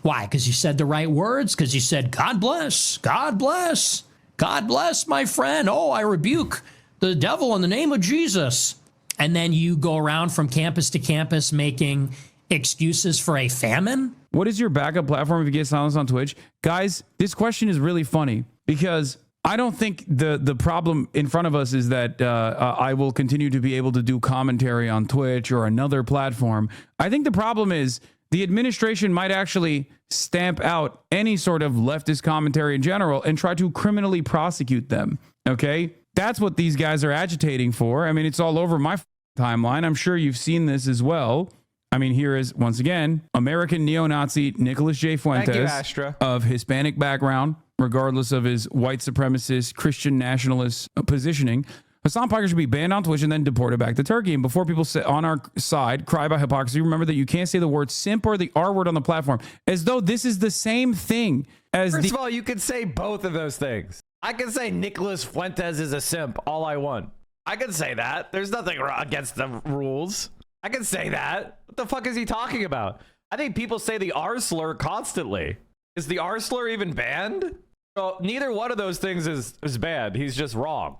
Why? Because you said the right words? Because you said, God bless, God bless, God bless, my friend. Oh, I rebuke the devil in the name of Jesus. And then you go around from campus to campus making excuses for a famine? What is your backup platform if you get silenced on Twitch? Guys, this question is really funny because I don't think the problem in front of us is that I will continue to be able to do commentary on Twitch or another platform. I think the problem is the administration might actually stamp out any sort of leftist commentary in general and try to criminally prosecute them. Okay? That's what these guys are agitating for. I mean, it's all over my timeline. I'm sure you've seen this as well. I mean, here is, once again, American neo-Nazi Nicholas J. Fuentes of Hispanic background, regardless of his white supremacist, Christian nationalist positioning. Hasan Piker should be banned on Twitch and then deported back to Turkey. And before people sit on our side cry about hypocrisy, remember that you can't say the word simp or the R word on the platform, as though this is the same thing as First of all, you could say both of those things. I can say Nicholas Fuentes is a simp all I want. I can say that. There's nothing against the rules. I can say that. What the fuck is he talking about? I think people say the R slur constantly. Is the R slur even banned? Well, neither one of those things is bad. He's just wrong.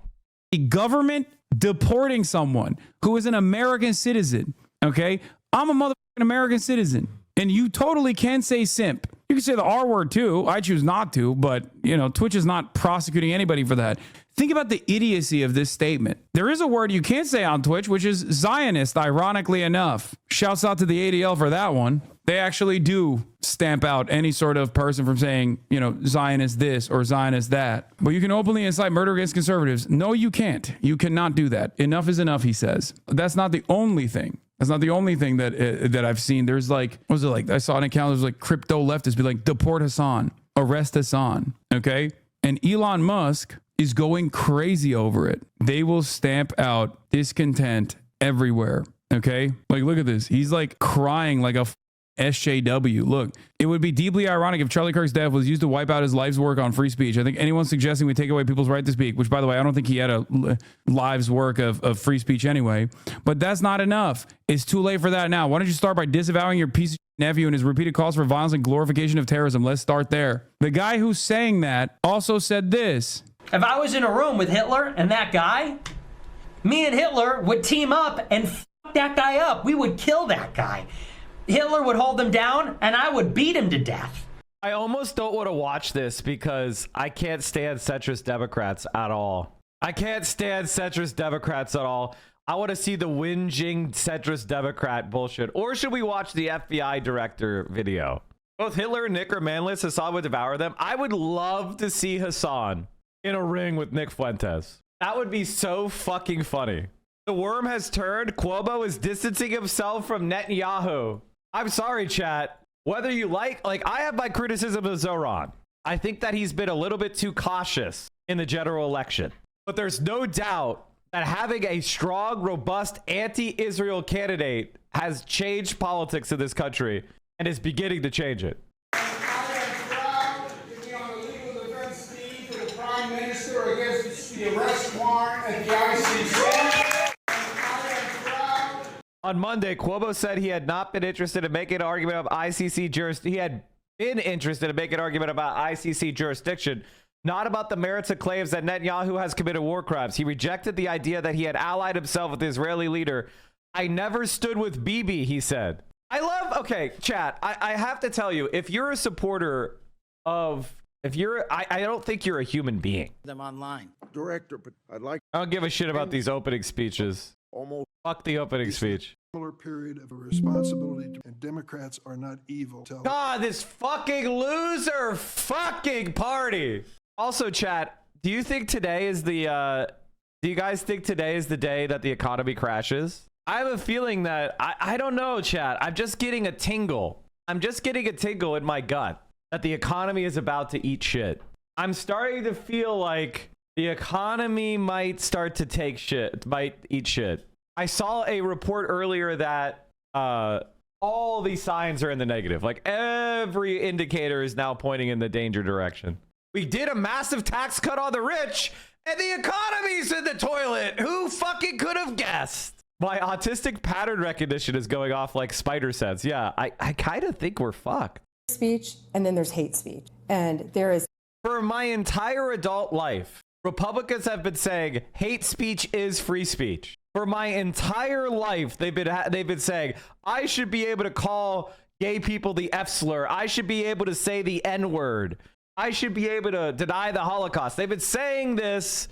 The government deporting someone who is an American citizen, okay? I'm a motherfucking American citizen, and you totally can say simp. You can say the R word too. I choose not to, but you know, Twitch is not prosecuting anybody for that. Think about the idiocy of this statement. There is a word you can't say on Twitch, which is Zionist, ironically enough. Shouts out to the ADL for that one. They actually do stamp out any sort of person from saying, you know, Zionist this or Zionist that. But you can openly incite murder against conservatives. No, you can't. You cannot do that. Enough is enough, he says. That's not the only thing. That's not the only thing that I've seen. There's like, what was it like? I saw an account that was like crypto leftists be like, deport Hasan, arrest Hasan. Okay. And Elon Musk is going crazy over it. They will stamp out discontent everywhere. Okay. Like, look at this. He's like crying like a SJW. Look, it would be deeply ironic if Charlie Kirk's death was used to wipe out his life's work on free speech. I think anyone suggesting we take away people's right to speak, which by the way, I don't think he had a life's work of free speech anyway, but that's not enough. It's too late for that now. Why don't you start by disavowing your piece of nephew and his repeated calls for violence and glorification of terrorism? Let's start there. The guy who's saying that also said this. If I was in a room with Hitler and that guy, me and Hitler would team up and fuck that guy up. We would kill that guy. Hitler would hold him down and I would beat him to death. I almost don't want to watch this because I can't stand centrist Democrats at all. I can't stand centrist Democrats at all. I want to see the whinging centrist Democrat bullshit. Or should we watch the FBI director video? Both Hitler and Nick are manless. Hasan would devour them. I would love to see Hasan in a ring with Nick Fuentes. That would be so fucking funny. The worm has turned. Cuomo is distancing himself from Netanyahu. I'm sorry, chat. Whether you like I have my criticism of Zoran. I think that he's been a little bit too cautious in the general election. But there's no doubt that having a strong, robust anti-Israel candidate has changed politics in this country and is beginning to change it. I am proud to be on the legal defense team for the Prime Minister against the arrest warrant at the ICC. On Monday, Cuomo said he had not been interested in making an argument of ICC jurisdiction. He had been interested in making an argument about ICC jurisdiction, not about the merits of claims that Netanyahu has committed war crimes. He rejected the idea that he had allied himself with the Israeli leader. I never stood with Bibi, he said. Okay, chat, I have to tell you, if you're a supporter of, I don't think you're a human being. Them online. Director, but I don't give a shit about these opening speeches. Almost fuck the opening speech. Similar period of responsibility, and Democrats are not evil. God, this fucking loser fucking party. Also, chat, do you think today is the do you guys think today is the day that the economy crashes? I have a feeling that I don't know, chat. I'm just getting a tingle. I'm just getting a tingle in my gut that the economy is about to eat shit. I'm starting to feel like the economy might start to take shit, might eat shit. I saw a report earlier that all these signs are in the negative. Like every indicator is now pointing in the danger direction. We did a massive tax cut on the rich and the economy's in the toilet. Who fucking could have guessed? My autistic pattern recognition is going off like spider sense. Yeah, I kind of think we're fucked. Speech, and then there's hate speech. And there is... For my entire adult life, Republicans have been saying hate speech is free speech. For my entire life, they've been saying I should be able to call gay people the F slur. I should be able to say the N word. I should be able to deny the Holocaust. They've been saying this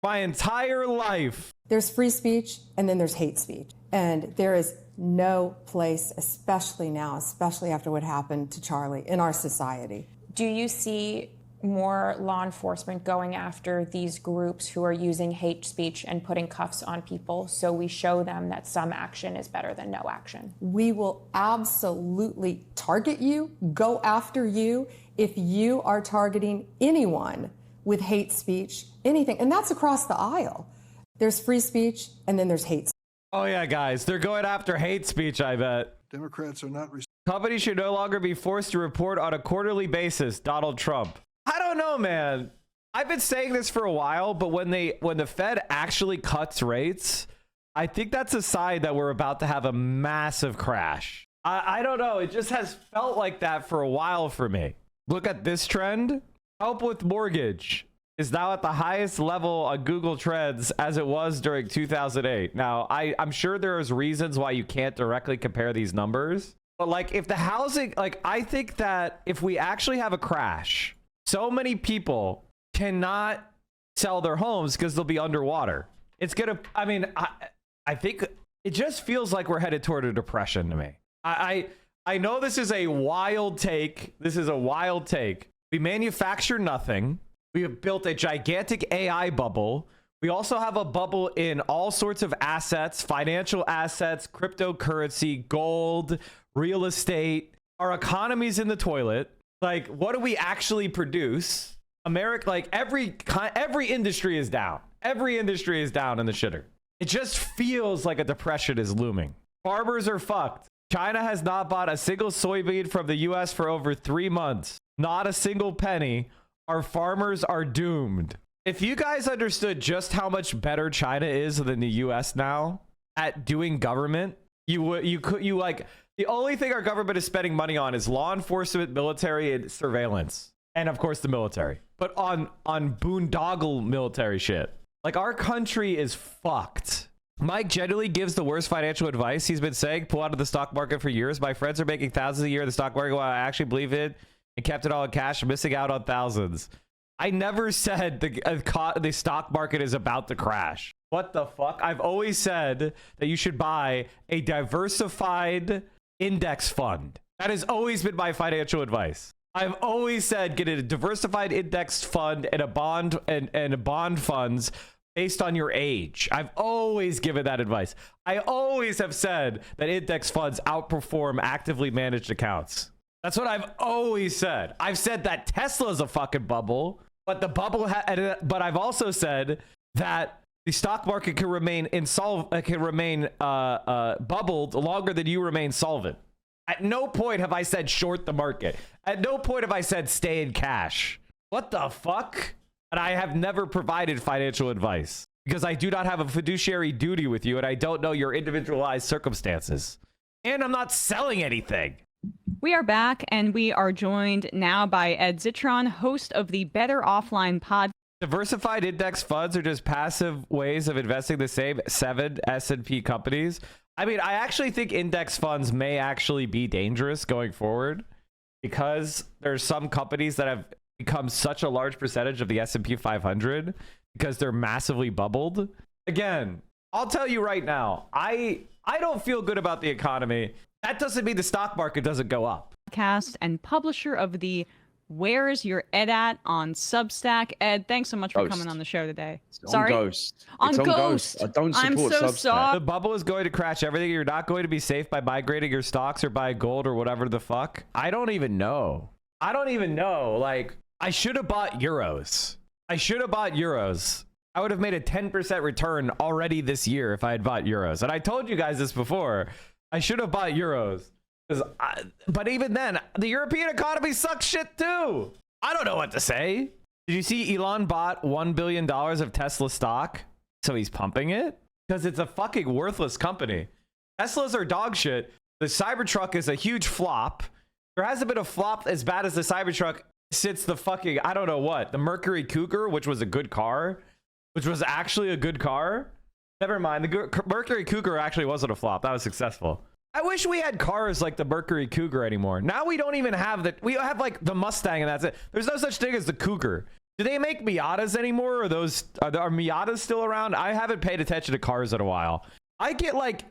my entire life. There's free speech, and then there's hate speech. And there is no place, especially now, especially after what happened to Charlie, in our society. Do you see more law enforcement going after these groups who are using hate speech and putting cuffs on people so we show them that some action is better than no action? We will absolutely target you, go after you, if you are targeting anyone with hate speech, anything. And that's across the aisle. There's free speech, and then there's hate speech. Oh yeah, guys, they're going after hate speech, I bet. Democrats are not... Companies should no longer be forced to report on a quarterly basis, Donald Trump. I don't know, man. I've been saying this for a while, but when the Fed actually cuts rates, I think that's a sign that we're about to have a massive crash. I don't know. It just has felt like that for a while for me. Look at this trend. Help with mortgage is now at the highest level on Google Trends as it was during 2008. Now, I'm sure there's reasons why you can't directly compare these numbers, But like if the housing, like I think that if we actually have a crash, so many people cannot sell their homes because they'll be underwater. It's gonna, I mean, I think it just feels like we're headed toward a depression to me. I know this is a wild take. This is a wild take. We manufacture nothing. We have built a gigantic AI bubble. We also have a bubble in all sorts of assets, financial assets, cryptocurrency, gold, real estate. Our economy's in the toilet. Like, what do we actually produce? America, like every industry is down. Every industry is down in the shitter. It just feels like a depression is looming. Farmers are fucked. China has not bought a single soybean from the US for over 3 months. Not a single penny. Our farmers are doomed. If you guys understood just how much better China is than the US now at doing government, you like, the only thing our government is spending money on is law enforcement, military, and surveillance. And of course the military. But on boondoggle military shit. Like, our country is fucked. Mike generally gives the worst financial advice. He's been saying, pull out of the stock market for years. My friends are making thousands a year in the stock market while I actually believe it and kept it all in cash, missing out on thousands. I never said the stock market is about to crash. What the fuck? I've always said that you should buy a diversified index fund. That has always been my financial advice. I've always said get a diversified index fund and a bond and bond funds based on your age. I've always given that advice. I always have said that index funds outperform actively managed accounts. That's what I've always said. I've said that Tesla's a fucking bubble, but the bubble but I've also said that the stock market can remain bubbled longer than you remain solvent. At no point have I said short the market. At no point have I said stay in cash. What the fuck? And I have never provided financial advice because I do not have a fiduciary duty with you and I don't know your individualized circumstances. And I'm not selling anything. We are back and we are joined now by Ed Zitron, host of the Better Offline podcast. Diversified index funds are just passive ways of investing the same 7 S&P companies. I mean, I actually think index funds may actually be dangerous going forward because there's some companies that have become such a large percentage of the S&P 500 because they're massively bubbled. Again, I'll tell you right now, I don't feel good about the economy. That doesn't mean the stock market doesn't go up. Podcast and publisher of the Where Is Your Ed At on Substack. Ed, thanks so much for coming on the show today. Sorry? On Ghost. On Ghost. I don't support I'm so Substack. sorry. The bubble is going to crash everything. You're not going to be safe by migrating your stocks or buy gold or whatever the fuck. I don't even know. Like, I should have bought euros. I would have made a 10% return already this year if I had bought euros. And I told you guys this before. I should have bought euros. But even then, the European economy sucks shit too. I don't know what to say. Did you see Elon bought $1 billion of Tesla stock? So he's pumping it? Because it's a fucking worthless company. Teslas are dog shit. The Cybertruck is a huge flop. There hasn't been a flop as bad as the Cybertruck since the fucking, I don't know what, the Mercury Cougar, which was a good car, which was actually a good car. Never mind. The Mercury Cougar actually wasn't a flop. That was successful. I wish we had cars like the Mercury Cougar anymore. Now we don't even have that. We have like the Mustang and that's it. There's no such thing as the Cougar. Do they make Miatas anymore? Or are Miatas still around? I haven't paid attention to cars in a while. I get like,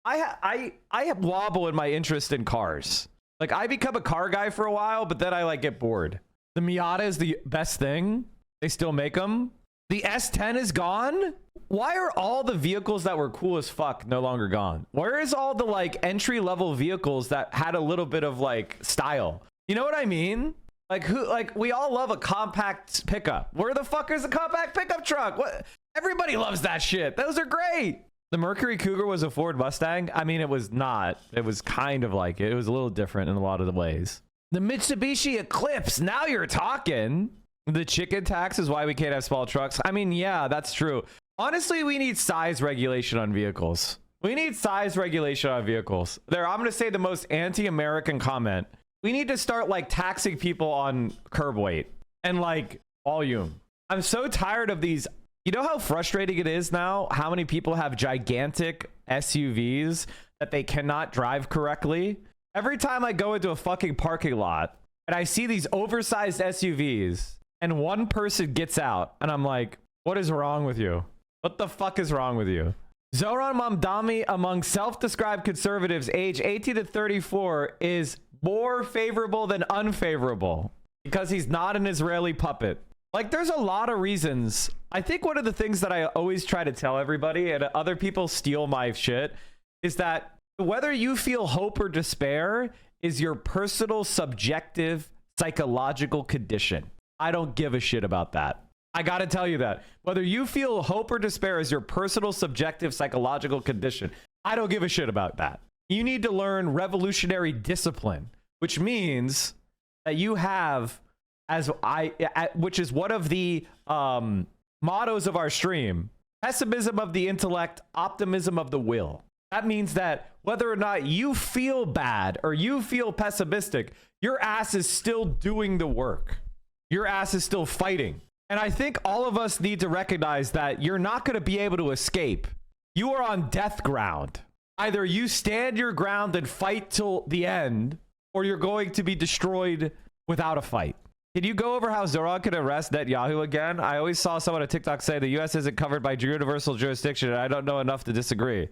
I wobble in my interest in cars. Like I become a car guy for a while, but then I like get bored. The Miata is the best thing. They still make them. The S10 is gone. Why are all the vehicles that were cool as fuck no longer gone? Where is all the like entry level vehicles that had a little bit of like style? You know what I mean? Like we all love a compact pickup. Where the fuck is a compact pickup truck? What? Everybody loves that shit. Those are great. The Mercury Cougar was a Ford Mustang. I mean, it was not. It was kind of like it. It was a little different in a lot of the ways. The Mitsubishi Eclipse. Now you're talking. The chicken tax is why we can't have small trucks. I mean, yeah, that's true. Honestly, we need size regulation on vehicles. I'm going to say the most anti-American comment. We need to start like taxing people on curb weight and like volume. I'm so tired of these. You know how frustrating it is now? How many people have gigantic SUVs that they cannot drive correctly? Every time I go into a fucking parking lot and I see these oversized SUVs and one person gets out and I'm like, what is wrong with you? What the fuck is wrong with you? Zohran Mamdani among self-described conservatives age 18 to 34 is more favorable than unfavorable because he's not an Israeli puppet. Like, there's a lot of reasons. I think one of the things that I always try to tell everybody, and other people steal my shit, is that whether you feel hope or despair is your personal, subjective, psychological condition. I don't give a shit about that. I gotta tell you that. Whether you feel hope or despair is your personal, subjective, psychological condition. I don't give a shit about that. You need to learn revolutionary discipline, which means that you have, which is one of the mottos of our stream, pessimism of the intellect, optimism of the will. That means that whether or not you feel bad or you feel pessimistic, your ass is still doing the work. Your ass is still fighting. And I think all of us need to recognize that you're not going to be able to escape. You are on death ground. Either you stand your ground and fight till the end, or you're going to be destroyed without a fight. Can you go over how Zohran could arrest Netanyahu again? I always saw someone on TikTok say the U.S. isn't covered by universal jurisdiction, and I don't know enough to disagree.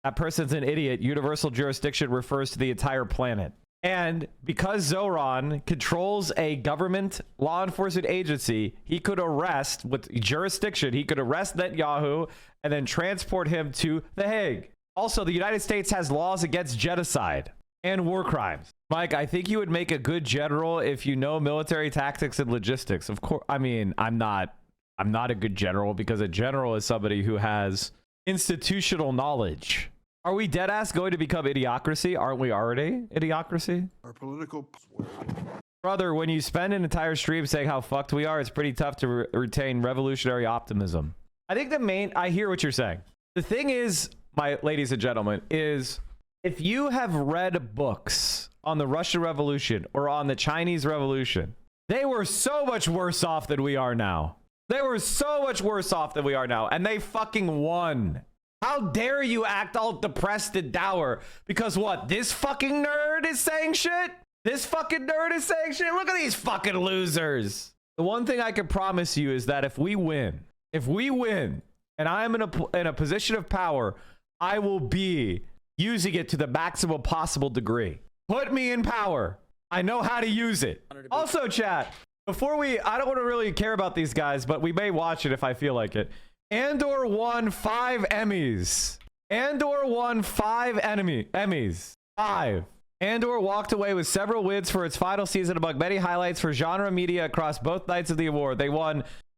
That person's an idiot. Universal jurisdiction refers to the entire planet. And because Zohran controls a government law enforcement agency, he could arrest, with jurisdiction, he could arrest Netanyahu and then transport him to The Hague. Also, the United States has laws against genocide and war crimes. Mike, I think you would make a good general if you know military tactics and logistics. Of course, I mean, I'm not a good general because a general is somebody who has institutional knowledge. Are we dead ass going to become idiocracy? Aren't we already idiocracy? Our political... Brother, when you spend an entire stream saying how fucked we are, it's pretty tough to retain revolutionary optimism. I think I hear what you're saying. The thing is, my ladies and gentlemen, is if you have read books on the Russian Revolution or on the Chinese Revolution, they were so much worse off than we are now. They were so much worse off than we are now, and they fucking won. How dare you act all depressed and dour because what? This fucking nerd is saying shit? This fucking nerd is saying shit? Look at these fucking losers. The one thing I can promise you is that if we win, and I'm in a position of power, I will be using it to the maximum possible degree. Put me in power. I know how to use it. Also, chat, before I don't want to really care about these guys, but we may watch it if I feel like it. Andor won 5 Emmys. Andor won 5 Emmys. 5. Andor walked away with several wins for its final season among many highlights for genre media across both nights of the award.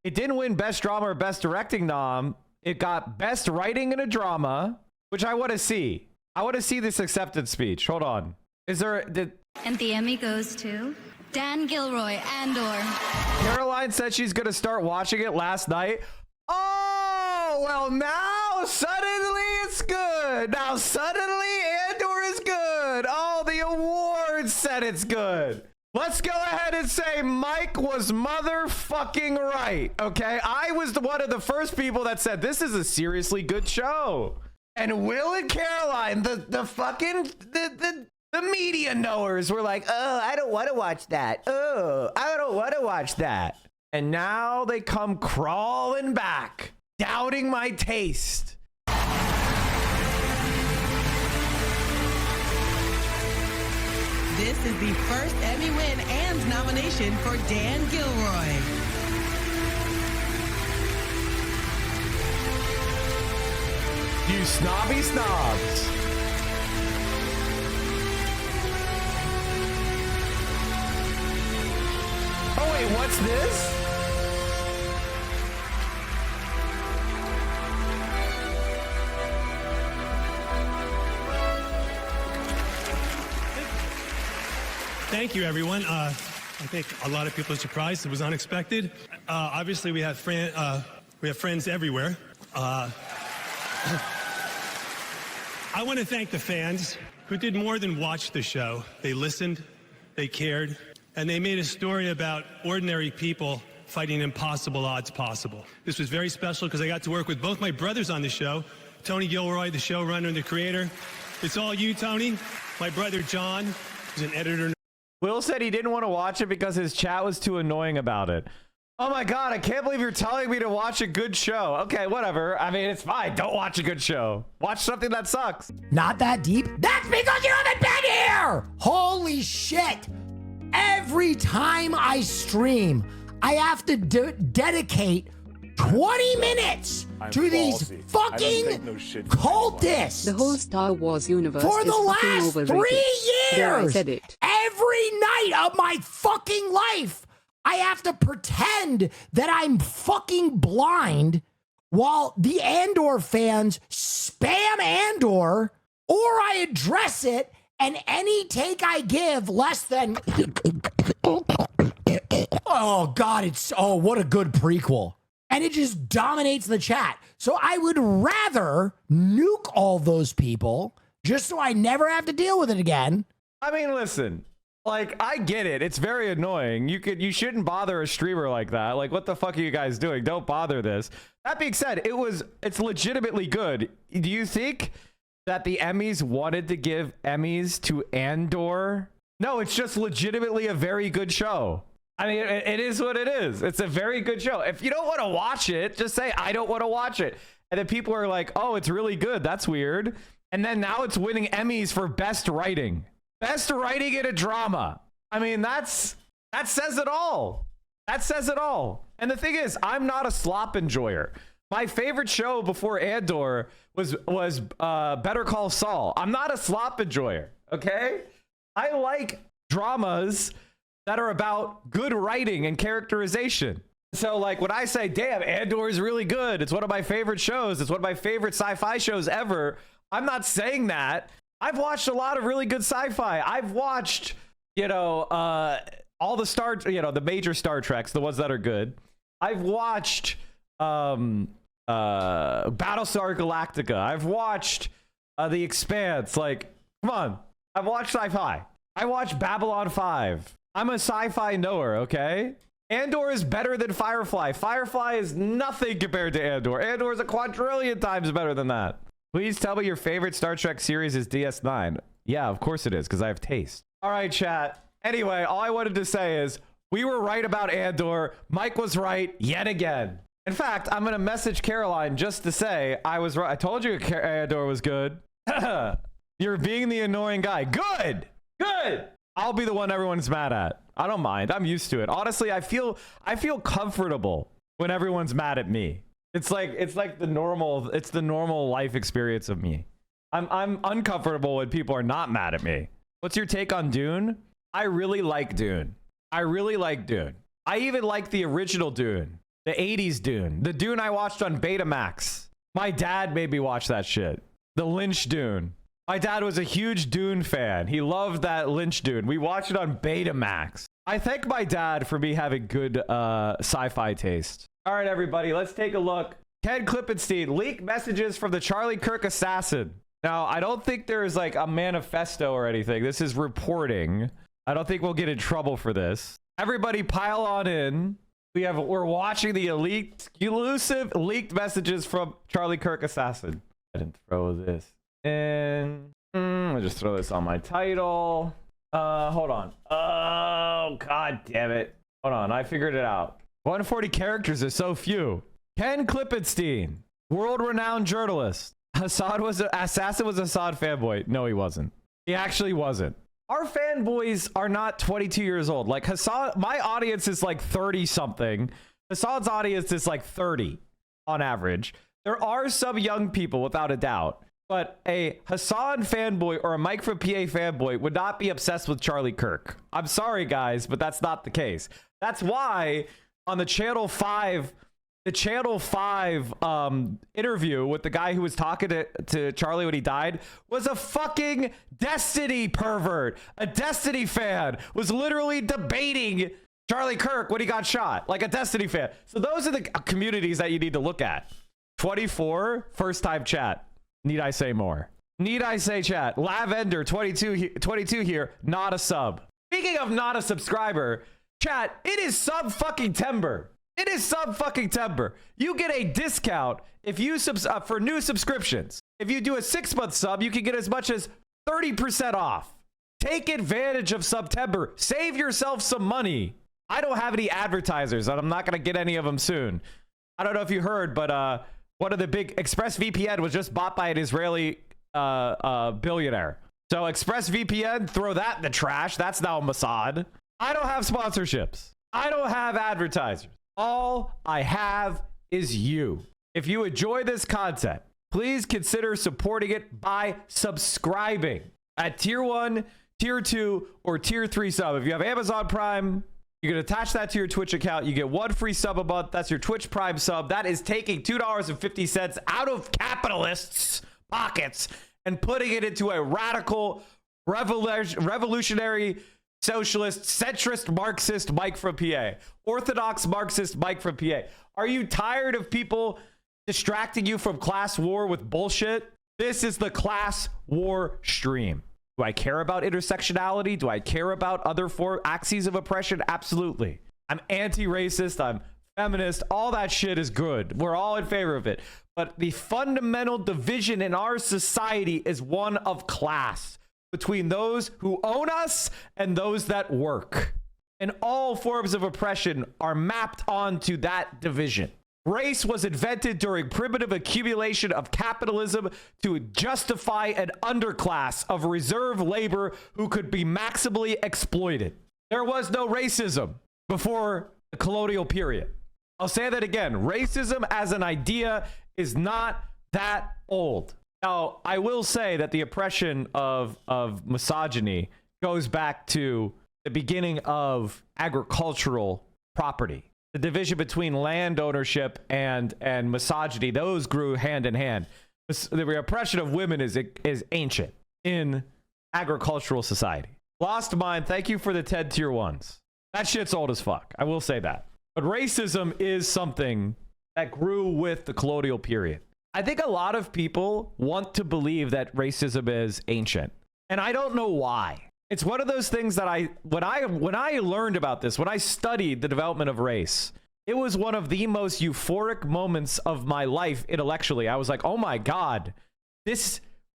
It didn't win Best Drama or Best Directing nom. It got Best Writing in a Drama, which I want to see. I want to see this acceptance speech. Hold on. And the Emmy goes to Dan Gilroy, Andor. Caroline said she's going to start watching it last night. Oh, well, now suddenly it's good. Now suddenly Andor is good. Oh, the awards said it's good. Let's go ahead and say Mike was motherfucking right, okay? I was one of the first people that said this is a seriously good show. And Will and Caroline, the media knowers were like, oh, I don't want to watch that. Oh, I don't want to watch that. And now they come crawling back, doubting my taste. This is the first Emmy win and nomination for Dan Gilroy. You snobby snobs. Oh wait, what's this? Thank you, everyone. I think a lot of people are surprised. It was unexpected. Obviously, we have friends everywhere. I want to thank the fans who did more than watch the show. They listened, they cared, and they made a story about ordinary people fighting impossible odds possible. This was very special because I got to work with both my brothers on the show, Tony Gilroy, the showrunner and the creator. It's all you, Tony. My brother, John, an editor. Will said he didn't want to watch it because his chat was too annoying about it. Oh my God, I can't believe you're telling me to watch a good show. Okay, whatever. I mean, it's fine. Don't watch a good show. Watch something that sucks. Not that deep? That's because you haven't been here! Holy shit! Every time I stream, I have to dedicate 20 minutes to these fucking cultists. The whole Star Wars universe for is the fucking last overrated. 3 There, I years. said it. Every night of my fucking life, I have to pretend that I'm fucking blind while the Andor fans spam Andor, or I address it, and any take I give less than oh God, what a good prequel. And it just dominates the chat. So I would rather nuke all those people just so I never have to deal with it again. I mean, listen, like, I get it. It's very annoying. You shouldn't bother a streamer like that. Like, what the fuck are you guys doing? Don't bother this. That being said, it's legitimately good. Do you think that the Emmys wanted to give Emmys to Andor? No, it's just legitimately a very good show. I mean, it is what it is. It's a very good show. If you don't want to watch it, just say, I don't want to watch it. And then people are like, oh, it's really good. That's weird. And then now it's winning Emmys for best writing. Best writing in a drama. I mean, that says it all. That says it all. And the thing is, I'm not a slop enjoyer. My favorite show before Andor was Better Call Saul. I'm not a slop enjoyer, okay? I like dramas that are about good writing and characterization. So, like, when I say, damn, Andor is really good, it's one of my favorite shows, it's one of my favorite sci-fi shows ever, I'm not saying that. I've watched a lot of really good sci-fi. I've watched, all the the major Star Treks, the ones that are good. I've watched Battlestar Galactica. I've watched The Expanse. Like, come on. I've watched sci-fi. I watched Babylon 5. I'm a sci-fi knower, okay? Andor is better than Firefly. Firefly is nothing compared to Andor. Andor is a quadrillion times better than that. Please tell me your favorite Star Trek series is DS9. Yeah, of course it is, because I have taste. All right, chat. Anyway, all I wanted to say is we were right about Andor. Mike was right yet again. In fact, I'm going to message Caroline just to say I was right. I told you Andor was good. You're being the annoying guy. Good. Good. I'll be the one everyone's mad at. I don't mind. I'm used to it. Honestly, I feel comfortable when everyone's mad at me. It's like the normal life experience of me. I'm uncomfortable when people are not mad at me. What's your take on Dune? I really like Dune. I even like the original Dune, the 80s Dune, the Dune I watched on Betamax. My dad made me watch that shit. The Lynch Dune. My dad was a huge Dune fan. He loved that Lynch Dune. We watched it on Betamax. I thank my dad for me having good sci-fi taste. All right, everybody, let's take a look. Ken Klippenstein, leaked messages from the Charlie Kirk assassin. Now, I don't think there's like a manifesto or anything. This is reporting. I don't think we'll get in trouble for this. Everybody pile on in. We're watching the elusive leaked messages from Charlie Kirk assassin. I didn't throw this in. I'll just throw this on my title. Hold on. Oh, God damn it. Hold on. I figured it out. 140 characters is so few. Ken Klippenstein, world-renowned journalist. Assassin was a Assad fanboy. No, he wasn't. He actually wasn't. Our fanboys are not 22 years old. Like Hasan, my audience is like 30-something. Hasan's audience is like 30 on average. There are some young people, without a doubt. But a Hasan fanboy or a Mike from PA fanboy would not be obsessed with Charlie Kirk. I'm sorry, guys, but that's not the case. That's why on the Channel 5 interview with the guy who was talking to Charlie when he died was a fucking Destiny pervert. A Destiny fan was literally debating Charlie Kirk when he got shot, like a Destiny fan. So those are the communities that you need to look at. 24, first time chat. Need I say more? Need I say chat? Lavender 22 here, not a sub. Speaking of not a subscriber, chat, it is sub fucking timber. It is sub fucking timber. You get a discount if you for new subscriptions. If you do a 6-month sub, you can get as much as 30% off. Take advantage of September. Save yourself some money. I don't have any advertisers, and I'm not going to get any of them soon. I don't know if you heard, but one of the big ExpressVPN was just bought by an Israeli billionaire. So ExpressVPN, throw that in the trash. That's now Mossad. I don't have sponsorships. I don't have advertisers. All I have is you. If you enjoy this content, please consider supporting it by subscribing at tier 1, tier 2, or tier 3 sub. If you have Amazon Prime, you can attach that to your Twitch account. You get 1 free sub a month. That's your Twitch Prime sub. That is taking $2.50 out of capitalists' pockets and putting it into a radical, revolutionary, socialist, centrist, Marxist Mike from PA. Orthodox Marxist Mike from PA. Are you tired of people distracting you from class war with bullshit? This is the class war stream. Do I care about intersectionality? Do I care about other four axes of oppression? Absolutely. I'm anti-racist. I'm feminist. All that shit is good. We're all in favor of it. But the fundamental division in our society is one of class between those who own us and those that work. And all forms of oppression are mapped onto that division. Race was invented during primitive accumulation of capitalism to justify an underclass of reserve labor who could be maximally exploited. There was no racism before the colonial period. I'll say that again. Racism as an idea is not that old. Now, I will say that the oppression of misogyny goes back to the beginning of agricultural property. The division between land ownership and misogyny, those grew hand in hand. The oppression of women is ancient in agricultural society. Lost Mind, thank you for the TED tier 1s. That shit's old as fuck. I will say that. But racism is something that grew with the colonial period. I think a lot of people want to believe that racism is ancient. And I don't know why. It's one of those things that when I learned about this, when I studied the development of race, it was one of the most euphoric moments of my life intellectually. I was like, oh my God,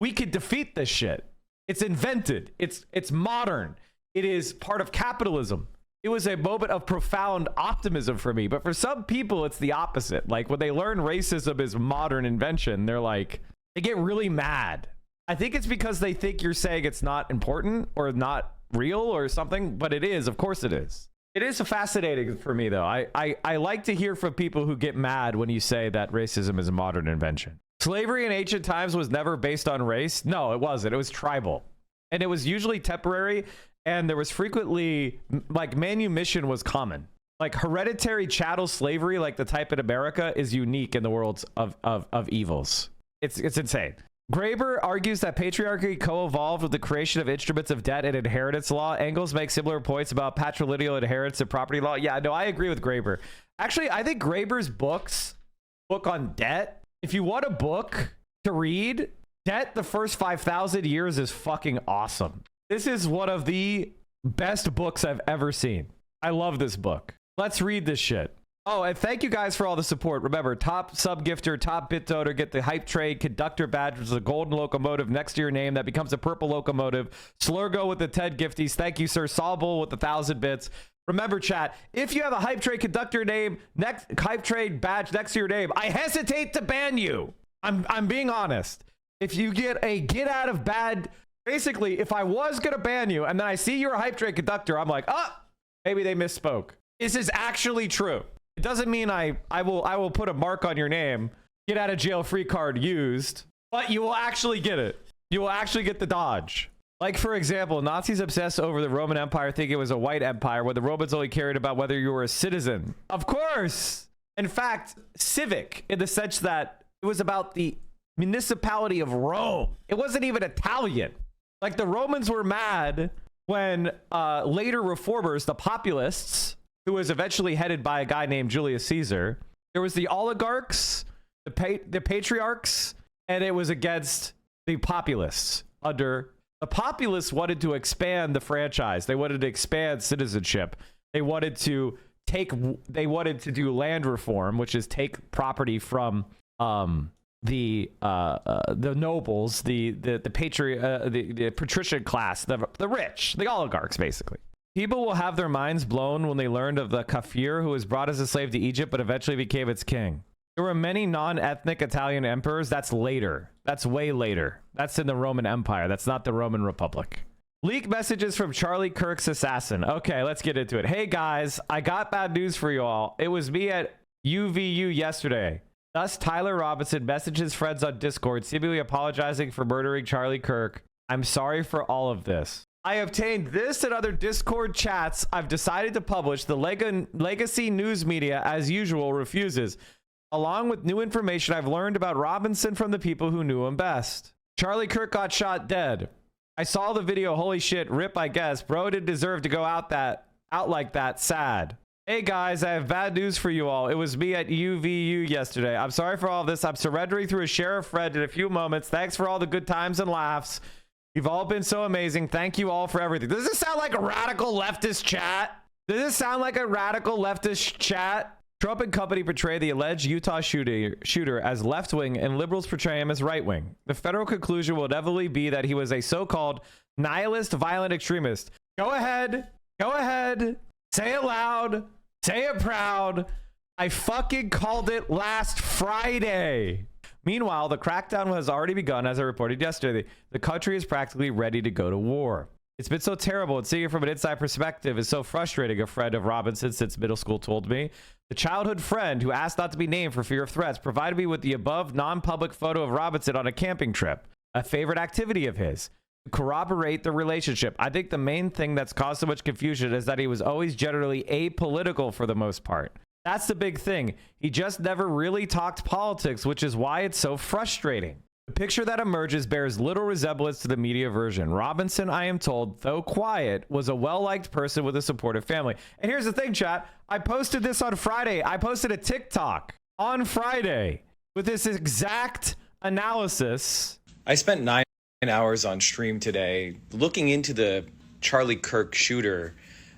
we could defeat this shit. It's invented. It's modern. It is part of capitalism. It was a moment of profound optimism for me. But for some people, it's the opposite. Like when they learn racism is modern invention, they get really mad. I think it's because they think you're saying it's not important or not real or something, but it is. Of course it is. It is fascinating for me, though. I like to hear from people who get mad when you say that racism is a modern invention. Slavery in ancient times was never based on race. No, it wasn't. It was tribal. And it was usually temporary. And there was frequently, like, manumission was common. Like hereditary chattel slavery, like the type in America, is unique in the world of evils. It's insane. Graeber argues that patriarchy co-evolved with the creation of instruments of debt and inheritance law. Engels makes similar points about patrilineal inheritance and property law. Yeah, no, I agree with Graeber. Actually, I think Graeber's book on debt, if you want a book to read, Debt the First 5,000 Years is fucking awesome. This is one of the best books I've ever seen. I love this book. Let's read this shit. Oh, and thank you guys for all the support. Remember, top sub gifter, top bit donor, get the hype trade conductor badge, which is a golden locomotive next to your name that becomes a purple locomotive. Slurgo with the TED gifties. Thank you, sir. Sawbull with the 1,000 bits. Remember, chat, if you have a hype trade conductor name, hype trade badge next to your name, I hesitate to ban you. I'm being honest. If you get a get out of bad, basically, if I was gonna ban you and then I see you're a hype trade conductor, I'm like, oh, maybe they misspoke. This is actually true. It doesn't mean I will put a mark on your name, get out of jail free card used, but you will actually get it. You will actually get the dodge. Like, for example, Nazis obsessed over the Roman Empire, thinking it was a white empire, where the Romans only cared about whether you were a citizen. Of course. In fact, civic, in the sense that it was about the municipality of Rome. It wasn't even Italian. Like, the Romans were mad when later reformers, the populists, who was eventually headed by a guy named Julius Caesar, there was the oligarchs, the patriarchs, and it was against the populists. Under the populists wanted to expand the franchise. They wanted to expand citizenship. They wanted to do land reform, which is take property from the nobles, the patrician class, the rich, the oligarchs, basically. People will have their minds blown when they learned of the kafir who was brought as a slave to Egypt but eventually became its king. There were many non-ethnic Italian emperors. That's later. That's way later. That's in the Roman Empire. That's not the Roman Republic. Leak messages from Charlie Kirk's assassin. Okay, let's get into it. Hey guys, I got bad news for you all. It was me at UVU yesterday. Thus, Tyler Robinson messaged his friends on Discord, seemingly apologizing for murdering Charlie Kirk. I'm sorry for all of this. I obtained this and other Discord chats I've decided to publish. The legacy news media, as usual, refuses. Along with new information I've learned about Robinson from the people who knew him best. Charlie Kirk got shot dead. I saw the video. Holy shit. Rip, I guess. Bro didn't deserve to go out like that. Sad. Hey guys, I have bad news for you all. It was me at UVU yesterday. I'm sorry for all this. I'm surrendering through a sheriff friend in a few moments. Thanks for all the good times and laughs. You've all been so amazing. Thank you all for everything. Does this sound like a radical leftist chat? Does this sound like a radical leftist chat? Trump and company portray the alleged Utah shooter as left-wing and liberals portray him as right-wing. The federal conclusion will inevitably be that he was a so-called nihilist violent extremist. Go ahead. Go ahead. Say it loud. Say it proud. I fucking called it last Friday. Meanwhile, the crackdown has already begun, as I reported yesterday. The country is practically ready to go to war. It's been so terrible, and seeing it from an inside perspective is so frustrating, a friend of Robinson since middle school told me. The childhood friend who asked not to be named for fear of threats provided me with the above non-public photo of Robinson on a camping trip, a favorite activity of his. To corroborate the relationship, I think the main thing that's caused so much confusion is that he was always generally apolitical for the most part. That's the big thing. He just never really talked politics, which is why it's so frustrating. The picture that emerges bears little resemblance to the media version. Robinson, I am told, though quiet, was a well-liked person with a supportive family. And here's the thing, chat. I posted this on Friday. I posted a TikTok on Friday with this exact analysis. I spent 9 hours on stream today looking into the Charlie Kirk shooter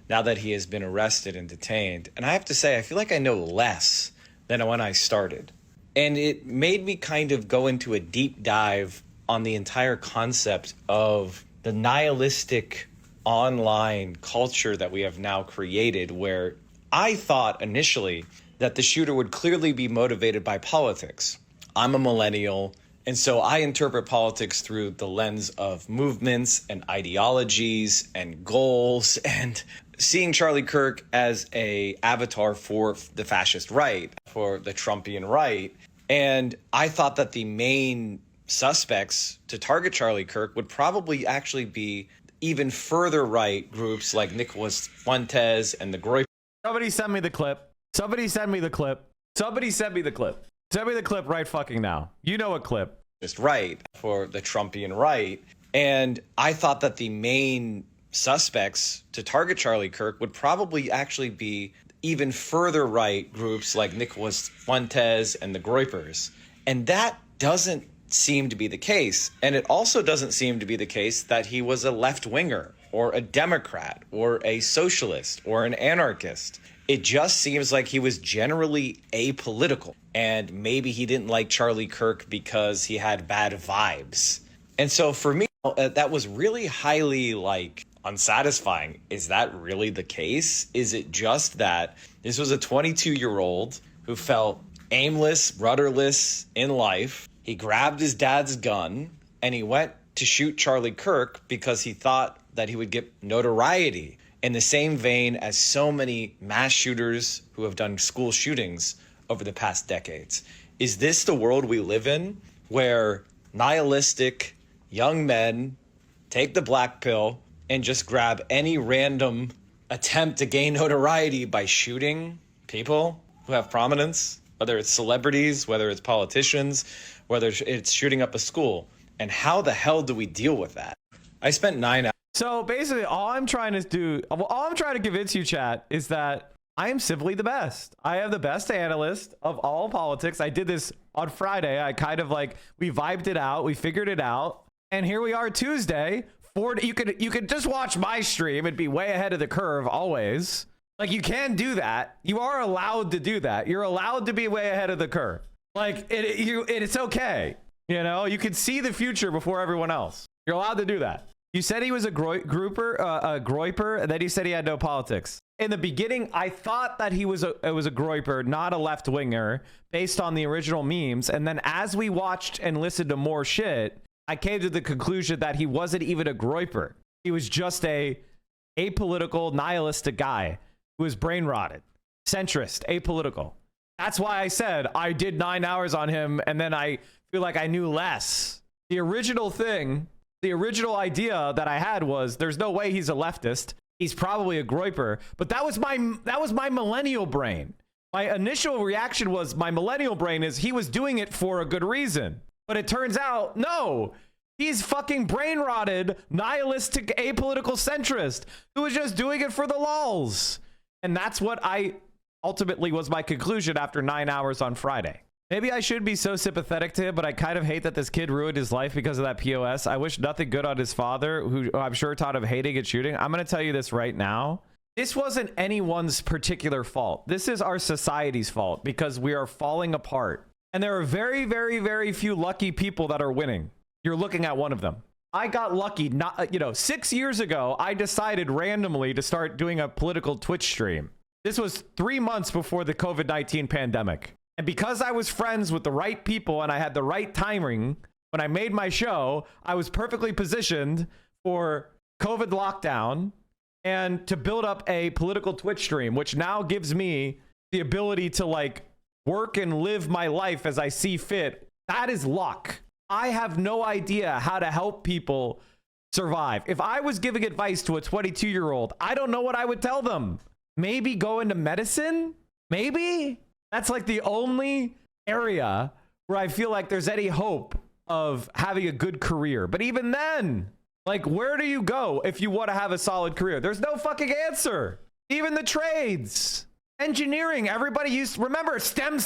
now that he has been arrested and detained. And I have to say, I feel like I know less than when I started. And it made me kind of go into a deep dive on the entire concept of the nihilistic online culture that we have now created, where I thought initially that the shooter would clearly be motivated by politics. I'm a millennial, and so I interpret politics through the lens of movements and ideologies and goals, and seeing Charlie Kirk as an avatar for the fascist right, for the Trumpian right. And I thought that the main suspects to target Charlie Kirk would probably actually be even further right groups like Nicholas Fuentes and the Groy. Somebody send me the clip. Somebody send me the clip. Somebody send me the clip. Send me the clip right fucking now. You know a clip. Just right, for the Trumpian right. And I thought that the main suspects to target Charlie Kirk would probably actually be even further right groups like Nicholas Fuentes and the Groypers. And that doesn't seem to be the case. And it also doesn't seem to be the case that he was a left-winger or a Democrat or a socialist or an anarchist. It just seems like he was generally apolitical. And maybe he didn't like Charlie Kirk because he had bad vibes. And so for me, that was really highly unsatisfying. Is that really the case? Is it just that this was a 22-year-old who felt aimless, rudderless in life? He grabbed his dad's gun and he went to shoot Charlie Kirk because he thought that he would get notoriety, in the same vein as so many mass shooters who have done school shootings over the past decades. Is this the world we live in, where nihilistic young men take the black pill and just grab any random attempt to gain notoriety by shooting people who have prominence, whether it's celebrities, whether it's politicians, whether it's shooting up a school? And how the hell do we deal with that? I spent 9 hours. So basically, all I'm trying to convince you, chat, is that I am simply the best. I am the best analyst of all politics. I did this on Friday. I kind of we vibed it out. We figured it out. And here we are Tuesday. You could just watch my stream and be way ahead of the curve always. You can do that. You are allowed to do that. You're allowed to be way ahead of the curve. Like it's okay. You know, you can see the future before everyone else. You're allowed to do that. You said he was a groiper, and then you said he had no politics. In the beginning, I thought that it was a groiper, not a left winger, based on the original memes. And then as we watched and listened to more shit, I came to the conclusion that he wasn't even a groiper. He was just a apolitical, nihilistic guy who was brain rotted, centrist, apolitical. That's why I said I did 9 hours on him, and then I feel like I knew less. The original idea that I had was there's no way he's a leftist. He's probably a groiper. But that was my millennial brain. My initial reaction was my millennial brain is he was doing it for a good reason. But it turns out, no, he's fucking brain rotted, nihilistic, apolitical centrist who was just doing it for the lulz. And that's what I ultimately was my conclusion after 9 hours on Friday. Maybe I should be so sympathetic to him, but I kind of hate that this kid ruined his life because of that POS. I wish nothing good on his father, who I'm sure taught him hating and shooting. I'm going to tell you this right now. This wasn't anyone's particular fault. This is our society's fault because we are falling apart. And there are very, very, very few lucky people that are winning. You're looking at one of them. I got lucky. 6 years ago, I decided randomly to start doing a political Twitch stream. This was 3 months before the COVID-19 pandemic. And because I was friends with the right people and I had the right timing, when I made my show, I was perfectly positioned for COVID lockdown and to build up a political Twitch stream, which now gives me the ability to like work and live my life as I see fit. That is luck. I have no idea how to help people survive. If I was giving advice to a 22-year-old, I don't know what I would tell them. Maybe go into medicine? Maybe? That's like the only area where I feel like there's any hope of having a good career. But even then, like, where do you go if you want to have a solid career? There's no fucking answer. Even the trades. Engineering, everybody remember STEM.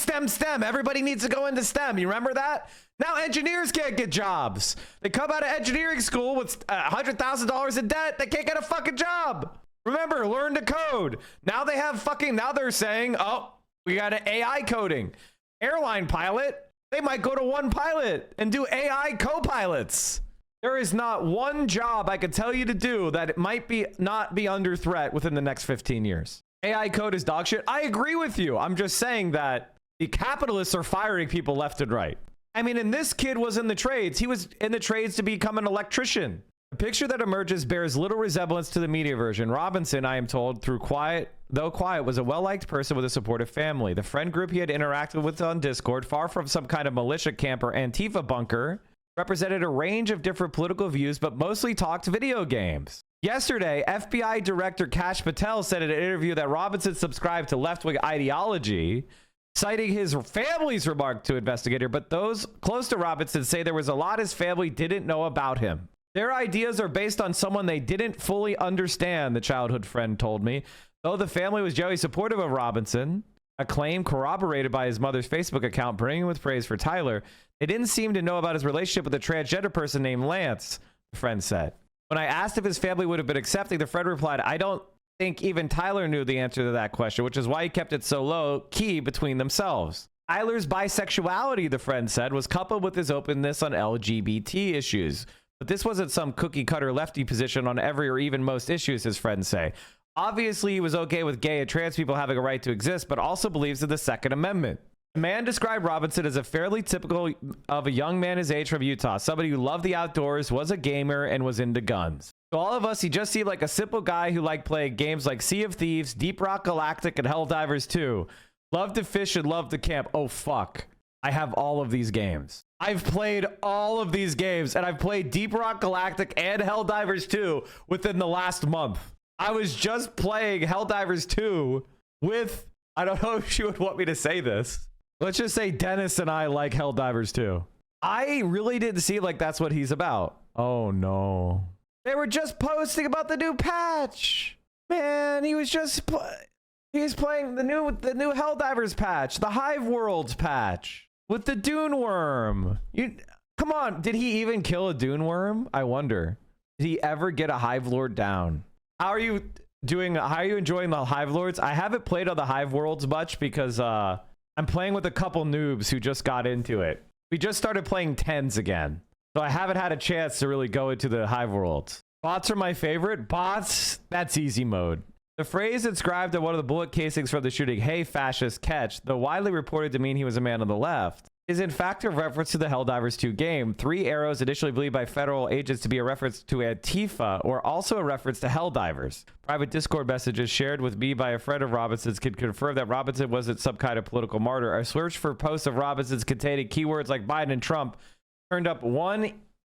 Everybody needs to go into STEM. You remember that? Now engineers can't get jobs. They come out of engineering school with $100,000 in debt. They can't get a fucking job. Remember, learn to code. Now they're saying, oh, we got an AI coding. Airline pilot, they might go to one pilot and do AI co-pilots. There is not one job I could tell you to do that it might not be under threat within the next 15 years. AI code is dog shit. I agree with you. I'm just saying that the capitalists are firing people left and right. I mean, and this kid was in the trades. He was in the trades to become an electrician. The picture that emerges bears little resemblance to the media version. Robinson, I am told, though quiet, was a well-liked person with a supportive family. The friend group he had interacted with on Discord, far from some kind of militia camp or Antifa bunker, represented a range of different political views, but mostly talked video games. Yesterday, FBI Director Kash Patel said in an interview that Robinson subscribed to left-wing ideology, citing his family's remark to investigator, but those close to Robinson say there was a lot his family didn't know about him. Their ideas are based on someone they didn't fully understand, the childhood friend told me. Though the family was generally supportive of Robinson, a claim corroborated by his mother's Facebook account brimming with praise for Tyler, they didn't seem to know about his relationship with a transgender person named Lance, the friend said. When I asked if his family would have been accepting, the friend replied, I don't think even Tyler knew the answer to that question, which is why he kept it so low key between themselves. Tyler's bisexuality, the friend said, was coupled with his openness on LGBT issues. But this wasn't some cookie-cutter lefty position on every or even most issues, his friends say. Obviously, he was okay with gay and trans people having a right to exist, but also believes in the Second Amendment. The man described Robinson as a fairly typical of a young man his age from Utah, somebody who loved the outdoors, was a gamer, and was into guns. To all of us, he just seemed like a simple guy who liked playing games like Sea of Thieves, Deep Rock Galactic, and Helldivers 2. Loved to fish and loved to camp. Oh, fuck. I have all of these games. I've played all of these games, and I've played Deep Rock Galactic and Helldivers 2 within the last month. I was just playing Helldivers 2 with, I don't know if you would want me to say this. Let's just say Dennis and I like Helldivers 2. I really didn't see like that's what he's about. Oh no. They were just posting about the new patch. Man, he was just he's playing the new Helldivers patch, the Hive Worlds patch with the Dune Worm. Come on, did he even kill a Dune Worm? I wonder. Did he ever get a Hive Lord down? How are you doing? How are you enjoying the Hive Lords? I haven't played on the Hive Worlds much because I'm playing with a couple noobs who just got into it. We just started playing 10s again, so I haven't had a chance to really go into the Hive worlds. Bots are my favorite. Bots, that's easy mode. The phrase inscribed on one of the bullet casings from the shooting, "Hey, fascist, catch," though widely reported to mean he was a man on the left, is in fact a reference to the Helldivers 2 game. 3 arrows, initially believed by federal agents to be a reference to Antifa, or also a reference to Helldivers. Private Discord messages shared with me by a friend of Robinson's can confirm that Robinson wasn't some kind of political martyr. A search for posts of Robinson's containing keywords like Biden and Trump turned up 1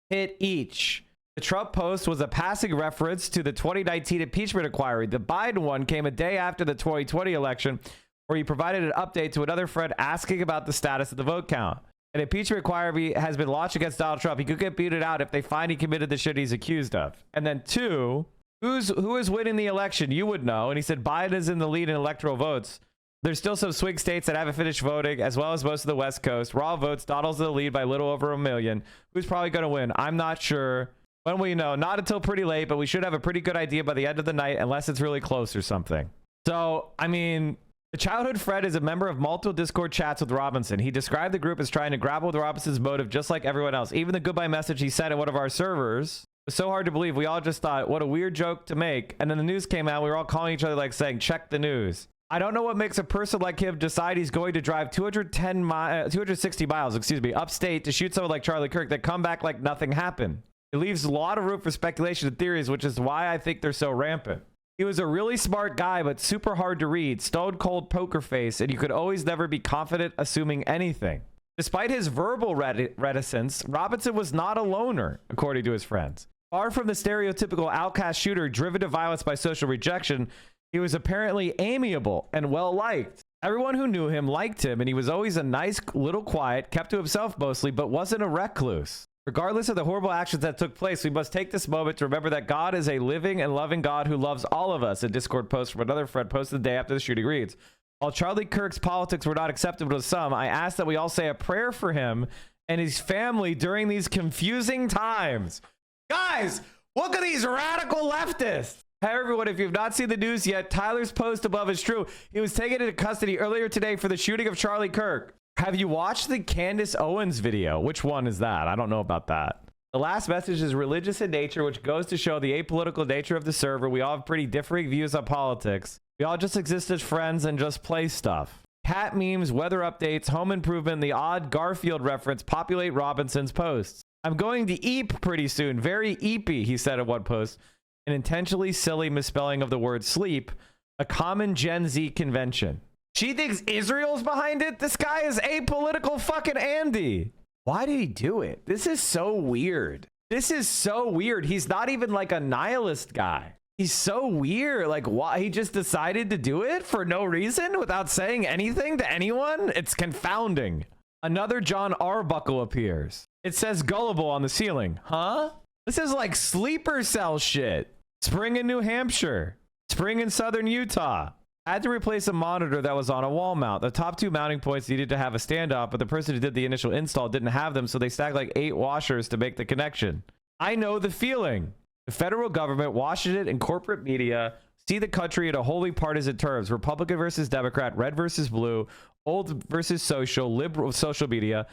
hit each. The Trump post was a passing reference to the 2019 impeachment inquiry. The Biden one came a day after the 2020 election, where he provided an update to another friend asking about the status of the vote count. An impeachment inquiry has been launched against Donald Trump. He could get booted out if they find he committed the shit he's accused of. And then 2, who is winning the election? You would know. And he said Biden is in the lead in electoral votes. There's still some swing states that haven't finished voting, as well as most of the West Coast. Raw votes, Donald's in the lead by a little over 1 million. Who's probably going to win? I'm not sure. When will you know? Not until pretty late, but we should have a pretty good idea by the end of the night, unless it's really close or something. So, I mean, the childhood friend is a member of multiple Discord chats with Robinson. He described the group as trying to grapple with Robinson's motive just like everyone else. Even the goodbye message he sent at one of our servers was so hard to believe. We all just thought, what a weird joke to make. And then the news came out. We were all calling each other like saying, check the news. I don't know what makes a person like him decide he's going to drive 260 miles, upstate to shoot someone like Charlie Kirk, that come back like nothing happened. It leaves a lot of room for speculation and theories, which is why I think they're so rampant. He was a really smart guy, but super hard to read, stone cold poker face, and you could always never be confident assuming anything. Despite his verbal reticence, Robinson was not a loner, according to his friends. Far from the stereotypical outcast shooter driven to violence by social rejection, he was apparently amiable and well-liked. Everyone who knew him liked him, and he was always a nice, little quiet, kept to himself mostly, but wasn't a recluse. Regardless of the horrible actions that took place, we must take this moment to remember that God is a living and loving God who loves all of us. A Discord post from another friend posted the day after the shooting reads, while Charlie Kirk's politics were not acceptable to some, I ask that we all say a prayer for him and his family during these confusing times. Guys, look at these radical leftists. Hey everyone, if you've not seen the news yet, Tyler's post above is true. He was taken into custody earlier today for the shooting of Charlie Kirk. Have you watched the Candace Owens video? Which one is that? I don't know about that. The last message is religious in nature, which goes to show the apolitical nature of the server. We all have pretty differing views on politics. We all just exist as friends and just play stuff. Cat memes, weather updates, home improvement, the odd Garfield reference populate Robinson's posts. I'm going to eep pretty soon. Very eepy, he said in one post. An intentionally silly misspelling of the word sleep, a common Gen Z convention. She thinks Israel's behind it? This guy is apolitical fucking Andy. Why did he do it? This is so weird. This is so weird. He's not even like a nihilist guy. He's so weird. Like, why? He just decided to do it for no reason without saying anything to anyone? It's confounding. Another John Arbuckle appears. It says gullible on the ceiling. Huh? This is like sleeper cell shit. Spring in New Hampshire. Spring in southern Utah. Had to replace a monitor that was on a wall mount. The top 2 mounting points needed to have a standoff, but the person who did the initial install didn't have them, so they stacked like 8 washers to make the connection. I know the feeling. The federal government, Washington, and corporate media see the country in a wholly partisan terms. Republican versus Democrat, red versus blue, old versus social, liberal social media,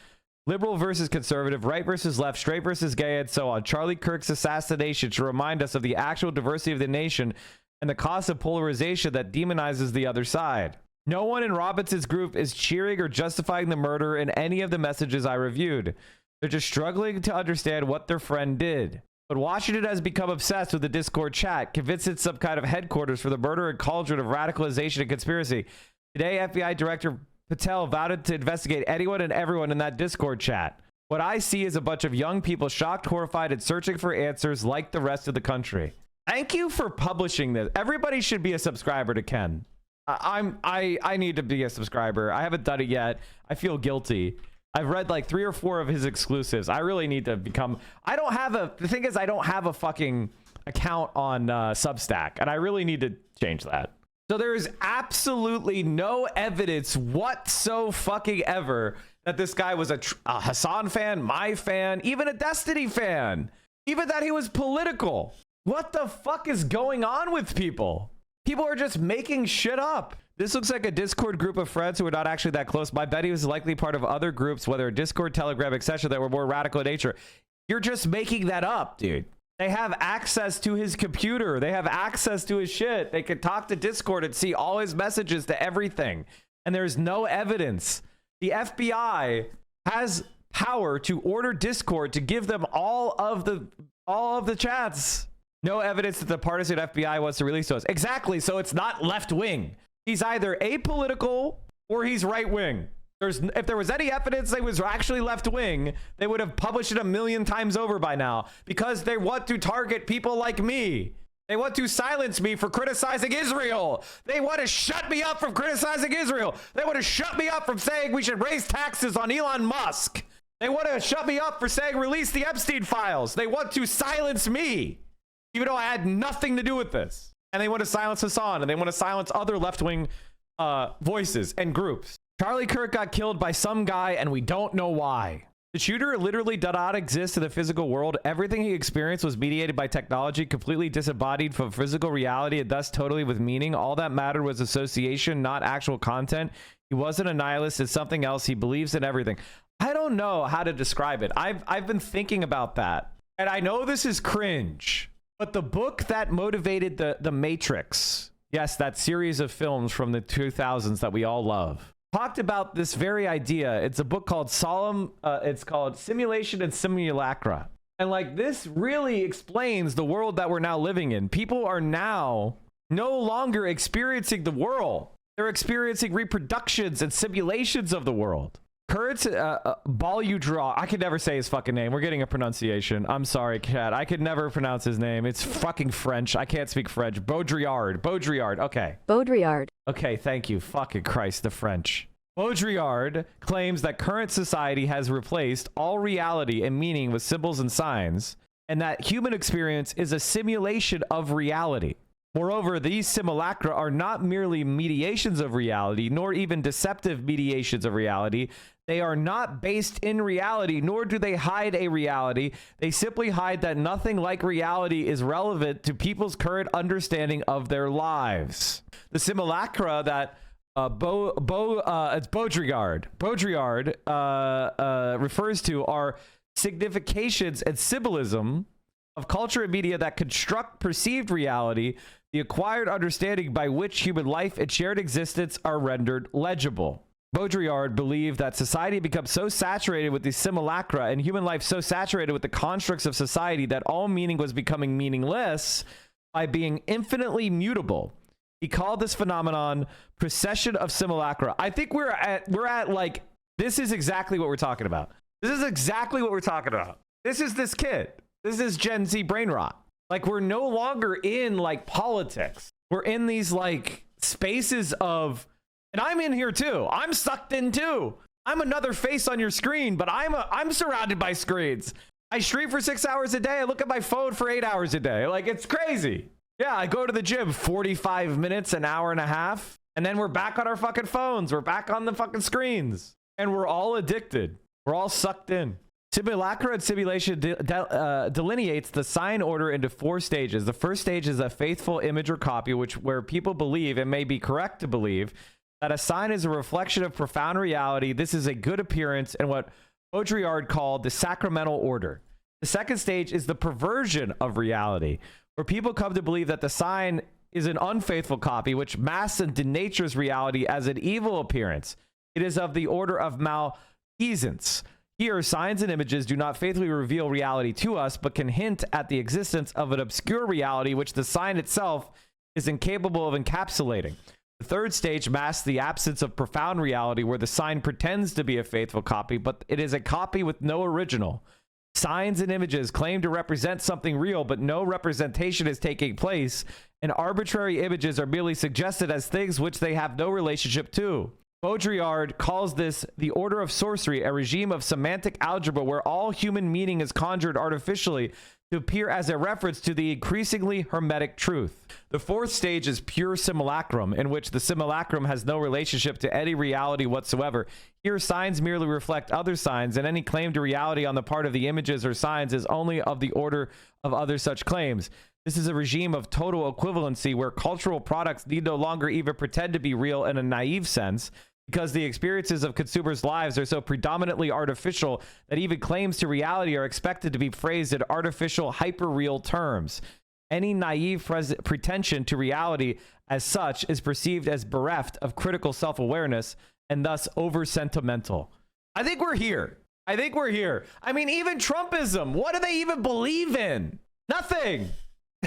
liberal versus conservative, right versus left, straight versus gay, and so on. Charlie Kirk's assassination should remind us of the actual diversity of the nation and the cost of polarization that demonizes the other side. No one in Robinson's group is cheering or justifying the murder in any of the messages I reviewed. They're just struggling to understand what their friend did. But Washington has become obsessed with the Discord chat, convinced it's some kind of headquarters for the murder and cauldron of radicalization and conspiracy. Today, FBI Director Patel vowed to investigate anyone and everyone in that Discord chat. What I see is a bunch of young people shocked, horrified, and searching for answers like the rest of the country. Thank you for publishing this. Everybody should be a subscriber to Ken. I need to be a subscriber. I haven't done it yet. I feel guilty. I've read like 3 or 4 of his exclusives. I really need to become. The thing is, I don't have a fucking account on Substack, and I really need to change that. So there is absolutely no evidence whatsoever that this guy was a Hasan fan, my fan, even a Destiny fan, even that he was political. What the fuck is going on with people? People are just making shit up. This looks like a Discord group of friends who are not actually that close. My bet he was likely part of other groups, whether Discord, Telegram, etc., that were more radical in nature. You're just making that up, dude. They have access to his computer. They have access to his shit. They could talk to Discord and see all his messages to everything. And there's no evidence. The FBI has power to order Discord to give them all of the chats. No evidence that the partisan FBI wants to release those. Exactly. So it's not left wing. He's either apolitical or he's right wing. If there was any evidence they was actually left wing, they would have published it 1,000,000 times over by now, because they want to target people like me. They want to silence me for criticizing Israel. They want to shut me up from criticizing Israel. They want to shut me up from saying we should raise taxes on Elon Musk. They want to shut me up for saying release the Epstein files. They want to silence me, even though I had nothing to do with this. And they want to silence Hasan, and they want to silence other left-wing voices and groups. Charlie Kirk got killed by some guy, and we don't know why. The shooter literally did not exist in the physical world. Everything he experienced was mediated by technology, completely disembodied from physical reality, and thus totally with meaning. All that mattered was association, not actual content. He wasn't a nihilist. It's something else. He believes in everything. I don't know how to describe it. I've been thinking about that, and I know this is cringe, but the book that motivated the Matrix, yes, that series of films from the 2000s that we all love, talked about this very idea. It's a book called it's called Simulation and Simulacra. And like, this really explains the world that we're now living in. People are now no longer experiencing the world. They're experiencing reproductions and simulations of the world. Kurt's Baudrillard. I could never say his fucking name. We're getting a pronunciation. I'm sorry, Kat. I could never pronounce his name. It's fucking French. I can't speak French. Baudrillard. Okay. Baudrillard. Okay, thank you. Fucking Christ, the French. Baudrillard claims that current society has replaced all reality and meaning with symbols and signs, and that human experience is a simulation of reality. Moreover, these simulacra are not merely mediations of reality, nor even deceptive mediations of reality. They are not based in reality, nor do they hide a reality. They simply hide that nothing like reality is relevant to people's current understanding of their lives. The simulacra that it's Baudrillard refers to are significations and symbolism of culture and media that construct perceived reality, the acquired understanding by which human life and shared existence are rendered legible. Baudrillard believed that society becomes so saturated with the simulacra and human life so saturated with the constructs of society that all meaning was becoming meaningless by being infinitely mutable. He called this phenomenon procession of simulacra. I think we're at like, this is exactly what we're talking about. This is exactly what we're talking about. This is this kid. This is Gen Z brain rot. Like, we're no longer in like politics. We're in these like spaces of, and I'm in here too. I'm sucked in too. I'm another face on your screen, but I'm surrounded by screens. I stream for 6 hours a day. I look at my phone for 8 hours a day. Like, it's crazy. Yeah, I go to the gym 45 minutes, an hour and a half, and then we're back on our fucking phones. We're back on the fucking screens, and we're all addicted. We're all sucked in. Simulacra and simulation delineates the sign order into 4 stages. The first stage is a faithful image or copy, where people believe, and may be correct to believe, that a sign is a reflection of profound reality. This is a good appearance and what Baudrillard called the sacramental order. The second stage is the perversion of reality, where people come to believe that the sign is an unfaithful copy, which masks and denatures reality as an evil appearance. It is of the order of malfeasance. Here, signs and images do not faithfully reveal reality to us, but can hint at the existence of an obscure reality which the sign itself is incapable of encapsulating. The third stage masks the absence of profound reality, where the sign pretends to be a faithful copy, but it is a copy with no original. Signs and images claim to represent something real, but no representation is taking place, and arbitrary images are merely suggested as things which they have no relationship to. Baudrillard calls this the order of sorcery, a regime of semantic algebra where all human meaning is conjured artificially to appear as a reference to the increasingly hermetic truth. The fourth stage is pure simulacrum, in which the simulacrum has no relationship to any reality whatsoever. Here, signs merely reflect other signs, and any claim to reality on the part of the images or signs is only of the order of other such claims. This is a regime of total equivalency where cultural products need no longer even pretend to be real in a naive sense, because the experiences of consumers' lives are so predominantly artificial that even claims to reality are expected to be phrased in artificial, hyper-real terms. Any naive pretension to reality as such is perceived as bereft of critical self-awareness and thus over-sentimental. I think we're here. I think we're here. I mean, even Trumpism, what do they even believe in? Nothing.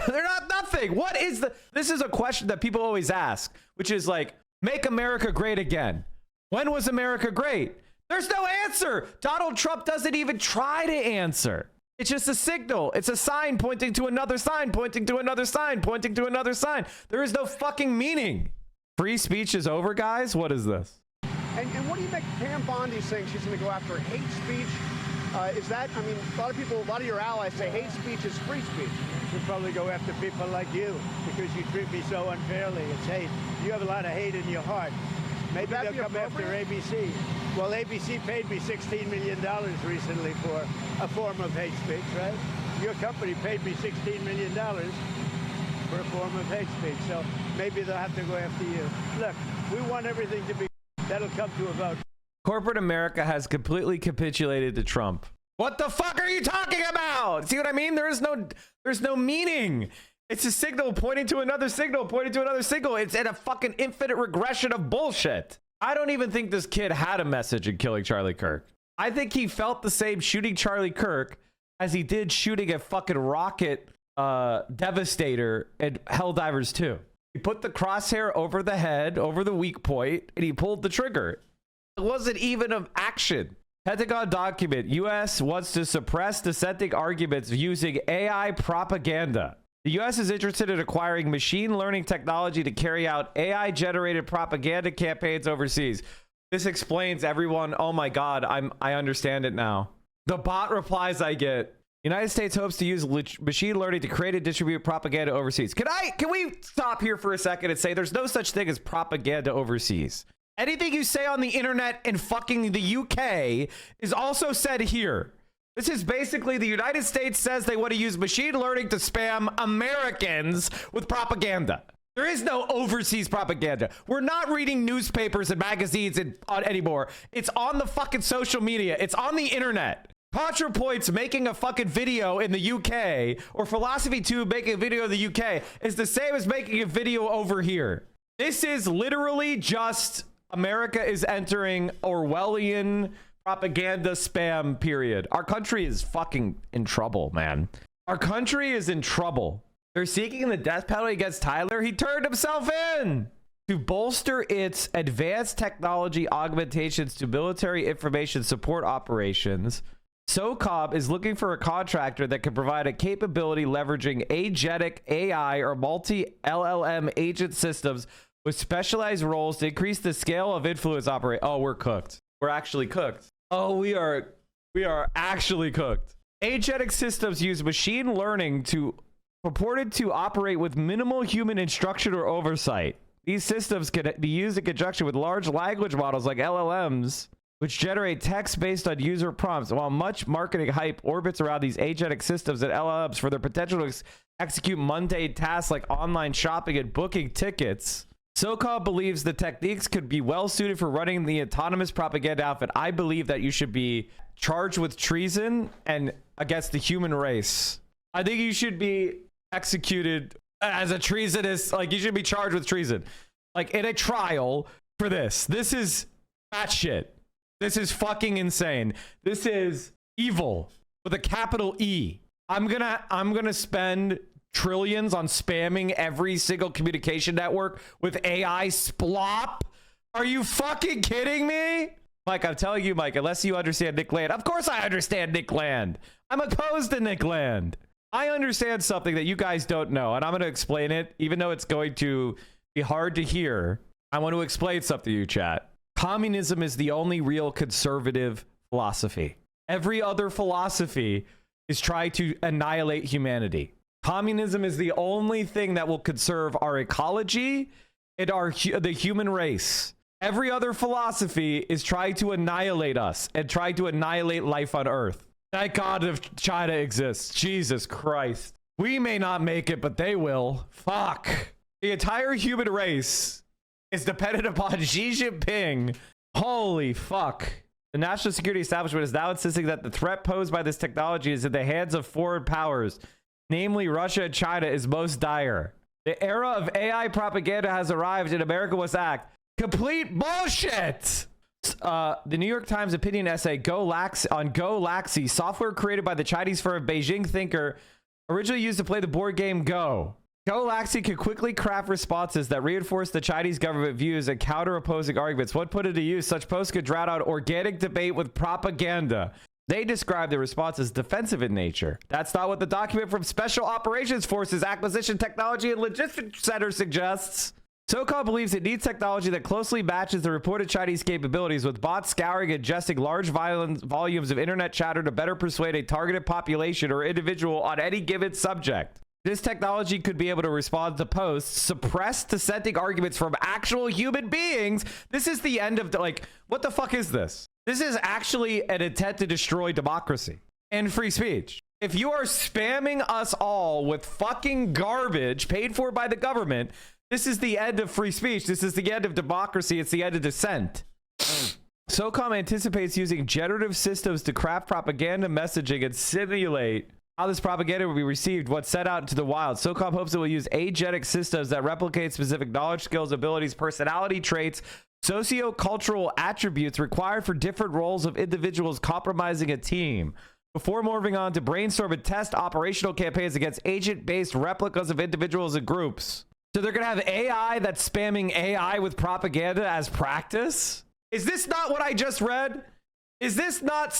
They're not nothing. What is the... This is a question that people always ask, which is like, make America great again. When was America great? There's no answer. Donald Trump doesn't even try to answer. It's just a signal. It's a sign pointing to another sign, pointing to another sign, pointing to another sign. There is no fucking meaning. Free speech is over, guys? What is this? And what do you make Pam Bondi saying she's going to go after hate speech? Is that, I mean, a lot of people, a lot of your allies say hate speech is free speech. Should probably go after people like you because you treat me so unfairly. It's hate. You have a lot of hate in your heart. Maybe they'll come after ABC. Well, ABC paid me $16 million recently for a form of hate speech, right? Your company paid me $16 million for a form of hate speech. So maybe they'll have to go after you. Look, we want everything to be... That'll come to a vote. Corporate America has completely capitulated to Trump. What the fuck are you talking about? See what I mean? There's no meaning. It's a signal pointing to another signal, pointing to another signal. It's in a fucking infinite regression of bullshit. I don't even think this kid had a message in killing Charlie Kirk. I think he felt the same shooting Charlie Kirk as he did shooting a fucking rocket devastator in Helldivers 2. He put the crosshair over the head, over the weak point, and he pulled the trigger. It wasn't even an action. Pentagon document, U.S. wants to suppress dissenting arguments using AI propaganda. The U.S. is interested in acquiring machine learning technology to carry out AI-generated propaganda campaigns overseas. This explains everyone. Oh my God, I understand it now. The bot replies I get. United States hopes to use machine learning to create and distribute propaganda overseas. Can we stop here for a second and say there's no such thing as propaganda overseas? Anything you say on the internet in fucking the UK is also said here. This is basically the United States says they want to use machine learning to spam Americans with propaganda. There is no overseas propaganda. We're not reading newspapers and magazines anymore. It's on the fucking social media. It's on the internet. ContraPoints making a fucking video in the UK or Philosophy Tube making a video in the UK is the same as making a video over here. This is literally just America is entering Orwellian propaganda spam period. Our country is fucking in trouble, man. Our country is in trouble. They're seeking the death penalty against Tyler. He turned himself in to bolster its advanced technology augmentations to military information support operations. SOCOM is looking for a contractor that can provide a capability leveraging agentic AI or multi-LLM agent systems with specialized roles to increase the scale of influence operate. Oh, we're cooked. We're actually cooked. Oh, we are actually cooked. Agentic systems use machine learning to purported to operate with minimal human instruction or oversight. These systems can be used in conjunction with large language models like LLMs, which generate text based on user prompts. While much marketing hype orbits around these agentic systems and LLMs for their potential to execute mundane tasks like online shopping and booking tickets, SOCOM believes the techniques could be well suited for running the autonomous propaganda outfit. I believe that you should be charged with treason and against the human race. I think you should be executed as a treasonous, like you should be charged with treason, like in a trial for this. This is that shit. This is fucking insane. This is evil with a capital E. I'm gonna spend trillions on spamming every single communication network with AI splop. Are you fucking kidding me? Mike, I'm telling you, Mike, unless you understand Nick Land. Of course I understand Nick Land. I'm opposed to Nick Land. I understand something that you guys don't know, and I'm going to explain it, even though it's going to be hard to hear. I want to explain something to you, chat. Communism is the only real conservative philosophy. Every other philosophy is trying to annihilate humanity. Communism is the only thing that will conserve our ecology and the human race. Every other philosophy is trying to annihilate us and trying to annihilate life on Earth. Thank God if China exists. Jesus Christ. We may not make it, but they will. Fuck. The entire human race is dependent upon Xi Jinping. Holy fuck. The national security establishment is now insisting that the threat posed by this technology is in the hands of foreign powers, namely Russia and China, is most dire. The era of AI propaganda has arrived and America must act. Complete bullshit! The New York Times opinion essay on Go Laxi, software created by the Chinese firm Beijing Thinker, originally used to play the board game Go. Go Laxi can quickly craft responses that reinforce the Chinese government views and counter opposing arguments. When put into use, such posts could drown out organic debate with propaganda. They describe the response as defensive in nature. That's not what the document from Special Operations Forces Acquisition Technology and Logistics Center suggests. SOCOM believes it needs technology that closely matches the reported Chinese capabilities, with bots scouring and ingesting large volumes of internet chatter to better persuade a targeted population or individual on any given subject. This technology could be able to respond to posts, suppress dissenting arguments from actual human beings. This is the end of what the fuck is this? This is actually an intent to destroy democracy and free speech. If you are spamming us all with fucking garbage paid for by the government, this is the end of free speech. This is the end of democracy. It's the end of dissent. SOCOM anticipates using generative systems to craft propaganda messaging and simulate how this propaganda will be received once set out into the wild. SOCOM hopes it will use agentic systems that replicate specific knowledge, skills, abilities, personality traits, socio-cultural attributes required for different roles of individuals compromising a team, before moving on to brainstorm and test operational campaigns against agent-based replicas of individuals and groups. So they're going to have AI that's spamming AI with propaganda as practice? Is this not what I just read? Is this not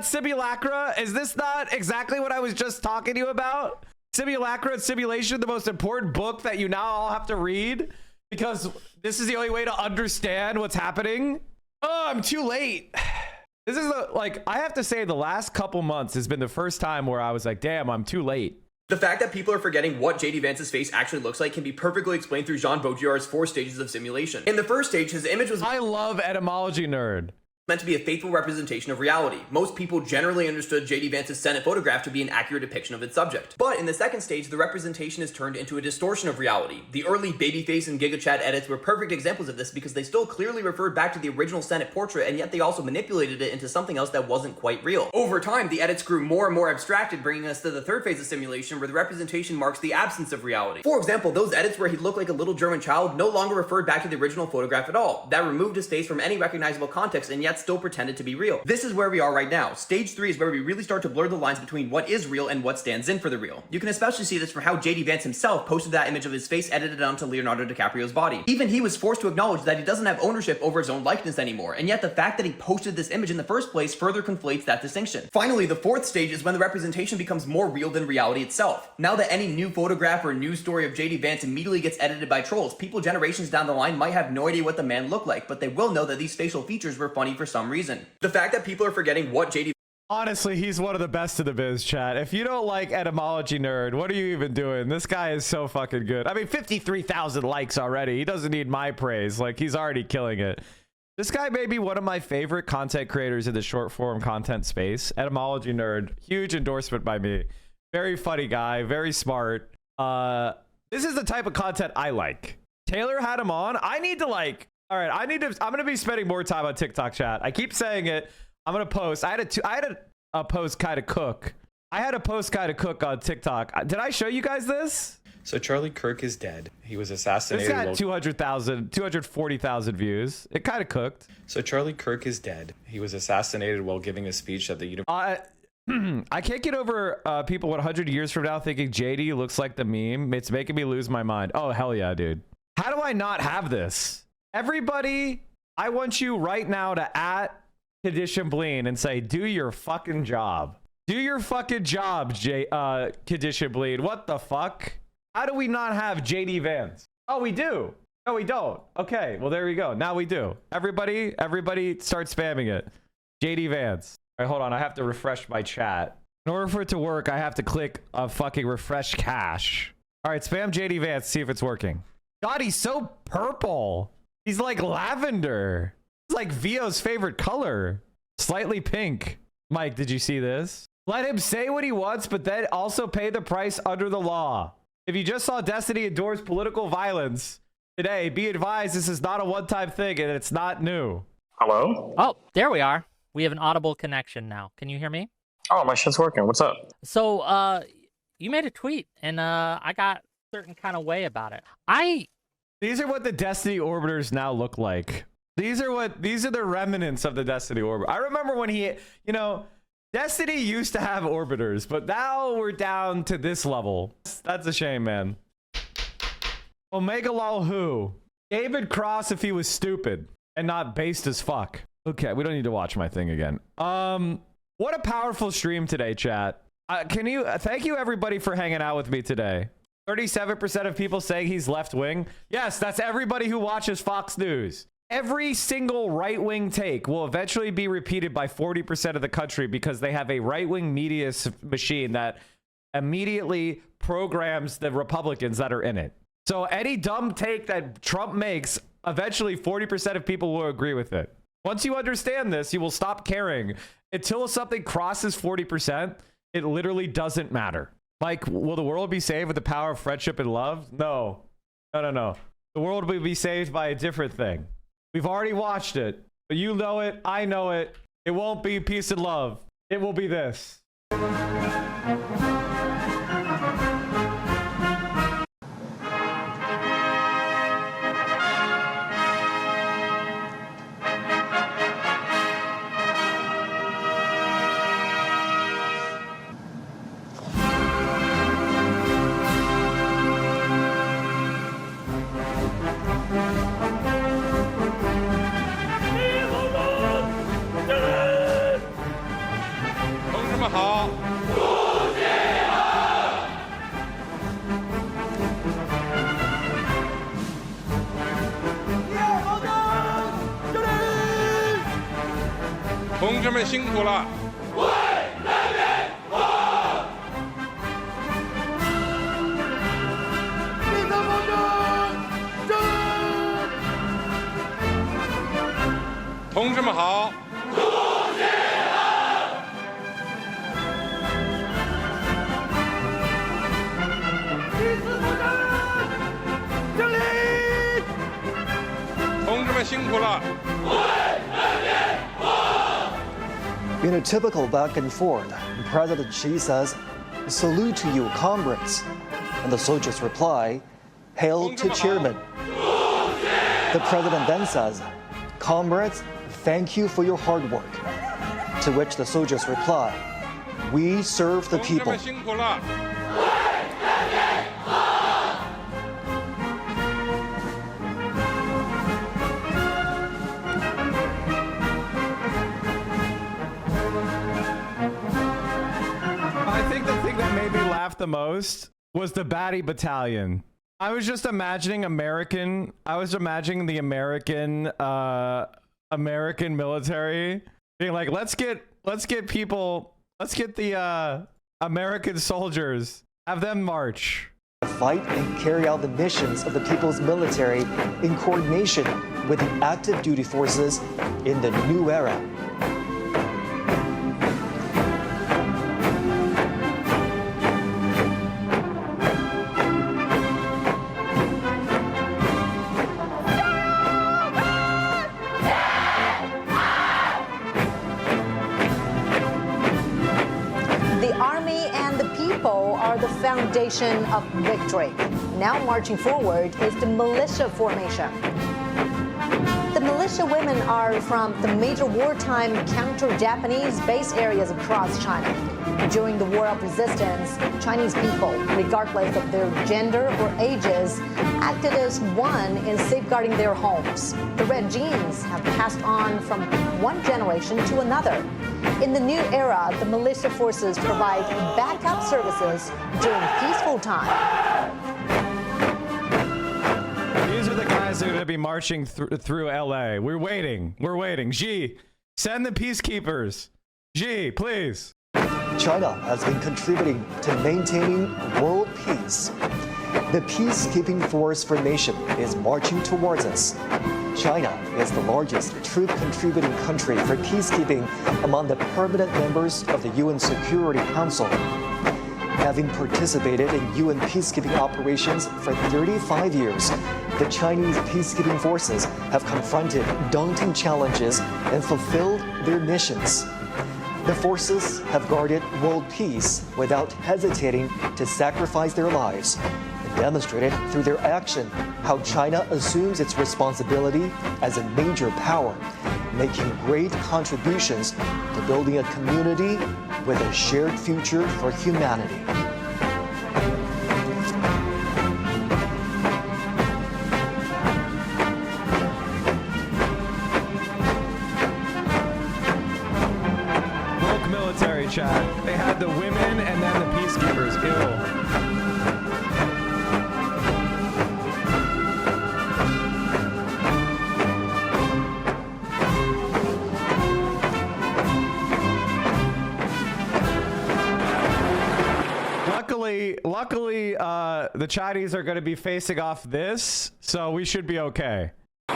simulacra? Is this not exactly what I was just talking to you about? Simulacra and Simulation, the most important book that you now all have to read because this is the only way to understand what's happening. Oh, I'm too late. This is I have to say the last couple months has been the first time where I was like, damn, I'm too late. The fact that people are forgetting what JD Vance's face actually looks like can be perfectly explained through Jean Baudrillard's 4 stages of simulation. In the first stage, his image was— I love etymology nerd. Meant to be a faithful representation of reality. Most people generally understood JD Vance's Senate photograph to be an accurate depiction of its subject. But in the second stage, the representation is turned into a distortion of reality. The early Babyface and GigaChat edits were perfect examples of this because they still clearly referred back to the original Senate portrait, and yet they also manipulated it into something else that wasn't quite real. Over time, the edits grew more and more abstracted, bringing us to the third phase of simulation, where the representation marks the absence of reality. For example, those edits where he looked like a little German child no longer referred back to the original photograph at all. That removed his face from any recognizable context and yet still pretended to be real. This is where we are right now. Stage 3 is where we really start to blur the lines between what is real and what stands in for the real. You can especially see this from how JD Vance himself posted that image of his face edited onto Leonardo DiCaprio's body. Even he was forced to acknowledge that he doesn't have ownership over his own likeness anymore, and yet the fact that he posted this image in the first place further conflates that distinction. Finally, the fourth stage is when the representation becomes more real than reality itself. Now that any new photograph or news story of JD Vance immediately gets edited by trolls, people generations down the line might have no idea what the man looked like, but they will know that these facial features were funny for some reason. The fact that people are forgetting what JD— Honestly, he's one of the best in the biz, chat. If you don't like etymology nerd, what are you even doing? This guy is so fucking good. I mean, 53,000 likes already. He doesn't need my praise. Like, he's already killing it. This guy may be one of my favorite content creators in the short form content space. Etymology nerd, huge endorsement by me. Very funny guy, very smart. This is the type of content I like. Taylor had him on. I need to all right, I'm going to be spending more time on TikTok, chat. I keep saying it. I'm going to post. I had a post kind of cook. I had a post kind of cook on TikTok. Did I show you guys this? So Charlie Kirk is dead. He was assassinated. It's got 240,000 views. It kind of cooked. So Charlie Kirk is dead. He was assassinated while giving a speech at the university. I can't get over people 100 years from now thinking JD looks like the meme. It's making me lose my mind. Oh, hell yeah, dude. How do I not have this? Everybody, I want you right now to @Condition Bleen and say, do your fucking job. Do your fucking job, Condition Bleen. What the fuck? How do we not have JD Vance? Oh, we do. No, we don't. Okay, well, there we go. Now we do. Everybody start spamming it. JD Vance. All right, hold on. I have to refresh my chat. In order for it to work, I have to click a fucking refresh cache. All right, spam JD Vance, see if it's working. God, he's so purple. He's like lavender. It's like Vio's favorite color. Slightly pink. Mike, did you see this? Let him say what he wants, but then also pay the price under the law. If you just saw Destiny endorse political violence today, be advised this is not a one-time thing and it's not new. Hello? Oh, there we are. We have an audible connection now. Can you hear me? Oh, my shit's working. What's up? So, you made a tweet, and I got a certain kind of way about it. These are what the Destiny orbiters now look like. These are the remnants of the Destiny orbiter. I remember when Destiny used to have orbiters, but now we're down to this level. That's a shame, man. Omega Lol who? David Cross if he was stupid and not based as fuck. Okay, we don't need to watch my thing again. What a powerful stream today, chat. Thank you everybody for hanging out with me today. 37% of people saying he's left wing. Yes, that's everybody who watches Fox News. Every single right-wing take will eventually be repeated by 40% of the country because they have a right-wing media machine that immediately programs the Republicans that are in it. So any dumb take that Trump makes, eventually 40% of people will agree with it. Once you understand this, you will stop caring. Until something crosses 40%, it literally doesn't matter. Like, will the world be saved with the power of friendship and love? No. No. The world will be saved by a different thing. We've already watched it, but you know it, I know it. It won't be peace and love. It will be this. In a typical back and forth, President Xi says, "Salute to you, comrades." And the soldiers reply, "Hail to chairman." The president then says, "Comrades, thank you for your hard work." To which the soldiers reply, "We serve the people." The most was the Baddie Battalion. I was just imagining the American military being like, let's get the American soldiers, have them march, fight and carry out the missions of the people's military in coordination with the active duty forces in the new era. Foundation of victory. Now marching forward is the militia formation. The militia women are from the major wartime counter-Japanese base areas across China. During the War of Resistance, Chinese people, regardless of their gender or ages, acted as one in safeguarding their homes. The red genes have passed on from one generation to another. In the new era, the militia forces provide backup services during peaceful time. These are the guys that are going to be marching through LA. We're waiting. Xi, send the peacekeepers. Xi, please. China has been contributing to maintaining world peace. The peacekeeping force formation is marching towards us. China is the largest troop-contributing country for peacekeeping among the permanent members of the UN Security Council. Having participated in UN peacekeeping operations for 35 years, the Chinese peacekeeping forces have confronted daunting challenges and fulfilled their missions. The forces have guarded world peace without hesitating to sacrifice their lives, and demonstrated through their action how China assumes its responsibility as a major power, making great contributions to building a community with a shared future for humanity. Woke military chat. They had the women and then the peacekeepers. Ew. Luckily, the Chinese are going to be facing off this, so we should be okay. We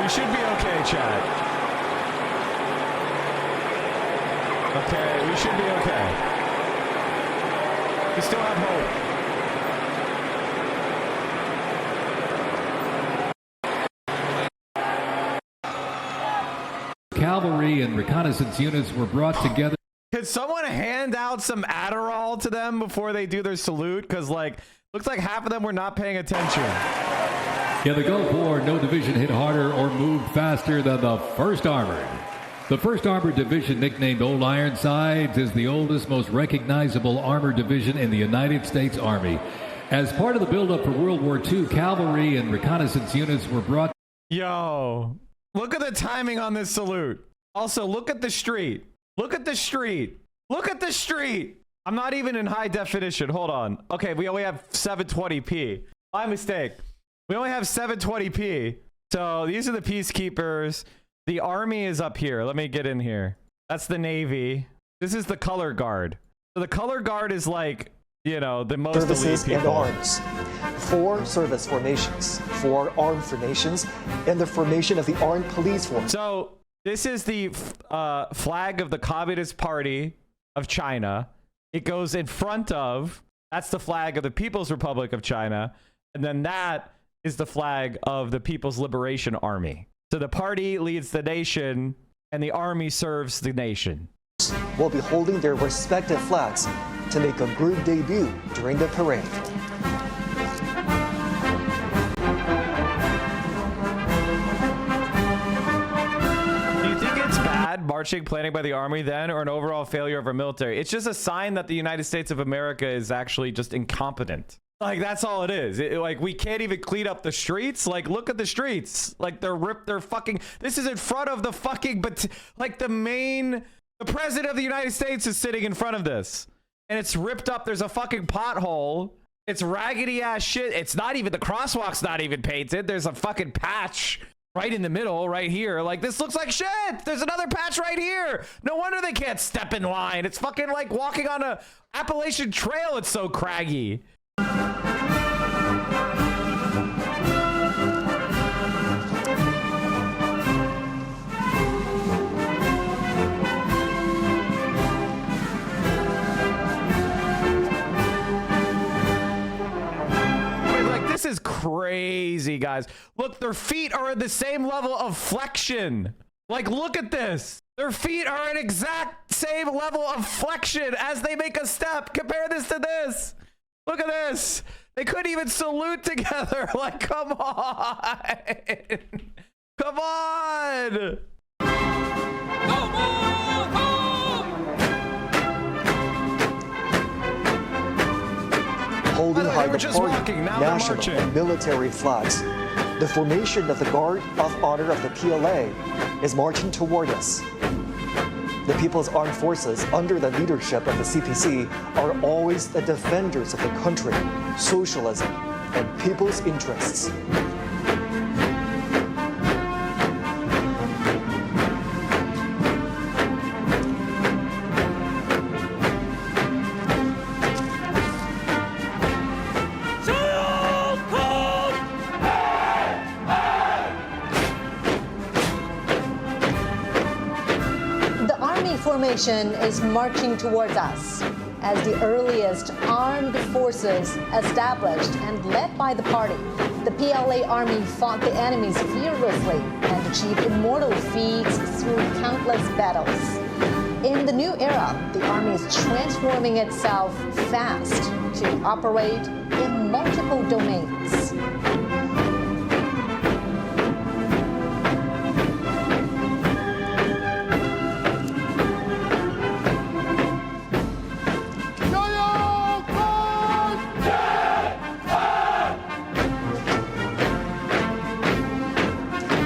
should be okay, chat. Okay, we should be okay. We still have hope. Cavalry and reconnaissance units were brought together. Could someone hand out some Adderall to them before they do their salute? Because, like, looks like half of them were not paying attention. In the Gulf War, no division hit harder or moved faster than the 1st Armored. The 1st Armored Division, nicknamed Old Ironsides, is the oldest, most recognizable armored division in the United States Army. As part of the buildup for World War II, cavalry and reconnaissance units were brought. Yo, look at the timing on this salute. Also, look at the street. Look at the street. Look at the street. I'm not even in high definition. Hold on. Okay, we only have 720p. My mistake. We only have 720p. So these are the peacekeepers. The army is up here. Let me get in here. That's the Navy. This is the color guard. So the color guard is like, you know, the most services elite people. And arms. 4 service formations, 4 armed formations, and the formation of the armed police force. So this is the flag of the Communist Party of China. It goes in front of, that's the flag of the People's Republic of China. And then that is the flag of the People's Liberation Army. So the party leads the nation and the army serves the nation. Will be holding their respective flags to make a group debut during the parade. Marching, planning by the army then, or an overall failure of our military? It's just a sign that the United States of America is actually just incompetent. Like, that's all it is. Like, we can't even clean up the streets. Like, look at the streets. Like, they're ripped. They're fucking, this is in front of the fucking, but like the president of the United States is sitting in front of this and it's ripped up. There's a fucking pothole. It's raggedy ass shit. It's not even, the crosswalk's not even painted. There's a fucking patch right in the middle, right here. Like, this looks like shit. There's another patch right here. No wonder they can't step in line. It's fucking like walking on a Appalachian Trail. It's so craggy. This is crazy, guys. Look, their feet are at the same level of flexion. Like, look at this. Their feet are at exact same level of flexion as they make a step. Compare this to this. Look at this. They couldn't even salute together. Like, come on. Come on. Holding high the party, national, and military flags. The formation of the Guard of Honor of the PLA is marching toward us. The People's Armed Forces, under the leadership of the CPC, are always the defenders of the country, socialism, and people's interests. formation is marching towards us as the earliest armed forces established and led by the party. The PLA army fought the enemies fearlessly and achieved immortal feats through countless battles. In the new era, the army is transforming itself fast to operate in multiple domains.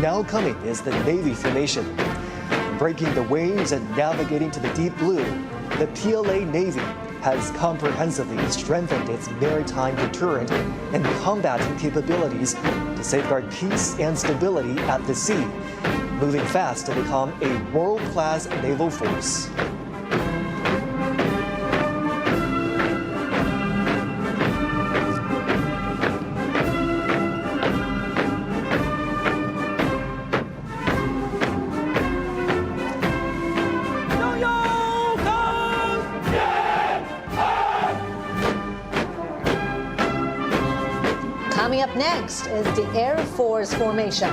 Now coming is the Navy formation. Breaking the waves and navigating to the deep blue, the PLA Navy has comprehensively strengthened its maritime deterrent and combating capabilities to safeguard peace and stability at the sea, moving fast to become a world-class naval force. Coming up next is the Air Force formation.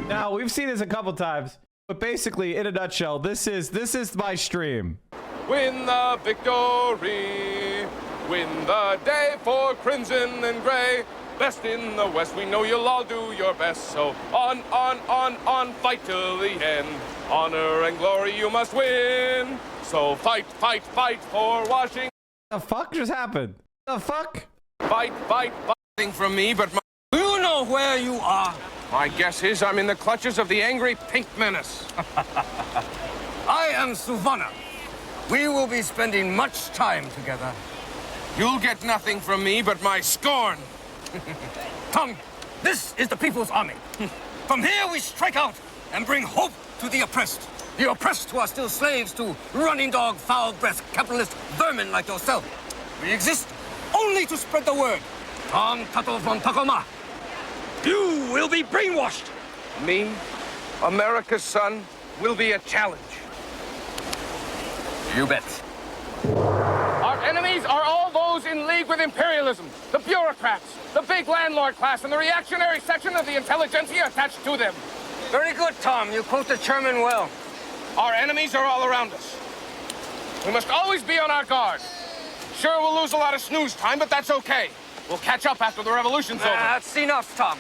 Now, we've seen this a couple times, but basically, in a nutshell, this is my stream. Win the victory, win the day for crimson and gray. Best in the West, we know you'll all do your best. So on, fight till the end. Honor and glory you must win. So fight for Washington. The fuck just happened? The fuck? Fight. From me, but do you know where you are? My guess is I'm in the clutches of the angry Pink Menace. I am Suvana. We will be spending much time together. You'll get nothing from me but my scorn. Come, this is the People's Army. From here we strike out and bring hope to the oppressed. The oppressed who are still slaves to running dog, foul-breathed, capitalist vermin like yourself. We exist only to spread the word. Tom Tuttle von Tacoma, you will be brainwashed. Me, America's son, will be a challenge. You bet. Our enemies are all those in league with imperialism, the bureaucrats, the big landlord class, and the reactionary section of the intelligentsia attached to them. Very good, Tom. You quote the chairman well. Our enemies are all around us. We must always be on our guard. Sure, we'll lose a lot of snooze time, but that's okay. We'll catch up after the revolution's over. That's enough, Tom.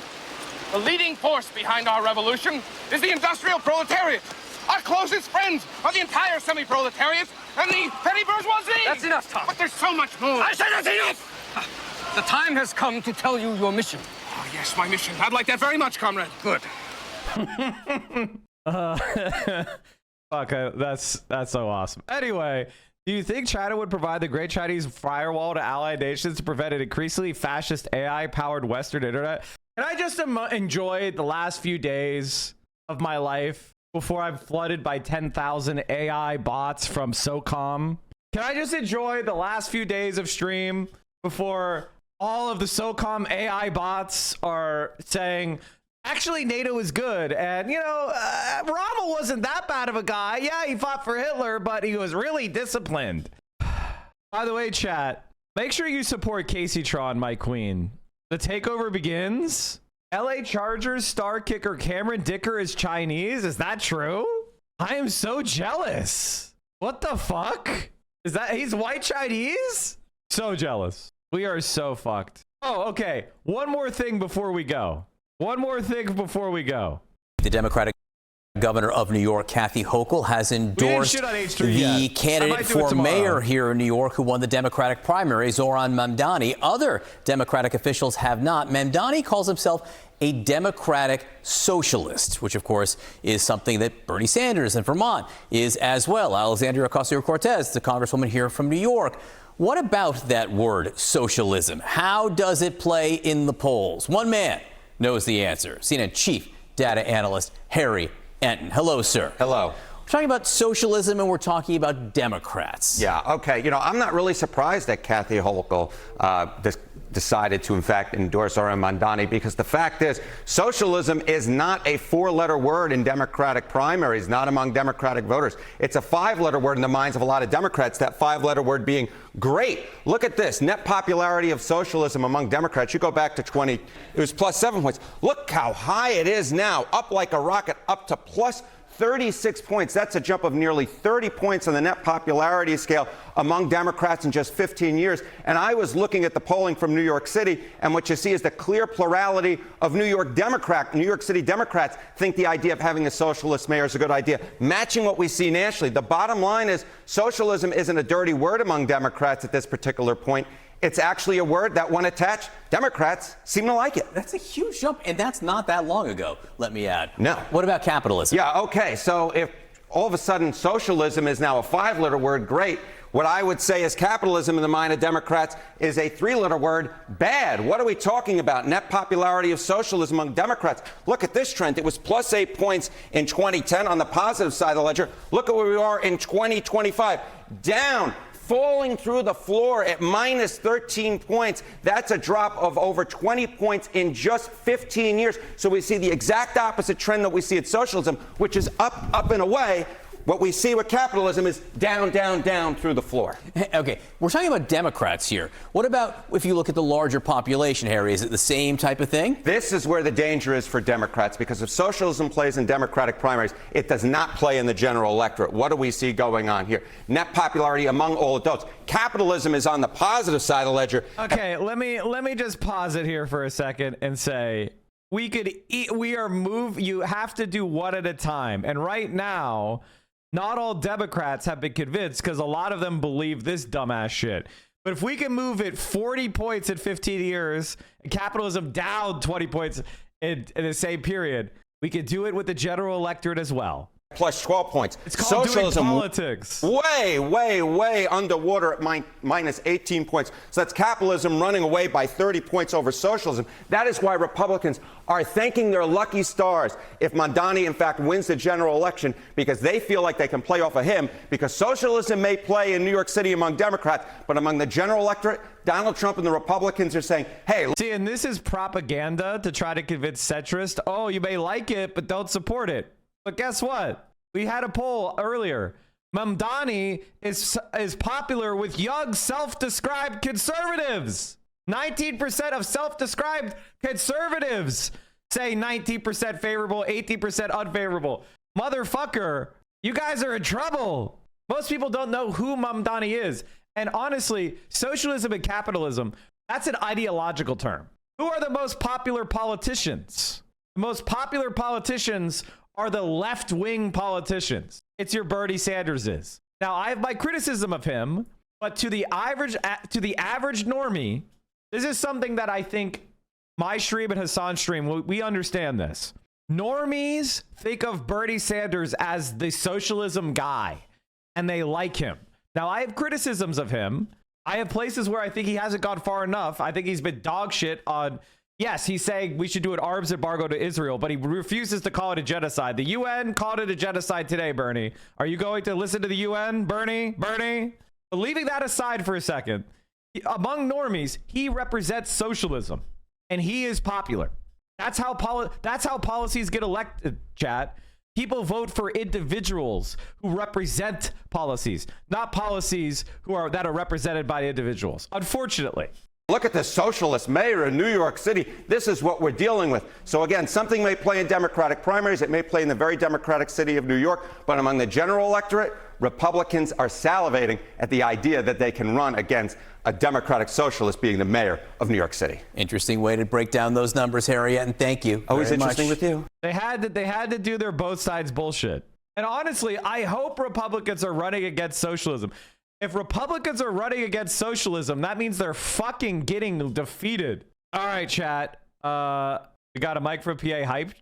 The leading force behind our revolution is the industrial proletariat. Our closest friends are the entire semi-proletariat and the petty bourgeoisie. That's enough, Tom. But there's so much more. I said that's enough! The time has come to tell you your mission. Oh, yes, my mission. I'd like that very much, comrade. Good. Fuck, that's so awesome. Anyway, do you think China would provide the Great Chinese Firewall to allied nations to prevent an increasingly fascist AI-powered Western internet? Can I just enjoy the last few days of my life before I'm flooded by 10,000 AI bots from SOCOM? Can I just enjoy the last few days of stream before all of the SOCOM AI bots are saying, actually, NATO is good, and, you know, Rommel wasn't that bad of a guy. Yeah, he fought for Hitler, but he was really disciplined. By the way, chat, make sure you support Casey Tron, my queen. The takeover begins. LA Chargers star kicker Cameron Dicker is Chinese. Is that true? I am so jealous. What the fuck? Is that he's white Chinese? So jealous. We are so fucked. Oh, okay. One more thing before we go. The Democratic governor of New York, Kathy Hochul, has endorsed the candidate for mayor here in New York who won the Democratic primary, Zohran Mamdani. Other Democratic officials have not. Mamdani calls himself a Democratic socialist, which, of course, is something that Bernie Sanders in Vermont is as well. Alexandria Ocasio-Cortez, the congresswoman here from New York. What about that word socialism? How does it play in the polls? One man knows the answer. CNN chief data analyst Harry Enton. Hello, sir. Hello. We're talking about socialism and we're talking about Democrats. Yeah, okay. You know, I'm not really surprised that Kathy Hochul decided to, in fact, endorse Zoran Mamdani, because the fact is, socialism is not a 4-letter word in Democratic primaries, not among Democratic voters. It's a 5-letter word in the minds of a lot of Democrats, that 5-letter word being great. Look at this, net popularity of socialism among Democrats. You go back to it was plus 7 points. Look how high it is now, up like a rocket, up to plus 36 points. That's a jump of nearly 30 points on the net popularity scale among Democrats in just 15 years. And I was looking at the polling from New York City, and what you see is the clear plurality of New York City Democrats think the idea of having a socialist mayor is a good idea, matching what we see nationally. The bottom line is socialism isn't a dirty word among Democrats at this particular point. It's actually a word that, when attached, Democrats seem to like it. That's a huge jump, and that's not that long ago, let me add. No. What about capitalism? Yeah, okay, so if all of a sudden socialism is now a 5-letter word, great. What I would say is capitalism in the mind of Democrats is a 3-letter word, bad. What are we talking about? Net popularity of socialism among Democrats. Look at this trend. It was plus 8 points in 2010 on the positive side of the ledger. Look at where we are in 2025. Down. Falling through the floor at minus 13 points. That's a drop of over 20 points in just 15 years. So we see the exact opposite trend that we see at socialism, which is up, up and away. What we see with capitalism is down, down, down through the floor. Okay, we're talking about Democrats here. What about if you look at the larger population, Harry? Is it the same type of thing? This is where the danger is for Democrats, because if socialism plays in Democratic primaries, it does not play in the general electorate. What do we see going on here? Net popularity among all adults. Capitalism is on the positive side of the ledger. Okay, let me just pause it here for a second and say, you have to do one at a time. And right now, not all Democrats have been convinced, because a lot of them believe this dumbass shit. But if we can move it 40 points in 15 years, and capitalism down 20 points in the same period, we could do it with the general electorate as well. Plus 12 points. It's called socialism, doing politics. Way, way, way underwater at minus 18 points. So that's capitalism running away by 30 points over socialism. That is why Republicans are thanking their lucky stars if Mamdani, in fact, wins the general election, because they feel like they can play off of him, because socialism may play in New York City among Democrats, but among the general electorate, Donald Trump and the Republicans are saying, hey. See, and this is propaganda to try to convince centrists, oh, you may like it, but don't support it. But guess what? We had a poll earlier. Mamdani is popular with young self-described conservatives. 19% of self-described conservatives say 19% favorable, 18% unfavorable. Motherfucker, you guys are in trouble. Most people don't know who Mamdani is. And honestly, socialism and capitalism, that's an ideological term. Who are the most popular politicians? The most popular politicians are the left-wing politicians. It's your Bernie Sanderses. Now, I have my criticism of him, but to the average normie, this is something that I think my stream and Hasan's stream, we understand this. Normies think of Bernie Sanders as the socialism guy, and they like him. Now, I have criticisms of him. I have places where I think he hasn't gone far enough. I think he's been dog shit on... Yes, he's saying we should do an arms embargo to Israel, but he refuses to call it a genocide. The UN called it a genocide today, Bernie. Are you going to listen to the UN, Bernie? Bernie? But leaving that aside for a second, among normies, he represents socialism, and he is popular. That's how policies get elected, chat. People vote for individuals who represent policies, not policies that are represented by individuals, unfortunately. Look at the socialist mayor in New York City. This is what we're dealing with. So again, something may play in Democratic primaries. It may play in the very Democratic city of New York. But among the general electorate, Republicans are salivating at the idea that they can run against a Democratic socialist being the mayor of New York City. Interesting way to break down those numbers, Harriet, and thank you. Always interesting with you. They had to do their both sides bullshit. And honestly, I hope Republicans are running against socialism. If Republicans are running against socialism, that means they're fucking getting defeated. All right, chat. We got a Mike from PA hype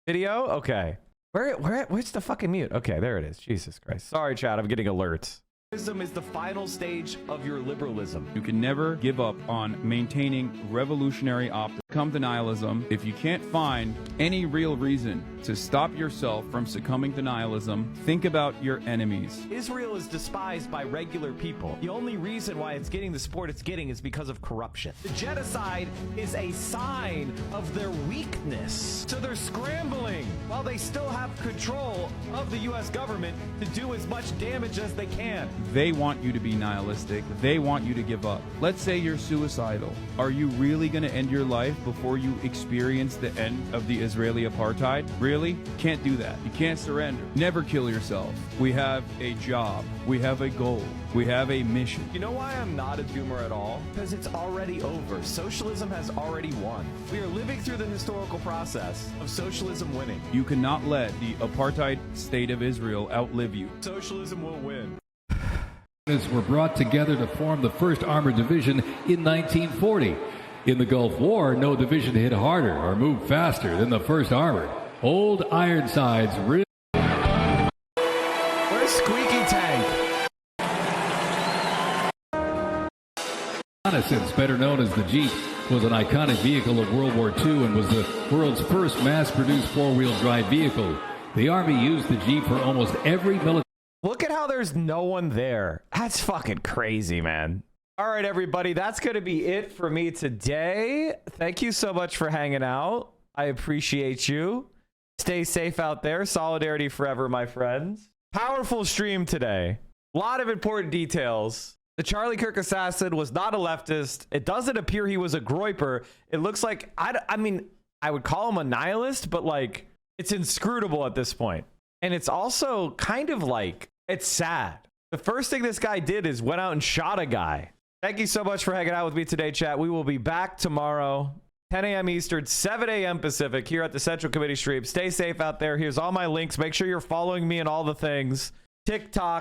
video. Okay. Where's the fucking mute? Okay, there it is. Jesus Christ. Sorry, chat. I'm getting alerts. Is the final stage of your liberalism. You can never give up on maintaining revolutionary optics. Come to nihilism. If you can't find any real reason to stop yourself from succumbing to nihilism, think about your enemies. Israel is despised by regular people. The only reason why it's getting the support it's getting is because of corruption. The genocide is a sign of their weakness. So they're scrambling while they still have control of the U.S. government to do as much damage as they can. They want you to be nihilistic. They want you to give up. Let's say you're suicidal. Are you really going to end your life before you experience the end of the Israeli apartheid? Really? Can't do that. You can't surrender. Never kill yourself. We have a job. We have a goal. We have a mission. You know why I'm not a doomer at all? Because it's already over. Socialism has already won. We are living through the historical process of socialism winning. You cannot let the apartheid state of Israel outlive you. Socialism will win. Were brought together to form the 1st Armored Division in 1940. In the Gulf War, no division hit harder or moved faster than the 1st Armored. Old Ironsides really... Where's Squeaky Tank? Reconnaissance, better known as the Jeep, was an iconic vehicle of World War II and was the world's first mass-produced four-wheel drive vehicle. The Army used the Jeep for almost every military... Look at how there's no one there. That's fucking crazy, man. All right, everybody, that's going to be it for me today. Thank you so much for hanging out. I appreciate you. Stay safe out there. Solidarity forever, my friends. Powerful stream today. A lot of important details. The Charlie Kirk assassin was not a leftist. It doesn't appear he was a groyper. It looks like, I mean, I would call him a nihilist, but like, it's inscrutable at this point. And it's also kind of like, it's sad. The first thing this guy did is went out and shot a guy. Thank you so much for hanging out with me today, chat. We will be back tomorrow, 10 a.m. Eastern, 7 a.m. Pacific, here at the Central Committee stream. Stay safe out there. Here's all my links. Make sure you're following me and all the things. TikTok,